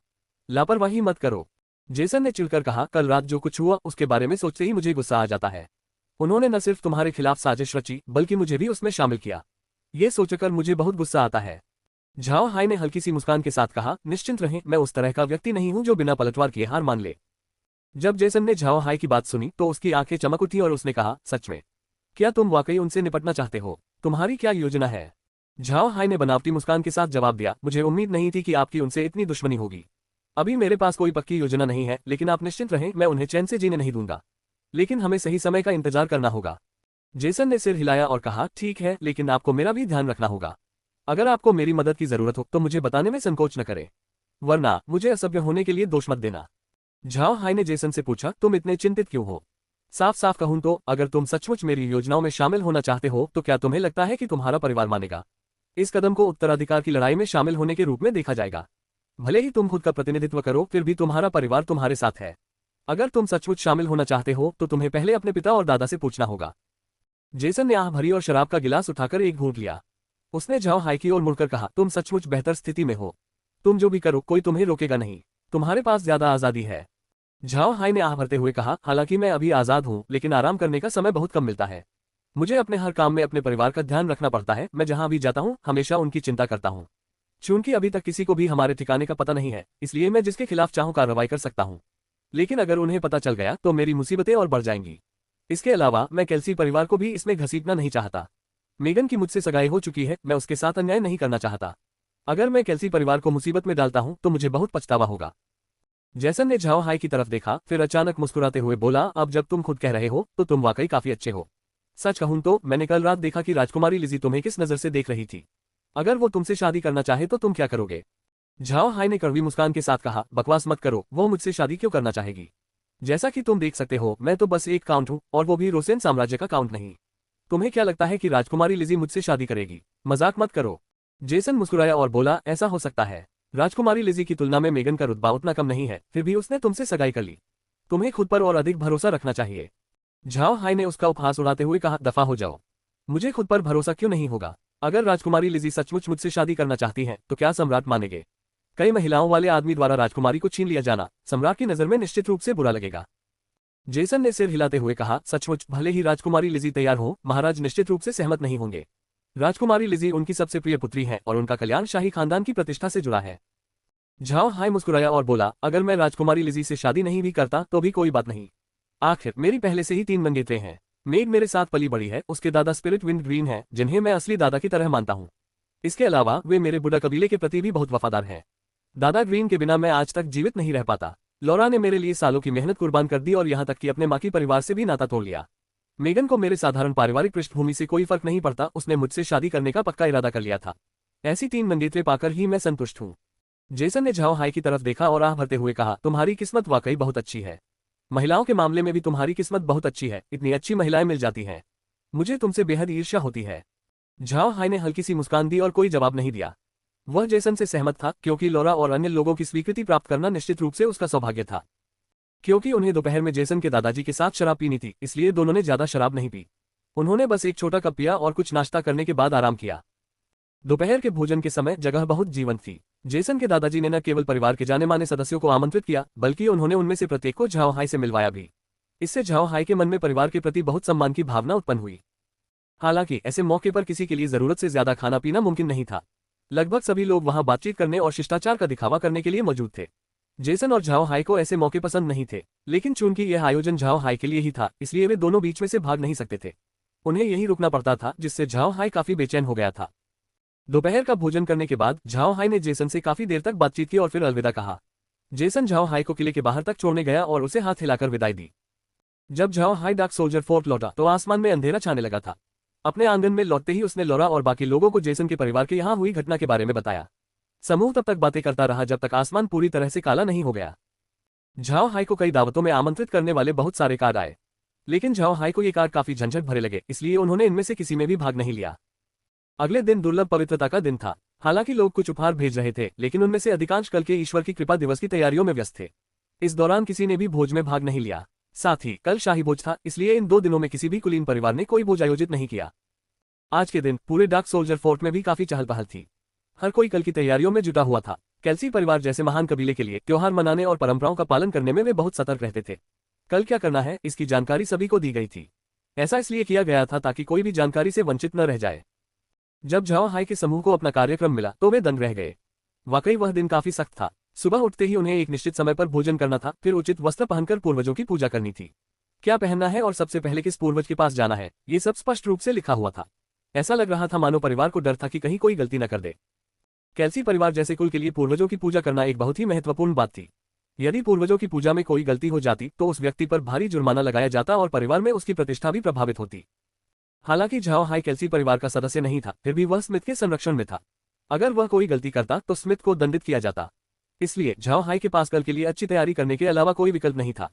लापरवाही मत करो। जेसन ने चिढ़कर कहा, कल रात जो कुछ हुआ उसके बारे में सोचते ही मुझे गुस्सा आ जाता है। उन्होंने न सिर्फ तुम्हारे खिलाफ साजिश रची, बल्कि मुझे भी उसमें शामिल किया। ये सोचकर मुझे बहुत गुस्सा आता है। झाओ हाई ने हल्की सी मुस्कान के साथ कहा, निश्चिंत रहें, मैं उस तरह का व्यक्ति नहीं हूं जो बिना पलटवार किए हार मान ले। जब जेसन ने झाओ हाई की बात सुनी तो उसकी आंखें चमक उठी और उसने कहा, सच में? क्या तुम वाकई उनसे निपटना चाहते हो? तुम्हारी क्या योजना है? झाओ हाई ने बनावटी मुस्कान के साथ जवाब दिया, मुझे उम्मीद नहीं थी कि आपकी उनसे इतनी दुश्मनी होगी। अभी मेरे पास कोई पक्की योजना नहीं है, लेकिन आप निश्चिंत रहें, मैं उन्हें चैन से जीने नहीं दूंगा। लेकिन हमें सही समय का इंतजार करना होगा। जेसन ने सिर हिलाया और कहा, ठीक है, लेकिन आपको मेरा भी ध्यान रखना होगा। अगर आपको मेरी मदद की जरूरत हो तो मुझे बताने में संकोच न करें, वरना मुझे असभ्य होने के लिए दोष मत देना। झाओ हाई ने जेसन से पूछा, तुम इतने चिंतित क्यों हो? साफ साफ कहूं तो, अगर तुम सचमुच मेरी योजनाओं में शामिल होना चाहते हो तो क्या तुम्हें लगता है कि तुम्हारा परिवार मानेगा? इस कदम को उत्तराधिकार की लड़ाई में शामिल होने के रूप में देखा जाएगा। भले ही तुम खुद का प्रतिनिधित्व करो, फिर भी तुम्हारा परिवार तुम्हारे साथ है। अगर तुम सचमुच शामिल होना चाहते हो तो तुम्हें पहले अपने पिता और दादा से पूछना होगा। जेसन ने आह भरी और शराब का गिलास उठाकर एक घूंट लिया। उसने झाओ हाई की ओर मुड़कर कहा, तुम सचमुच बेहतर स्थिति में हो। तुम जो भी करो कोई तुम्हें रोकेगा नहीं, तुम्हारे पास ज्यादा आजादी है। झाओ हाई ने आह भरते हुए कहा, हालांकि मैं अभी आजाद हूं, लेकिन आराम करने का समय बहुत कम मिलता है। मुझे अपने हर काम में अपने परिवार का ध्यान रखना पड़ता है। मैं जहां भी जाता हूं हमेशा उनकी चिंता करता हूं। चूंकि अभी तक किसी को भी हमारे ठिकाने का पता नहीं है, इसलिए मैं जिसके खिलाफ चाहूं कार्रवाई कर सकता हूं। लेकिन अगर उन्हें पता चल गया तो मेरी मुसीबतें और बढ़ जाएंगी। इसके अलावा मैं केल्सी परिवार को भी इसमें घसीटना नहीं चाहता। मेगन की मुझसे सगाई हो चुकी है, मैं उसके साथ अन्याय नहीं करना चाहता। अगर मैं केल्सी परिवार को मुसीबत में डालता हूं तो मुझे बहुत पछतावा होगा। जैसन ने झाओ हाई की तरफ देखा, फिर अचानक मुस्कुराते हुए बोला, अब जब तुम खुद कह रहे हो तो तुम वाकई काफी अच्छे हो। सच कहूं तो मैंने कल रात देखा कि राजकुमारी लिजी तुम्हें किस नजर से देख रही थी। अगर वो तुमसे शादी करना चाहे तो तुम क्या करोगे? झाओ हाई ने कड़वी मुस्कान के साथ कहा, बकवास मत करो, वो मुझसे शादी क्यों करना चाहेगी? जैसा कि तुम देख सकते हो, मैं तो बस एक काउंट हूँ, और वो भी रोसेन साम्राज्य का काउंट नहीं। तुम्हें क्या लगता है कि राजकुमारी लिजी मुझसे शादी करेगी? मजाक मत करो। जेसन मुस्कुराया और बोला, ऐसा हो सकता है। राजकुमारी लिजी की तुलना में मेगन का रुतबा उतना कम नहीं है, फिर भी उसने तुमसे सगाई कर ली। तुम्हें खुद पर और अधिक भरोसा रखना चाहिए। झाओ हाई ने उसका उपहास उड़ाते हुए कहा, दफा हो जाओ। मुझे खुद पर भरोसा क्यों नहीं होगा? अगर राजकुमारी लिजी सचमुच मुझसे शादी करना चाहती हैं, तो क्या सम्राट मानेंगे? कई महिलाओं वाले आदमी द्वारा राजकुमारी को छीन लिया जाना सम्राट की नजर में निश्चित रूप से बुरा लगेगा। जेसन ने सिर हिलाते हुए कहा, सचमुच, भले ही राजकुमारी लिजी तैयार हो, महाराज निश्चित रूप से सहमत नहीं होंगे। राजकुमारी लिजी उनकी सबसे प्रिय पुत्री है और उनका कल्याण शाही खानदान की प्रतिष्ठा से जुड़ा है। झाओ हाई मुस्कुराया और बोला, अगर मैं राजकुमारी लिजी से शादी नहीं भी करता तो भी कोई बात नहीं। आखिर मेरी पहले से ही 3 मंगेतरे हैं। मेघ मेरे साथ पली बड़ी है, उसके दादा स्पिरिट विंड ग्रीन है, जिन्हें मैं असली दादा की तरह मानता हूँ। इसके अलावा वे मेरे बुढ़ा कबीले के प्रति भी बहुत वफादार हैं। दादा ग्रीन के बिना मैं आज तक जीवित नहीं रह पाता। लॉरा ने मेरे लिए सालों की मेहनत कुर्बान कर दी और यहाँ तक कि अपने माँ की परिवार से भी नाता तोड़ लिया। मेगन को मेरे साधारण पारिवारिक पृष्ठभूमि से कोई फर्क नहीं पड़ता, उसने मुझसे शादी करने का पक्का इरादा कर लिया था। ऐसी 3 मंगेतरे पाकर ही मैं संतुष्ट हूँ। जेसन ने झाओ हाई की तरफ देखा और आह भरते हुए कहा, तुम्हारी किस्मत वाकई बहुत अच्छी है। महिलाओं के मामले में भी तुम्हारी किस्मत बहुत अच्छी है, इतनी अच्छी महिलाएं मिल जाती हैं। मुझे तुमसे बेहद ईर्ष्या होती है। झाओ हाई ने हल्की सी मुस्कान दी और कोई जवाब नहीं दिया। वह जेसन से सहमत था, क्योंकि लॉरा और अन्य लोगों की स्वीकृति प्राप्त करना निश्चित रूप से उसका सौभाग्य था। क्योंकि उन्हें दोपहर में जेसन के दादाजी के साथ शराब पीनी थी, इसलिए दोनों ने ज्यादा शराब नहीं पी। उन्होंने बस एक छोटा कप पिया और कुछ नाश्ता करने के बाद आराम किया। दोपहर के भोजन के समय जगह बहुत जीवंत थी। जेसन के दादाजी ने न केवल परिवार के जाने माने सदस्यों को आमंत्रित किया, बल्कि उन्होंने उनमें से प्रत्येक को झाओ हाई से मिलवाया भी। इससे झाओ हाई के मन में परिवार के प्रति बहुत सम्मान की भावना उत्पन्न हुई। हालांकि ऐसे मौके पर किसी के लिए जरूरत से ज्यादा खाना पीना मुमकिन नहीं था। लगभग सभी लोग वहां बातचीत करने और शिष्टाचार का दिखावा करने के लिए मौजूद थे। जेसन और झाओ हाई को ऐसे मौके पसंद नहीं थे, लेकिन चूंकि यह आयोजन झाओ हाई के लिए ही था, इसलिए वे दोनों बीच में से भाग नहीं सकते थे। उन्हें यही रुकना पड़ता था, जिससे झाओ हाई काफी बेचैन हो गया था। दोपहर का भोजन करने के बाद झाओ हाई ने जेसन से काफी देर तक बातचीत की और फिर अलविदा कहा। जेसन झाओ हाई को किले के बाहर तक छोड़ने गया और उसे हाथ हिलाकर विदाई दी। जब Zhao high dark soldier fort लौटा तो आसमान में अंधेरा छाने लगा था। अपने आंगन में लौटते ही उसने लॉरा और बाकी लोगों को जेसन के परिवार के यहाँ हुई घटना के बारे में बताया। समूह तब तक बातें करता रहा जब तक आसमान पूरी तरह से काला नहीं हो गया। झाओ हाई को कई दावतों में आमंत्रित करने वाले बहुत सारे कार्ड आए, लेकिन झाओ हाई को ये कार्ड काफी झंझट भरे लगे, इसलिए उन्होंने इनमें से किसी में भी भाग नहीं लिया। अगले दिन दुर्लभ पवित्रता का दिन था। हालांकि लोग कुछ उपहार भेज रहे थे, लेकिन उनमें से अधिकांश कल के ईश्वर की कृपा दिवस की तैयारियों में व्यस्त थे। इस दौरान किसी ने भी भोज में भाग नहीं लिया। साथ ही कल शाही भोज था, इसलिए इन 2 दिनों में किसी भी कुलीन परिवार ने कोई भोज आयोजित नहीं किया। आज के दिन पूरे डार्क सोल्जर फोर्ट में भी काफी चहल पहल थी। हर कोई कल की तैयारियों में जुटा हुआ था। कैल्सी परिवार जैसे महान कबीले के लिए त्योहार मनाने और परंपराओं का पालन करने में वे बहुत सतर्क रहते थे। कल क्या करना है, इसकी जानकारी सभी को दी गई थी। ऐसा इसलिए किया गया था ताकि कोई भी जानकारी से वंचित न रह जाए। जब झाओ हाई के समूह को अपना कार्यक्रम मिला तो वे दंग रह गए। वाकई वह दिन काफी सख्त था। सुबह उठते ही उन्हें एक निश्चित समय पर भोजन करना था, फिर उचित वस्त्र पहनकर पूर्वजों की पूजा करनी थी। क्या पहनना है और सबसे पहले किस पूर्वज के पास जाना है, ये सब स्पष्ट रूप से लिखा हुआ था। ऐसा लग रहा था मानो परिवार को डर था कि कहीं कोई गलती न कर दे। कैल्सी परिवार जैसे कुल के लिए पूर्वजों की पूजा करना एक बहुत ही महत्वपूर्ण बात थी। यदि पूर्वजों की पूजा में कोई गलती हो जाती तो उस व्यक्ति पर भारी जुर्माना लगाया जाता और परिवार में उसकी प्रतिष्ठा भी प्रभावित होती। हालांकि झाओ हाई कैल्सी परिवार का सदस्य नहीं था, फिर भी वह स्मिथ के संरक्षण में था। अगर वह कोई गलती करता तो स्मिथ को दंडित किया जाता। इसलिए झाओ हाई के पास कल के लिए अच्छी तैयारी करने के अलावा कोई विकल्प नहीं था।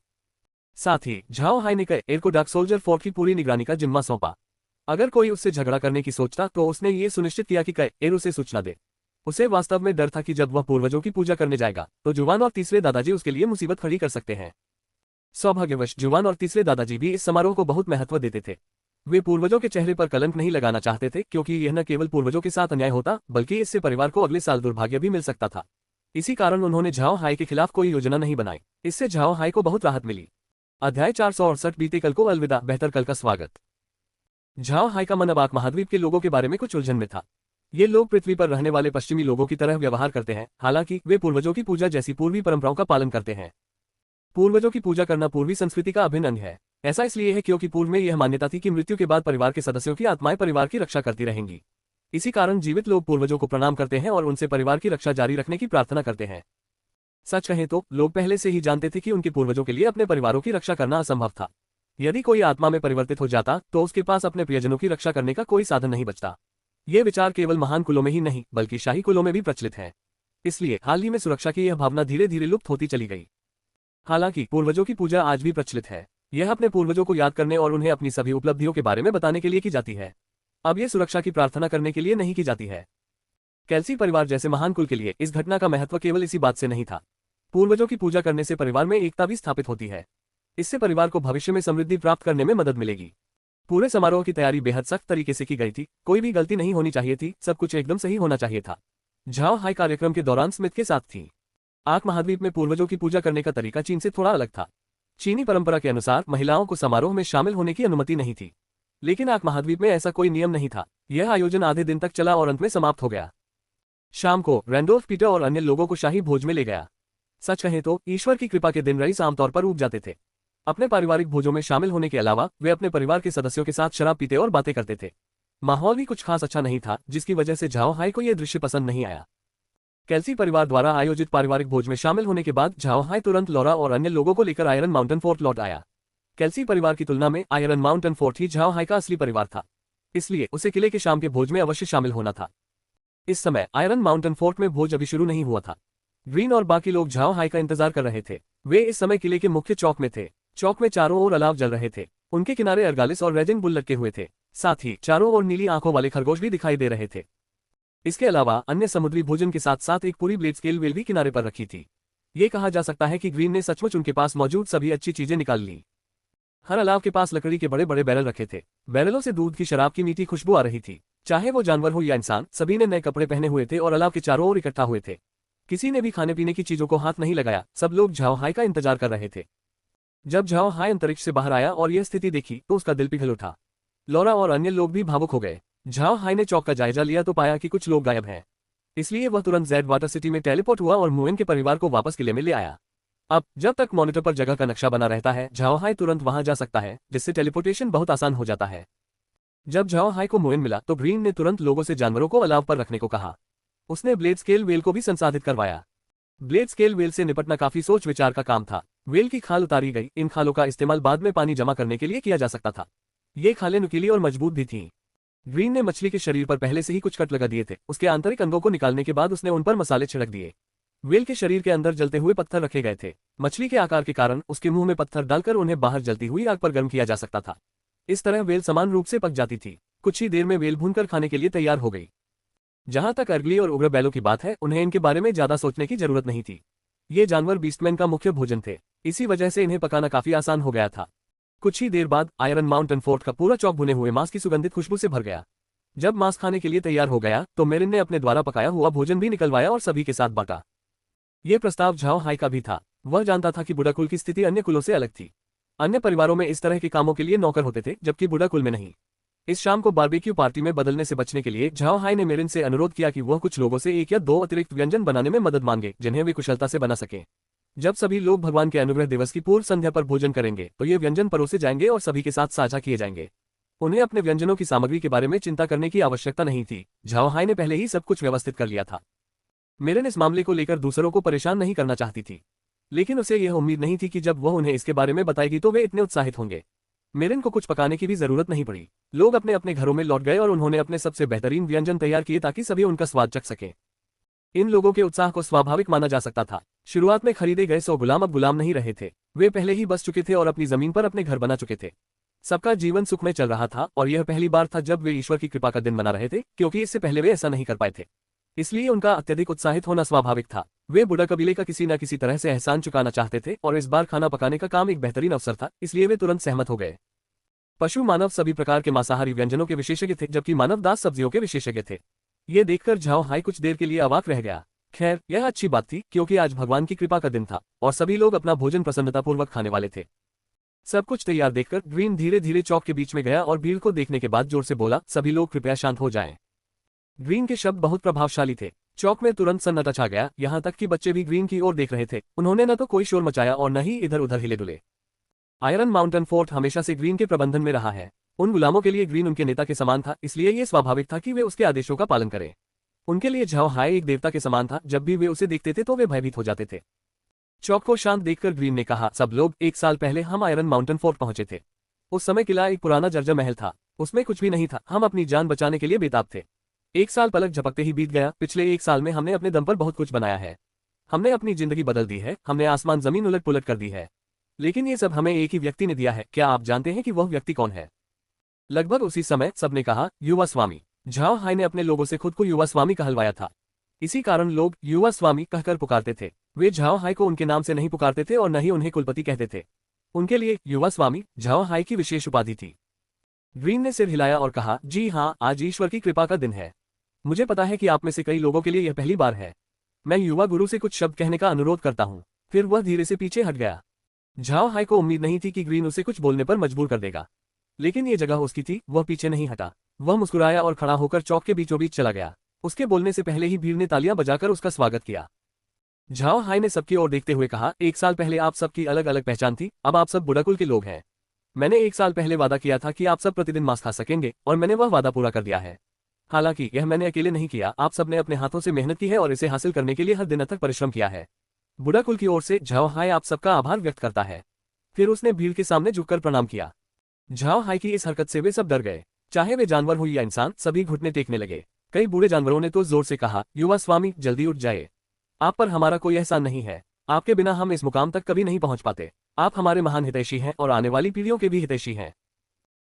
साथ ही झाओ हाई ने एर को डार्क सोल्जर फोर्ट की पूरी निगरानी का जिम्मा सौंपा। अगर कोई उससे झगड़ा करने की सोचता तो उसने ये सुनिश्चित किया कि एर उसे सूचना दे। उसे वास्तव में डर था कि जब वह पूर्वजों की पूजा करने जाएगा तो जुवान और तीसरे दादाजी उसके लिए मुसीबत खड़ी कर सकते हैं। सौभाग्यवश जुवान और तीसरे दादाजी भी इस समारोह को बहुत महत्व देते थे। वे पूर्वजों के चेहरे पर कलंक नहीं लगाना चाहते थे, क्योंकि यह न केवल पूर्वजों के साथ अन्याय होता बल्कि इससे परिवार को अगले साल दुर्भाग्य भी मिल सकता था। इसी कारण उन्होंने झाओ हाई के खिलाफ कोई योजना नहीं बनाई। इससे झाओ हाई को बहुत राहत मिली। अध्याय 468 बीते कल को अलविदा, बेहतर कल का स्वागत। झाओ हाई का मन अब आक महाद्वीप के लोगों के बारे में कुछ उलझन में था। ये लोग पृथ्वी पर रहने वाले पश्चिमी लोगों की तरह व्यवहार करते हैं, हालांकि वे पूर्वजों की पूजा जैसी पूर्वी परंपराओं का पालन करते हैं। पूर्वजों की पूजा करना पूर्वी संस्कृति का अभिन्न अंग है। ऐसा इसलिए है क्योंकि पूर्व में यह मान्यता थी कि मृत्यु के बाद परिवार के सदस्यों की आत्माएं परिवार की रक्षा करती रहेंगी। इसी कारण जीवित लोग पूर्वजों को प्रणाम करते हैं और उनसे परिवार की रक्षा जारी रखने की प्रार्थना करते हैं। सच कहें तो लोग पहले से ही जानते थे कि उनके पूर्वजों के लिए अपने परिवारों की रक्षा करना असंभव था। यदि कोई आत्मा में परिवर्तित हो जाता तो उसके पास अपने प्रियजनों की रक्षा करने का कोई साधन नहीं बचता। ये विचार केवल महान कुलों में ही नहीं बल्कि शाही कुलों में भी प्रचलित है। इसलिए हाल ही में सुरक्षा की यह भावना धीरे धीरे लुप्त होती चली गई। हालांकि पूर्वजों की पूजा आज भी प्रचलित है। यह अपने पूर्वजों को याद करने और उन्हें अपनी सभी उपलब्धियों के बारे में बताने के लिए की जाती है। अब यह सुरक्षा की प्रार्थना करने के लिए नहीं की जाती है। कैल्सी परिवार जैसे महान कुल के लिए इस घटना का महत्व केवल इसी बात से नहीं था। पूर्वजों की पूजा करने से परिवार में एकता भी स्थापित होती है। इससे परिवार को भविष्य में समृद्धि प्राप्त करने में मदद मिलेगी। पूरे समारोह की तैयारी बेहद सख्त तरीके से की गई थी। कोई भी गलती नहीं होनी चाहिए थी, सब कुछ एकदम सही होना चाहिए था। झाओ हाई कार्यक्रम के दौरान स्मिथ के साथ थी। आर्क महाद्वीप में पूर्वजों की पूजा करने का तरीका चीन से थोड़ा अलग था। चीनी परंपरा के अनुसार महिलाओं को समारोह में शामिल होने की अनुमति नहीं थी, लेकिन आर्क महाद्वीप में ऐसा कोई नियम नहीं था। यह आयोजन आधे दिन तक चला और अंत में समाप्त हो गया। शाम को रैंडोल्फ पीटर और अन्य लोगों को शाही भोज में ले गया। सच कहें तो ईश्वर की कृपा के दिन रईस आमतौर पर ऊब जाते थे। अपने पारिवारिक भोजों में शामिल होने के अलावा वे अपने परिवार के सदस्यों के साथ शराब पीते और बातें करते थे। माहौल भी कुछ खास अच्छा नहीं था, जिसकी वजह से झाओ हाई को यह दृश्य पसंद नहीं आया। कैल्सी परिवार द्वारा आयोजित पारिवारिक भोज में शामिल होने के बाद झाओ हाई तुरंत लौरा और अन्य लोगों को लेकर आयरन माउंटेन फोर्ट लौट आया। कैल्सी परिवार की तुलना में आयरन माउंटेन फोर्ट ही झाओ हाई का असली परिवार था, इसलिए उसे किले के शाम के भोज में अवश्य शामिल होना था। इस समय आयरन माउंटेन फोर्ट में भोज अभी शुरू नहीं हुआ था। ग्रीन और बाकी लोग झाओ हाई का इंतजार कर रहे थे। वे इस समय किले के मुख्य चौक में थे। चौक में चारों ओर अलाव जल रहे थे। उनके किनारे अर्गालिस और रेजिंग बुल लटके हुए थे। साथ ही चारों ओर नीली आंखों वाले खरगोश भी दिखाई दे रहे थे। इसके अलावा अन्य समुद्री भोजन के साथ साथ एक पूरी ब्लेड स्केल वेल भी किनारे पर रखी थी। ये कहा जा सकता है कि ग्रीन ने सचमुच उनके पास मौजूद सभी अच्छी चीजें निकाल ली। हर अलाव के पास लकड़ी के बड़े बड़े बैरल रखे थे। बैरलों से दूध की शराब की मीठी खुशबू आ रही थी। चाहे वो जानवर हो या इंसान, सभी ने नए कपड़े पहने हुए थे और अलाव के चारों ओर इकट्ठा हुए थे। किसी ने भी खाने पीने की चीजों को हाथ नहीं लगाया। सब लोग झाओ हाई का इंतजार कर रहे थे। जब झाओ हाई अंतरिक्ष से बाहर आया और यह स्थिति देखी तो उसका दिल पिघल उठा। लौरा और अन्य लोग भी भावुक हो गए। झाओ हाई ने चौक का जायजा लिया तो पाया कि कुछ लोग गायब हैं। इसलिए वह तुरंत जेड वाटर सिटी में टेलीपोर्ट हुआ और मुएन के परिवार को वापस किले में ले आया। अब जब तक मॉनिटर पर जगह का नक्शा बना रहता है, झाओ हाई तुरंत वहां जा सकता है, जिससे टेलीपोर्टेशन बहुत आसान हो जाता है। जब झाओ हाई को मुएन मिला तो ग्रीन ने तुरंत लोगों से जानवरों को अलाव पर रखने को कहा। उसने ब्लेड स्केल वेल को भी संसाधित करवाया। ब्लेड स्केल वेल से निपटना काफी सोच विचार का काम था। वेल की खाल उतारी गई। इन खालों का इस्तेमाल बाद में पानी जमा करने के लिए किया जा सकता था। ये खालें नुकीली और मजबूत भी थीं। ग्रीन ने मछली के शरीर पर पहले से ही कुछ कट लगा दिए थे। उसके आंतरिक अंगों को निकालने के बाद उसने उन पर मसाले छिड़क दिए। वेल के शरीर के अंदर जलते हुए पत्थर रखे गए थे। मछली के आकार के कारण उसके मुंह में पत्थर डालकर उन्हें बाहर जलती हुई आग पर गर्म किया जा सकता था। इस तरह वेल समान रूप से पक जाती थी। कुछ ही देर में वेल भूनकर खाने के लिए तैयार हो गई। जहां तक अर्गली और उग्र बैलों की बात है, उन्हें इनके बारे में ज्यादा सोचने की जरूरत नहीं थी। ये जानवर बीस्टमैन का मुख्य भोजन थे। इसी वजह से इन्हें पकाना काफी आसान हो गया था। कुछ ही देर बाद आयरन माउंटेन फोर्ट का पूरा चौक भुने हुए मांस की सुगंधित खुशबू से भर गया। जब मांस खाने के लिए तैयार हो गया तो मेरिन ने अपने द्वारा पकाया हुआ भोजन भी निकलवाया और सभी के साथ बांटा। ये प्रस्ताव झाओ हाई का भी था। वह जानता था कि बुढ़ा कुल की स्थिति अन्य कुलों से अलग थी। अन्य परिवारों में इस तरह के कामों के लिए नौकर होते थे, जबकि बुढ़ा कुल में नहीं। इस शाम को बारबेक्यू पार्टी में बदलने से बचने के लिए झाओ हाई ने मेरिन से अनुरोध किया कि वह कुछ लोगों से 1 या 2 अतिरिक्त व्यंजन बनाने में मदद मांगे, जिन्हें वे कुशलता से बना सकें। जब सभी लोग भगवान के अनुग्रह दिवस की पूर्व संध्या पर भोजन करेंगे तो ये व्यंजन परोसे जाएंगे और सभी के साथ साझा किए जाएंगे। उन्हें अपने व्यंजनों की सामग्री के बारे में चिंता करने की आवश्यकता नहीं थी। झाओ हाई ने पहले ही सब कुछ व्यवस्थित कर लिया था। मेरिन इस मामले को लेकर दूसरों को परेशान नहीं करना चाहती थी, लेकिन उसे यह उम्मीद नहीं थी कि जब वह उन्हें इसके बारे में बताएगी तो वे इतने उत्साहित होंगे। मेरिन को कुछ पकाने की भी जरूरत नहीं पड़ी। लोग अपने अपने घरों में लौट गए और उन्होंने अपने सबसे बेहतरीन व्यंजन तैयार किए ताकि सभी उनका स्वाद चख सकें। इन लोगों के उत्साह को स्वाभाविक माना जा सकता था। शुरुआत में खरीदे गए 100 गुलाम अब गुलाम नहीं रहे थे। वे पहले ही बस चुके थे और अपनी जमीन पर अपने घर बना चुके थे। सबका जीवन सुख में चल रहा था और यह पहली बार था जब वे ईश्वर की कृपा का दिन मना रहे थे, क्योंकि इससे पहले वे ऐसा नहीं कर पाए थे। इसलिए उनका अत्यधिक उत्साहित होना स्वाभाविक था। वे बुढ़ा कबीले का किसी न किसी तरह से एहसान चुकाना चाहते थे और इस बार खाना पकाने का काम एक बेहतरीन अवसर था, इसलिए वे तुरंत सहमत हो गए। पशु मानव सभी प्रकार के मांसाहारी व्यंजनों के विशेषज्ञ थे, जबकि मानव दास सब्जियों के विशेषज्ञ थे। ये देखकर झाओ हाई कुछ देर के लिए अवाक रह गया। खैर, यह अच्छी बात थी, क्योंकि आज भगवान की कृपा का दिन था और सभी लोग अपना भोजन प्रसन्नतापूर्वक खाने वाले थे। सब कुछ तैयार देखकर ग्रीन धीरे धीरे चौक के बीच में गया और भीड़ को देखने के बाद जोर से बोला, सभी लोग कृपया शांत हो जाएं। ग्रीन के शब्द बहुत प्रभावशाली थे। चौक में तुरंत सन्नाटा छा गया, यहाँ तक कि बच्चे भी ग्रीन की ओर देख रहे थे। उन्होंने न तो कोई शोर मचाया और न ही इधर उधर हिले डुले। आयरन माउंटेन फोर्ट हमेशा से ग्रीन के प्रबंधन में रहा है। उन गुलामों के लिए ग्रीन उनके नेता के समान था, इसलिए यह स्वाभाविक था कि वे उसके आदेशों का पालन करें। उनके लिए झाओ हाई एक देवता के समान था। जब भी वे उसे देखते थे तो वे भयभीत हो जाते थे। चौक को शांत देखकर ग्रीन ने कहा, सब लोग, 1 साल पहले हम आयरन माउंटेन फोर्ट पहुंचे थे। उस समय किला एक पुराना जर्जर महल था, उसमें कुछ भी नहीं था। हम अपनी जान बचाने के लिए बेताब थे। 1 साल पलक झपकते ही बीत गया। पिछले 1 साल में हमने अपने दम पर बहुत कुछ बनाया है। हमने अपनी जिंदगी बदल दी है, हमने आसमान जमीन उलट पुलट कर दी है। लेकिन ये सब हमें एक ही व्यक्ति ने दिया है। क्या आप जानते हैं कि वह व्यक्ति कौन है? लगभग उसी समय सबने कहा, युवा स्वामी। झाओ हाई ने अपने लोगों से खुद को युवा स्वामी कहलवाया था। इसी कारण लोग युवा स्वामी कहकर पुकारते थे। वे झाओ हाई को उनके नाम से नहीं पुकारते थे और न ही उन्हें कुलपति कहते थे। उनके लिए युवा स्वामी झाओ हाई की विशेष उपाधि थी। ग्रीन ने सिर हिलाया और कहा, जी हाँ, आज ईश्वर की कृपा का दिन है। मुझे पता है कि आप में से कई लोगों के लिए यह पहली बार है। मैं युवा गुरु से कुछ शब्द कहने का अनुरोध करता हूँ। फिर वह धीरे से पीछे हट गया। झाओ हाई को उम्मीद नहीं थी कि ग्रीन उसे कुछ बोलने पर मजबूर कर देगा, लेकिन ये जगह उसकी थी। वह पीछे नहीं हटा। वह मुस्कुराया और खड़ा होकर चौक के बीचों बीच चला गया। उसके बोलने से पहले ही भीड़ ने तालियां बजाकर उसका स्वागत किया। झाओ हाई ने सबकी ओर देखते हुए कहा, 1 साल पहले आप सबकी अलग अलग पहचान थी, अब आप सब बुढ़ाकुल के लोग हैं। मैंने 1 साल पहले वादा किया था कि आप सब प्रतिदिन मांस खा सकेंगे, और मैंने वह वादा पूरा कर दिया है। हालांकि यह मैंने अकेले नहीं किया, आप सबने अपने हाथों से मेहनत की है और इसे हासिल करने के लिए हर दिन अथक परिश्रम किया है। बुढ़ाकुल की ओर से झाओ हाई आप सबका आभार व्यक्त करता है। फिर उसने भीड़ के सामने झुककर प्रणाम किया। झाओ हाई की इस हरकत से वे सब डर गए। चाहे वे जानवर हो या इंसान, सभी घुटने टेकने लगे। कई बूढ़े जानवरों ने तो जोर से कहा, युवा स्वामी, जल्दी उठ जाए। आप पर हमारा कोई एहसान नहीं है। आपके बिना हम इस मुकाम तक कभी नहीं पहुंच पाते। आप हमारे महान हितैषी हैं और आने वाली पीढ़ियों के भी हितैषी हैं।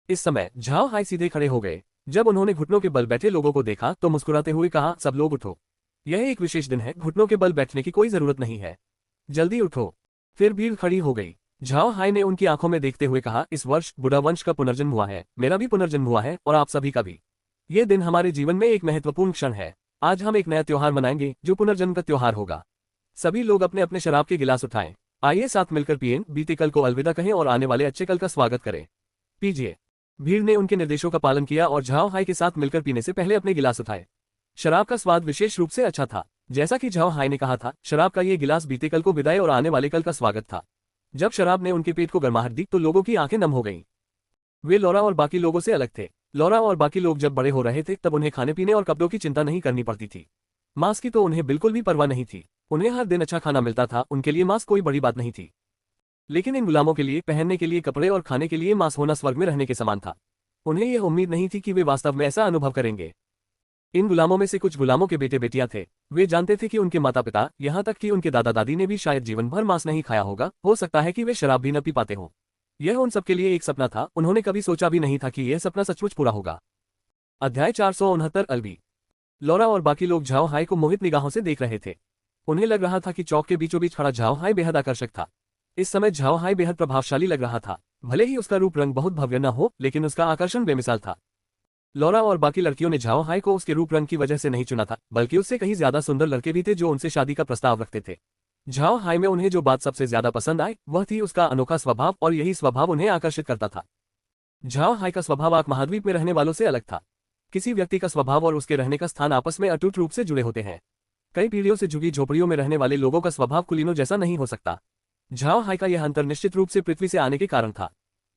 इस समय झाओ हाई सीधे खड़े हो गए। जब उन्होंने घुटनों के बल बैठे लोगों को देखा तो मुस्कुराते हुए कहा, सब लोग उठो। यह एक विशेष दिन है, घुटनों के बल बैठने की कोई जरूरत नहीं है। जल्दी उठो। फिर भीड़ खड़ी हो गई। झाओ हाई ने उनकी आंखों में देखते हुए कहा, इस वर्ष बुढ़ा वंश का पुनर्जन्म हुआ है, मेरा भी पुनर्जन्म हुआ है और आप सभी का भी। ये दिन हमारे जीवन में एक महत्वपूर्ण क्षण है। आज हम एक नया त्योहार मनाएंगे जो पुनर्जन्म का त्योहार होगा। सभी लोग अपने अपने शराब के गिलास उठाएं। आइए साथ मिलकर पिएं, बीते कल को अलविदा कहें और आने वाले अच्छे कल का स्वागत करें। पीजिए। भीड़ ने उनके निर्देशों का पालन किया और झाओ हाई के साथ मिलकर पीने से पहले अपने गिलास उठाए। शराब का स्वाद विशेष रूप से अच्छा था। जैसा कि झाओ हाई ने कहा था, शराब का ये गिलास बीते कल को विदाई और आने वाले कल का स्वागत था। जब शराब ने उनके पेट को गर्माहट दी तो लोगों की आंखें नम हो गईं। वे लौरा और बाकी लोगों से अलग थे। लौरा और बाकी लोग जब बड़े हो रहे थे तब उन्हें खाने पीने और कपड़ों की चिंता नहीं करनी पड़ती थी। मांस की तो उन्हें बिल्कुल भी परवाह नहीं थी। उन्हें हर दिन अच्छा खाना मिलता था, उनके लिए मांस कोई बड़ी बात नहीं थी। लेकिन इन गुलामों के लिए पहनने के लिए कपड़े और खाने के लिए मांस होना स्वर्ग में रहने के समान था। उन्हें यह उम्मीद नहीं थी कि वे वास्तव में ऐसा अनुभव करेंगे। इन गुलामों में से कुछ गुलामों के बेटे बेटियां थे। वे जानते थे कि उनके माता पिता, यहाँ तक कि उनके दादा दादी ने भी शायद जीवन भर मांस नहीं खाया होगा। हो सकता है कि वे शराब भी न पी पाते हों। यह उन सबके लिए एक सपना था। उन्होंने कभी सोचा भी नहीं था कि यह सपना सचमुच पूरा होगा। अध्याय 469 अलवी। लौरा और बाकी लोग झाओ हाई को मोहित निगाहों से देख रहे थे। उन्हें लग रहा था कि चौक के बीचों बीच खड़ा झाओ हाई बेहद आकर्षक था। इस समय झाओ हाई बेहद प्रभावशाली लग रहा था। भले ही उसका रूप रंग बहुत भव्य न हो, लेकिन उसका आकर्षण बेमिसाल था। लौरा और बाकी लड़कियों ने झाओ हाई को उसके रूप रंग की वजह से नहीं चुना था, बल्कि उससे कहीं ज्यादा सुंदर लड़के भी थे जो उनसे शादी का प्रस्ताव रखते थे। झाओ हाई में उन्हें जो बात सबसे ज्यादा पसंद आई वह थी उसका अनोखा स्वभाव, और यही स्वभाव उन्हें आकर्षित करता था। झाओ हाई का स्वभाव आक महाद्वीप में रहने वालों से अलग था। किसी व्यक्ति का स्वभाव और उसके रहने का स्थान आपस में अटूट रूप से जुड़े होते हैं। कई पीढ़ियों से झुगी झोपड़ियों में रहने वाले लोगों का स्वभाव कुलीनों जैसा नहीं हो सकता। झाओ हाई का यह अंतर निश्चित रूप से पृथ्वी से आने के कारण था।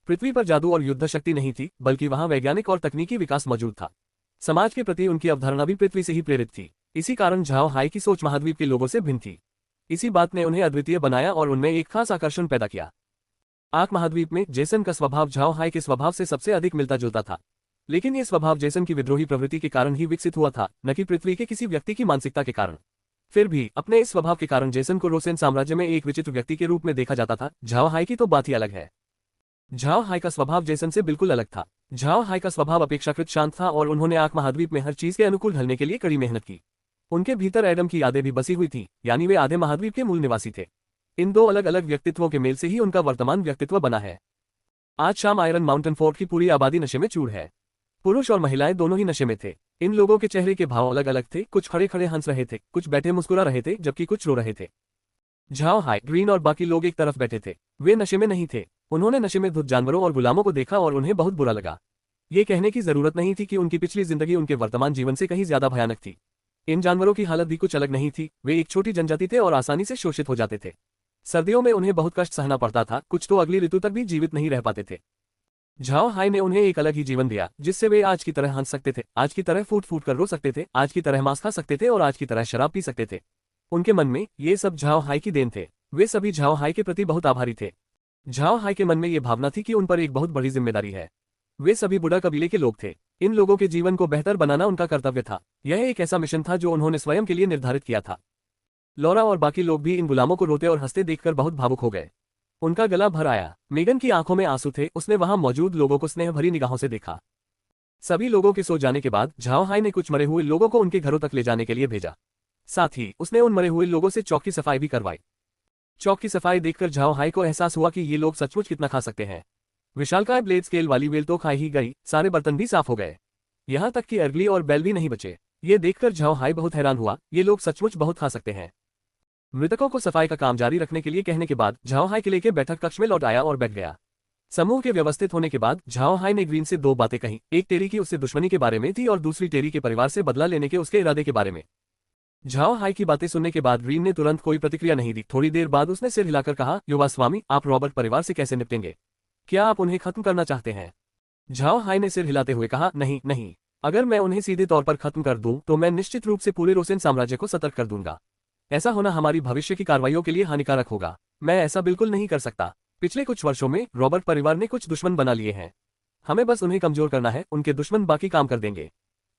पृथ्वी पर जादू और युद्ध शक्ति नहीं थी, बल्कि वहां वैज्ञानिक और तकनीकी विकास मौजूद था। समाज के प्रति उनकी अवधारणा भी पृथ्वी से ही प्रेरित थी। इसी कारण झाओ हाई की सोच महाद्वीप के लोगों से भिन्न थी। इसी बात ने उन्हें अद्वितीय बनाया और उनमें एक खास आकर्षण पैदा किया। आक महाद्वीप में जेसन का स्वभाव झाओ हाई के स्वभाव से सबसे अधिक मिलता जुलता था। लेकिन यह स्वभाव जेसन की विद्रोही प्रवृत्ति के कारण ही विकसित हुआ था, न कि पृथ्वी के किसी व्यक्ति की मानसिकता के कारण। फिर भी अपने इस स्वभाव के कारण जेसन को रोसेन साम्राज्य में एक विचित्र व्यक्ति के रूप में देखा जाता था। झाओ हाई की तो बात ही अलग है। झाओ हाई का स्वभाव जेसन से बिल्कुल अलग था। झाओ हाई का स्वभाव अपेक्षाकृत शांत था और उन्होंने आक महाद्वीप में हर चीज के अनुकूल ढलने के लिए कड़ी मेहनत की। उनके भीतर एडम की यादें भी बसी हुई थी, यानी वे आधे महाद्वीप के मूल निवासी थे। इन दो अलग अलग व्यक्तित्वों के मेल से ही उनका वर्तमान व्यक्तित्व बना है। आज शाम आयरन माउंटेन फोर्ट की पूरी आबादी नशे में चूर है। पुरुष और महिलाएं दोनों ही नशे में थे। इन लोगों के चेहरे के भाव अलग अलग थे। कुछ खड़े खड़े हंस रहे थे, कुछ बैठे मुस्कुरा रहे थे, जबकि कुछ रो रहे थे। झाओ हाई, ग्रीन और बाकी लोग एक तरफ बैठे थे। वे नशे में नहीं थे। उन्होंने नशे में धुत जानवरों और गुलामों को देखा और उन्हें बहुत बुरा लगा। ये कहने की जरूरत नहीं थी कि उनकी पिछली जिंदगी उनके वर्तमान जीवन से कहीं ज्यादा भयानक थी। इन जानवरों की हालत भी कुछ अलग नहीं थी। वे एक छोटी जनजाति थे और आसानी से शोषित हो जाते थे। सर्दियों में उन्हें बहुत कष्ट सहना पड़ता था, कुछ तो अगली ऋतु तक भी जीवित नहीं रह पाते थे। झाओ हाई ने उन्हें एक अलग ही जीवन दिया, जिससे वे आज की तरह हंस सकते थे, आज की तरह फूट फूट कर रो सकते थे, आज की तरह मांस खा सकते थे और आज की तरह शराब पी सकते थे। उनके मन में ये सब झाओ हाई की देन थे। वे सभी झाओ हाई के प्रति बहुत आभारी थे। झाओ हाई के मन में ये भावना थी कि उन पर एक बहुत बड़ी जिम्मेदारी है। वे सभी बुडा कबीले के लोग थे। इन लोगों के जीवन को बेहतर बनाना उनका कर्तव्य था। यह एक ऐसा मिशन था जो उन्होंने स्वयं के लिए निर्धारित किया था। लॉरा और बाकी लोग भी इन गुलामों को रोते और हंसते देखकर बहुत भावुक हो गए। उनका गला भर आया। मेगन की आंखों में आंसू थे। उसने वहां मौजूद लोगों को स्नेह भरी निगाहों से देखा। सभी लोगों के सो जाने के बाद झाओ हाई ने कुछ मरे हुए लोगों को उनके घरों तक ले जाने के लिए भेजा। साथ ही उसने उन मरे हुए लोगों से चौक की सफाई भी करवाई। चौक की सफाई देखकर झाओ हाई को एहसास हुआ कि ये लोग सचमुच कितना खा सकते हैं। विशालकाय ब्लेड स्केल वाली वेल तो खाई ही गई, सारे बर्तन भी साफ हो गए। यहाँ तक कि अर्गली और बैल भी नहीं बचे। ये देखकर झाओ हाई बहुत हैरान हुआ, ये लोग सचमुच बहुत खा सकते हैं। मृतकों को सफाई का काम जारी रखने के लिए कहने के बाद झाओ हाई किले के बैठक कक्ष में लौट आया और बैठ गया। समूह के व्यवस्थित होने के बाद झाओ हाई ने ग्रीन से दो बातें कही। एक टेरी की उससे दुश्मनी के बारे में थी और दूसरी टेरी के परिवार से बदला लेने के उसके इरादे के बारे में। झाओ हाई की बातें सुनने के बाद ग्रीन ने तुरंत कोई प्रतिक्रिया नहीं दी। थोड़ी देर बाद उसने सिर हिलाकर कहा, युवा स्वामी, आप रॉबर्ट परिवार से कैसे निपटेंगे? क्या आप उन्हें खत्म करना चाहते हैं? झाओ हाई ने सिर हिलाते हुए कहा, नहीं नहीं, अगर मैं उन्हें सीधे तौर पर खत्म कर दूं तो मैं निश्चित रूप से पूरे रोसेन साम्राज्य को सतर्क कर दूंगा। ऐसा होना हमारी भविष्य की कार्रवाइयों के लिए हानिकारक होगा। मैं ऐसा बिल्कुल नहीं कर सकता। पिछले कुछ वर्षों में रॉबर्ट परिवार ने कुछ दुश्मन बना लिए हैं। हमें बस उन्हें कमजोर करना है, उनके दुश्मन बाकी काम कर देंगे।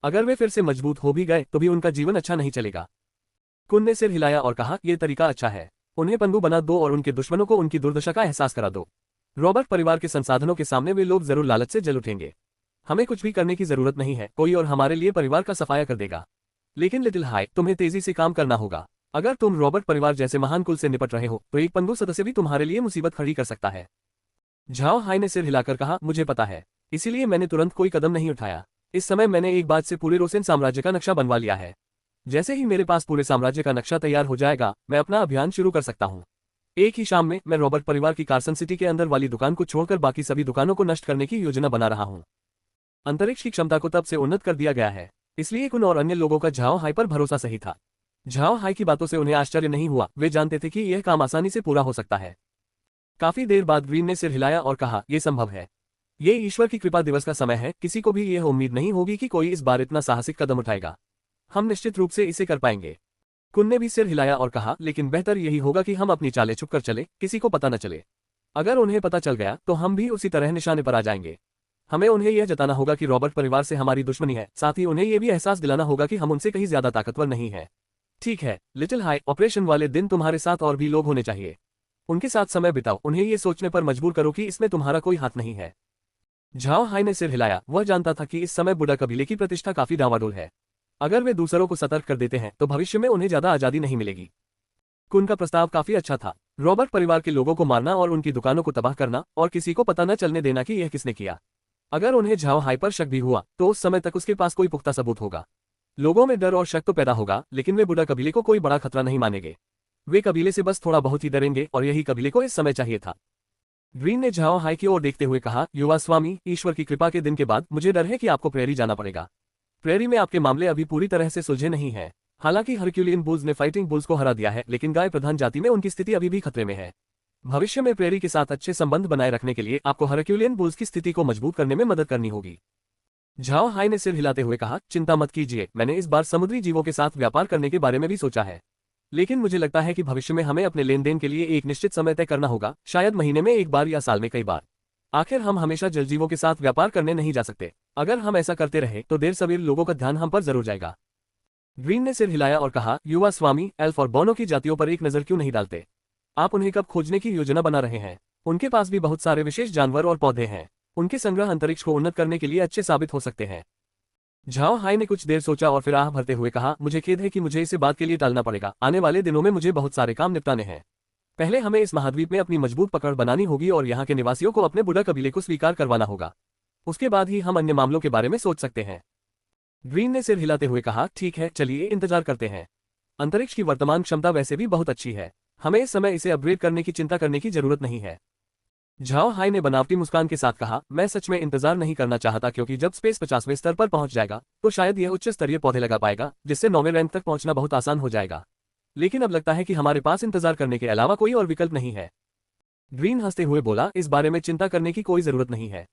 अगर वे फिर से मजबूत हो भी गए तो भी उनका जीवन अच्छा नहीं चलेगा। कुन ने सिर हिलाया और कहा, यह तरीका अच्छा है। उन्हें पंगु बना दो और उनके दुश्मनों को उनकी दुर्दशा का एहसास करा दो। रॉबर्ट परिवार के संसाधनों के सामने वे लोग जरूर लालच से जल उठेंगे। हमें कुछ भी करने की जरूरत नहीं है, कोई और हमारे लिए परिवार का सफाया कर देगा। लेकिन लिटिल हाई, तुम्हें तेजी से काम करना होगा। अगर तुम रॉबर्ट परिवार जैसे महान कुल से निपट रहे हो तो एक पंगु सदस्य भी तुम्हारे लिए मुसीबत खड़ी कर सकता है। झाओ हाई ने सिर हिलाकर कहा, मुझे पता है, इसीलिए मैंने तुरंत कोई कदम नहीं उठाया। इस समय मैंने एक बात से पूरे रोसेन साम्राज्य का नक्शा बनवा लिया है। जैसे ही मेरे पास पूरे साम्राज्य का नक्शा तैयार हो जाएगा, मैं अपना अभियान शुरू कर सकता हूँ। एक ही शाम में मैं रॉबर्ट परिवार की कार्सन सिटी के अंदर वाली दुकान को छोड़कर बाकी सभी दुकानों को नष्ट करने की योजना बना रहा हूँ। अंतरिक्ष की क्षमता को तब से उन्नत कर दिया गया है, इसलिए कुन और अन्य लोगों का झाओ हाई पर भरोसा सही था। झाओ हाई की बातों से उन्हें आश्चर्य नहीं हुआ। वे जानते थे कि यह काम आसानी से पूरा हो सकता है। काफी देर बाद ग्रीन ने सिर हिलाया और कहा, यह संभव है। ये ईश्वर की कृपा दिवस का समय है। किसी को भी यह उम्मीद नहीं होगी कि कोई इस बार इतना साहसिक कदम उठाएगा। हम निश्चित रूप से इसे कर पाएंगे। कुन ने भी सिर हिलाया और कहा, लेकिन बेहतर यही होगा कि हम अपनी चालें छुपकर चले, किसी को पता न चले। अगर उन्हें पता चल गया तो हम भी उसी तरह निशाने पर आ जाएंगे। हमें उन्हें यह जताना होगा कि रॉबर्ट परिवार से हमारी दुश्मनी है, साथ ही उन्हें यह भी एहसास दिलाना होगा कि हम उनसे कहीं ज्यादा ताकतवर नहीं है। ठीक है लिटिल हाई, ऑपरेशन वाले दिन तुम्हारे साथ और भी लोग होने चाहिए। उनके साथ समय बिताओ, उन्हें ये सोचने पर मजबूर करो कि इसमें तुम्हारा कोई हाथ नहीं है। झाओ हाई ने सिर हिलाया। वह जानता था कि इस समय बुडा कबीले की प्रतिष्ठा काफी डावाडोल है। अगर वे दूसरों को सतर्क कर देते हैं तो भविष्य में उन्हें ज्यादा आजादी नहीं मिलेगी। कुन का प्रस्ताव काफी अच्छा था। रॉबर्ट परिवार के लोगों को मारना और उनकी दुकानों को तबाह करना और किसी को पता न चलने देना कि यह किसने किया। अगर उन्हें झाओ हाई पर शक भी हुआ तो उस समय तक उसके पास कोई पुख्ता सबूत होगा। लोगों में डर और शक तो पैदा होगा, लेकिन वे बुडा कबीले को कोई बड़ा खतरा नहीं मानेंगे। वे कबीले से बस थोड़ा बहुत ही डरेंगे और यही कबीले को इस समय चाहिए था। ग्रीन ने झाओ हाई की ओर देखते हुए कहा, युवा स्वामी, ईश्वर की कृपा के दिन के बाद मुझे डर है कि आपको प्रेरी जाना पड़ेगा। प्रेरी में आपके मामले अभी पूरी तरह से सुलझे नहीं हैं। हालांकि हरक्यूलियन बुल्स ने फाइटिंग बुल्स को हरा दिया है, लेकिन गाय प्रधान जाति में उनकी स्थिति अभी भी खतरे में है। भविष्य में प्रेरी के साथ अच्छे संबंध बनाए रखने के लिए आपको हरक्यूलियन बुल्स की स्थिति को मजबूत करने में मदद करनी होगी। झाओ हाई ने सिर हिलाते हुए कहा, चिंता मत कीजिए, मैंने इस बार समुद्री जीवों के साथ व्यापार करने के बारे में भी सोचा है। लेकिन मुझे लगता है कि भविष्य में हमें अपने लेन देन के लिए एक निश्चित समय तय करना होगा, शायद महीने में एक बार या साल में कई बार। आखिर हम हमेशा जलजीवों के साथ व्यापार करने नहीं जा सकते। अगर हम ऐसा करते रहे तो देर सवेर लोगों का ध्यान हम पर जरूर जाएगा। ग्रीन ने सिर हिलाया और कहा, युवा स्वामी, एल्फ और बॉनो की जातियों पर एक नजर क्यों नहीं डालते? आप उन्हें कब खोजने की योजना बना रहे हैं? उनके पास भी बहुत सारे विशेष जानवर और पौधे हैं। उनके संग्रह अंतरिक्ष को उन्नत करने के लिए अच्छे साबित हो सकते हैं। झाओ हाई ने कुछ देर सोचा और फिर आह भरते हुए कहा, मुझे खेद है कि मुझे इसे बात के लिए टालना पड़ेगा। आने वाले दिनों में मुझे बहुत सारे काम निपटाने हैं। पहले हमें इस महाद्वीप में अपनी मजबूत पकड़ बनानी होगी और यहाँ के निवासियों को अपने बुडा कबीले को स्वीकार करवाना होगा। उसके बाद ही हम अन्य मामलों के बारे में सोच सकते हैं। ग्रीन ने सिर हिलाते हुए कहा, ठीक है, चलिए इंतजार करते हैं। अंतरिक्ष की वर्तमान क्षमता वैसे भी बहुत अच्छी है। हमें इस समय इसे अपग्रेड करने की चिंता करने की जरूरत नहीं है। झाओ हाई ने बनावटी मुस्कान के साथ कहा, मैं सच में इंतजार नहीं करना चाहता, क्योंकि जब स्पेस 50वें स्तर पर पहुंच जाएगा तो शायद यह उच्च स्तरीय पौधे लगा पाएगा, जिससे 9वें रैंक तक पहुंचना बहुत आसान हो जाएगा। लेकिन अब लगता है कि हमारे पास इंतजार करने के अलावा कोई और विकल्प नहीं है। ग्रीन हंसते हुए बोला, इस बारे में चिंता करने की कोई जरूरत नहीं है।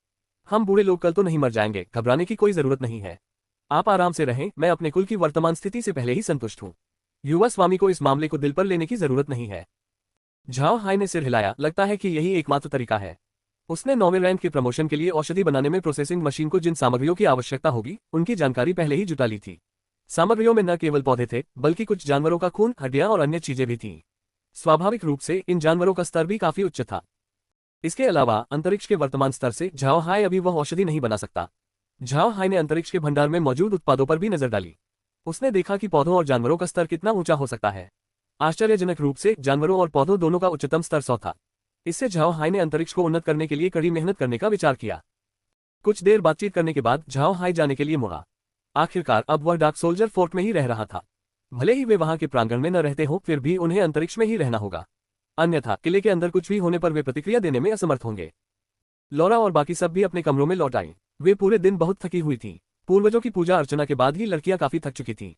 हम बूढ़े लोग कल तो नहीं मर जाएंगे, घबराने की कोई जरूरत नहीं है। आप आराम से रहें, मैं अपने कुल की वर्तमान स्थिति से पहले ही संतुष्ट हूँ। युवा स्वामी को इस मामले को दिल पर लेने की जरूरत नहीं है। झाओ हाई ने सिर हिलाया, लगता है कि यही एकमात्र तरीका है। उसने 9वें रैंक के प्रमोशन के लिए औषधि बनाने में प्रोसेसिंग मशीन को जिन सामग्रियों की आवश्यकता होगी, उनकी जानकारी पहले ही जुटा ली थी। सामग्रियों में न केवल पौधे थे, बल्कि कुछ जानवरों का खून, हड्डियां और अन्य चीजें भी थीं। स्वाभाविक रूप से इन जानवरों का स्तर भी काफी उच्च था। इसके अलावा अंतरिक्ष के वर्तमान स्तर से झाओ हाई अभी वह औषधि नहीं बना सकता। झाओ हाई ने अंतरिक्ष के भंडार में मौजूद उत्पादों पर भी नजर डाली। उसने देखा कि पौधों और जानवरों का स्तर कितना ऊंचा हो सकता है। आश्चर्यजनक रूप से जानवरों और पौधों दोनों का उच्चतम स्तर 100 था। इससे झाओ हाई ने अंतरिक्ष को उन्नत करने के लिए कड़ी मेहनत करने का विचार किया। कुछ देर बातचीत करने के बाद झाओ हाई जाने के लिए मुड़ा। आखिरकार अब वह डार्क सोल्जर फोर्ट में ही रह रहा था। भले ही वे वहां के प्रांगण में न रहते हो, फिर भी उन्हें अंतरिक्ष में ही रहना होगा, अन्यथा किले के अंदर कुछ भी होने पर वे प्रतिक्रिया देने में असमर्थ होंगे। लौरा और बाकी सब भी अपने कमरों में लौट आईं। वे पूरे दिन बहुत थकी हुई थीं। पूर्वजों की पूजा अर्चना के बाद ही लड़कियां काफी थक चुकी थीं।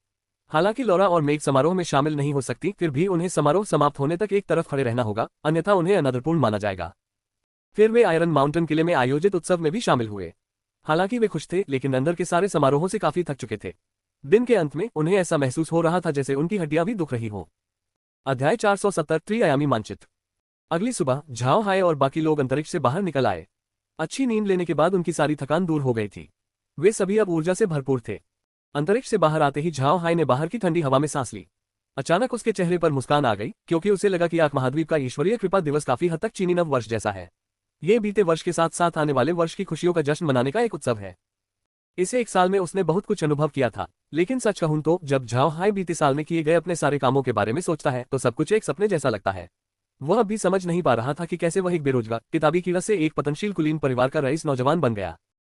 हालांकि लौरा और मेघ समारोह में शामिल नहीं हो सकती, फिर भी उन्हें समारोह समाप्त होने तक एक तरफ खड़े रहना होगा, अन्यथा उन्हें अनादरपूर्ण माना जाएगा। फिर वे आयरन माउंटेन किले में आयोजित उत्सव में भी शामिल हुए। हालांकि वे खुश थे, लेकिन अंदर के सारे समारोहों से काफी थक चुके थे। दिन के अंत में उन्हें ऐसा महसूस हो रहा था जैसे उनकी हड्डियां भी दुख रही हों। अध्याय 470 त्रिआयामी मानचित्र। अगली सुबह झाओ हाय और बाकी लोग अंतरिक्ष से बाहर निकल आए। अच्छी नींद लेने के बाद उनकी सारी थकान दूर हो गई थी। वे सभी अब ऊर्जा से भरपूर थे। अंतरिक्ष से बाहर आते ही झाओ हाय ने बाहर की ठंडी हवा में सांस ली। अचानक उसके चेहरे पर मुस्कान आ गई, क्योंकि उसे लगा कि आक महाद्वीप का ईश्वरीय कृपा दिवस काफी हद तक चीनी नव वर्ष जैसा है। ये बीते वर्ष के साथ साथ आने वाले वर्ष की खुशियों का जश्न मनाने का एक उत्सव है। इसे एक साल में उसने बहुत कुछ अनुभव किया था, लेकिन सच कहूं तो जब झाओ हाय बीते साल में किए गए अपने सारे कामों के बारे में सोचता है तो सब कुछ एक सपने जैसा लगता है। वह भी समझ नहीं पा रहा था कि कैसे वह एक बेरोजगार, किताबी कीड़ा से एक पतनशील कुलीन परिवार का रईस नौजवान बन गया।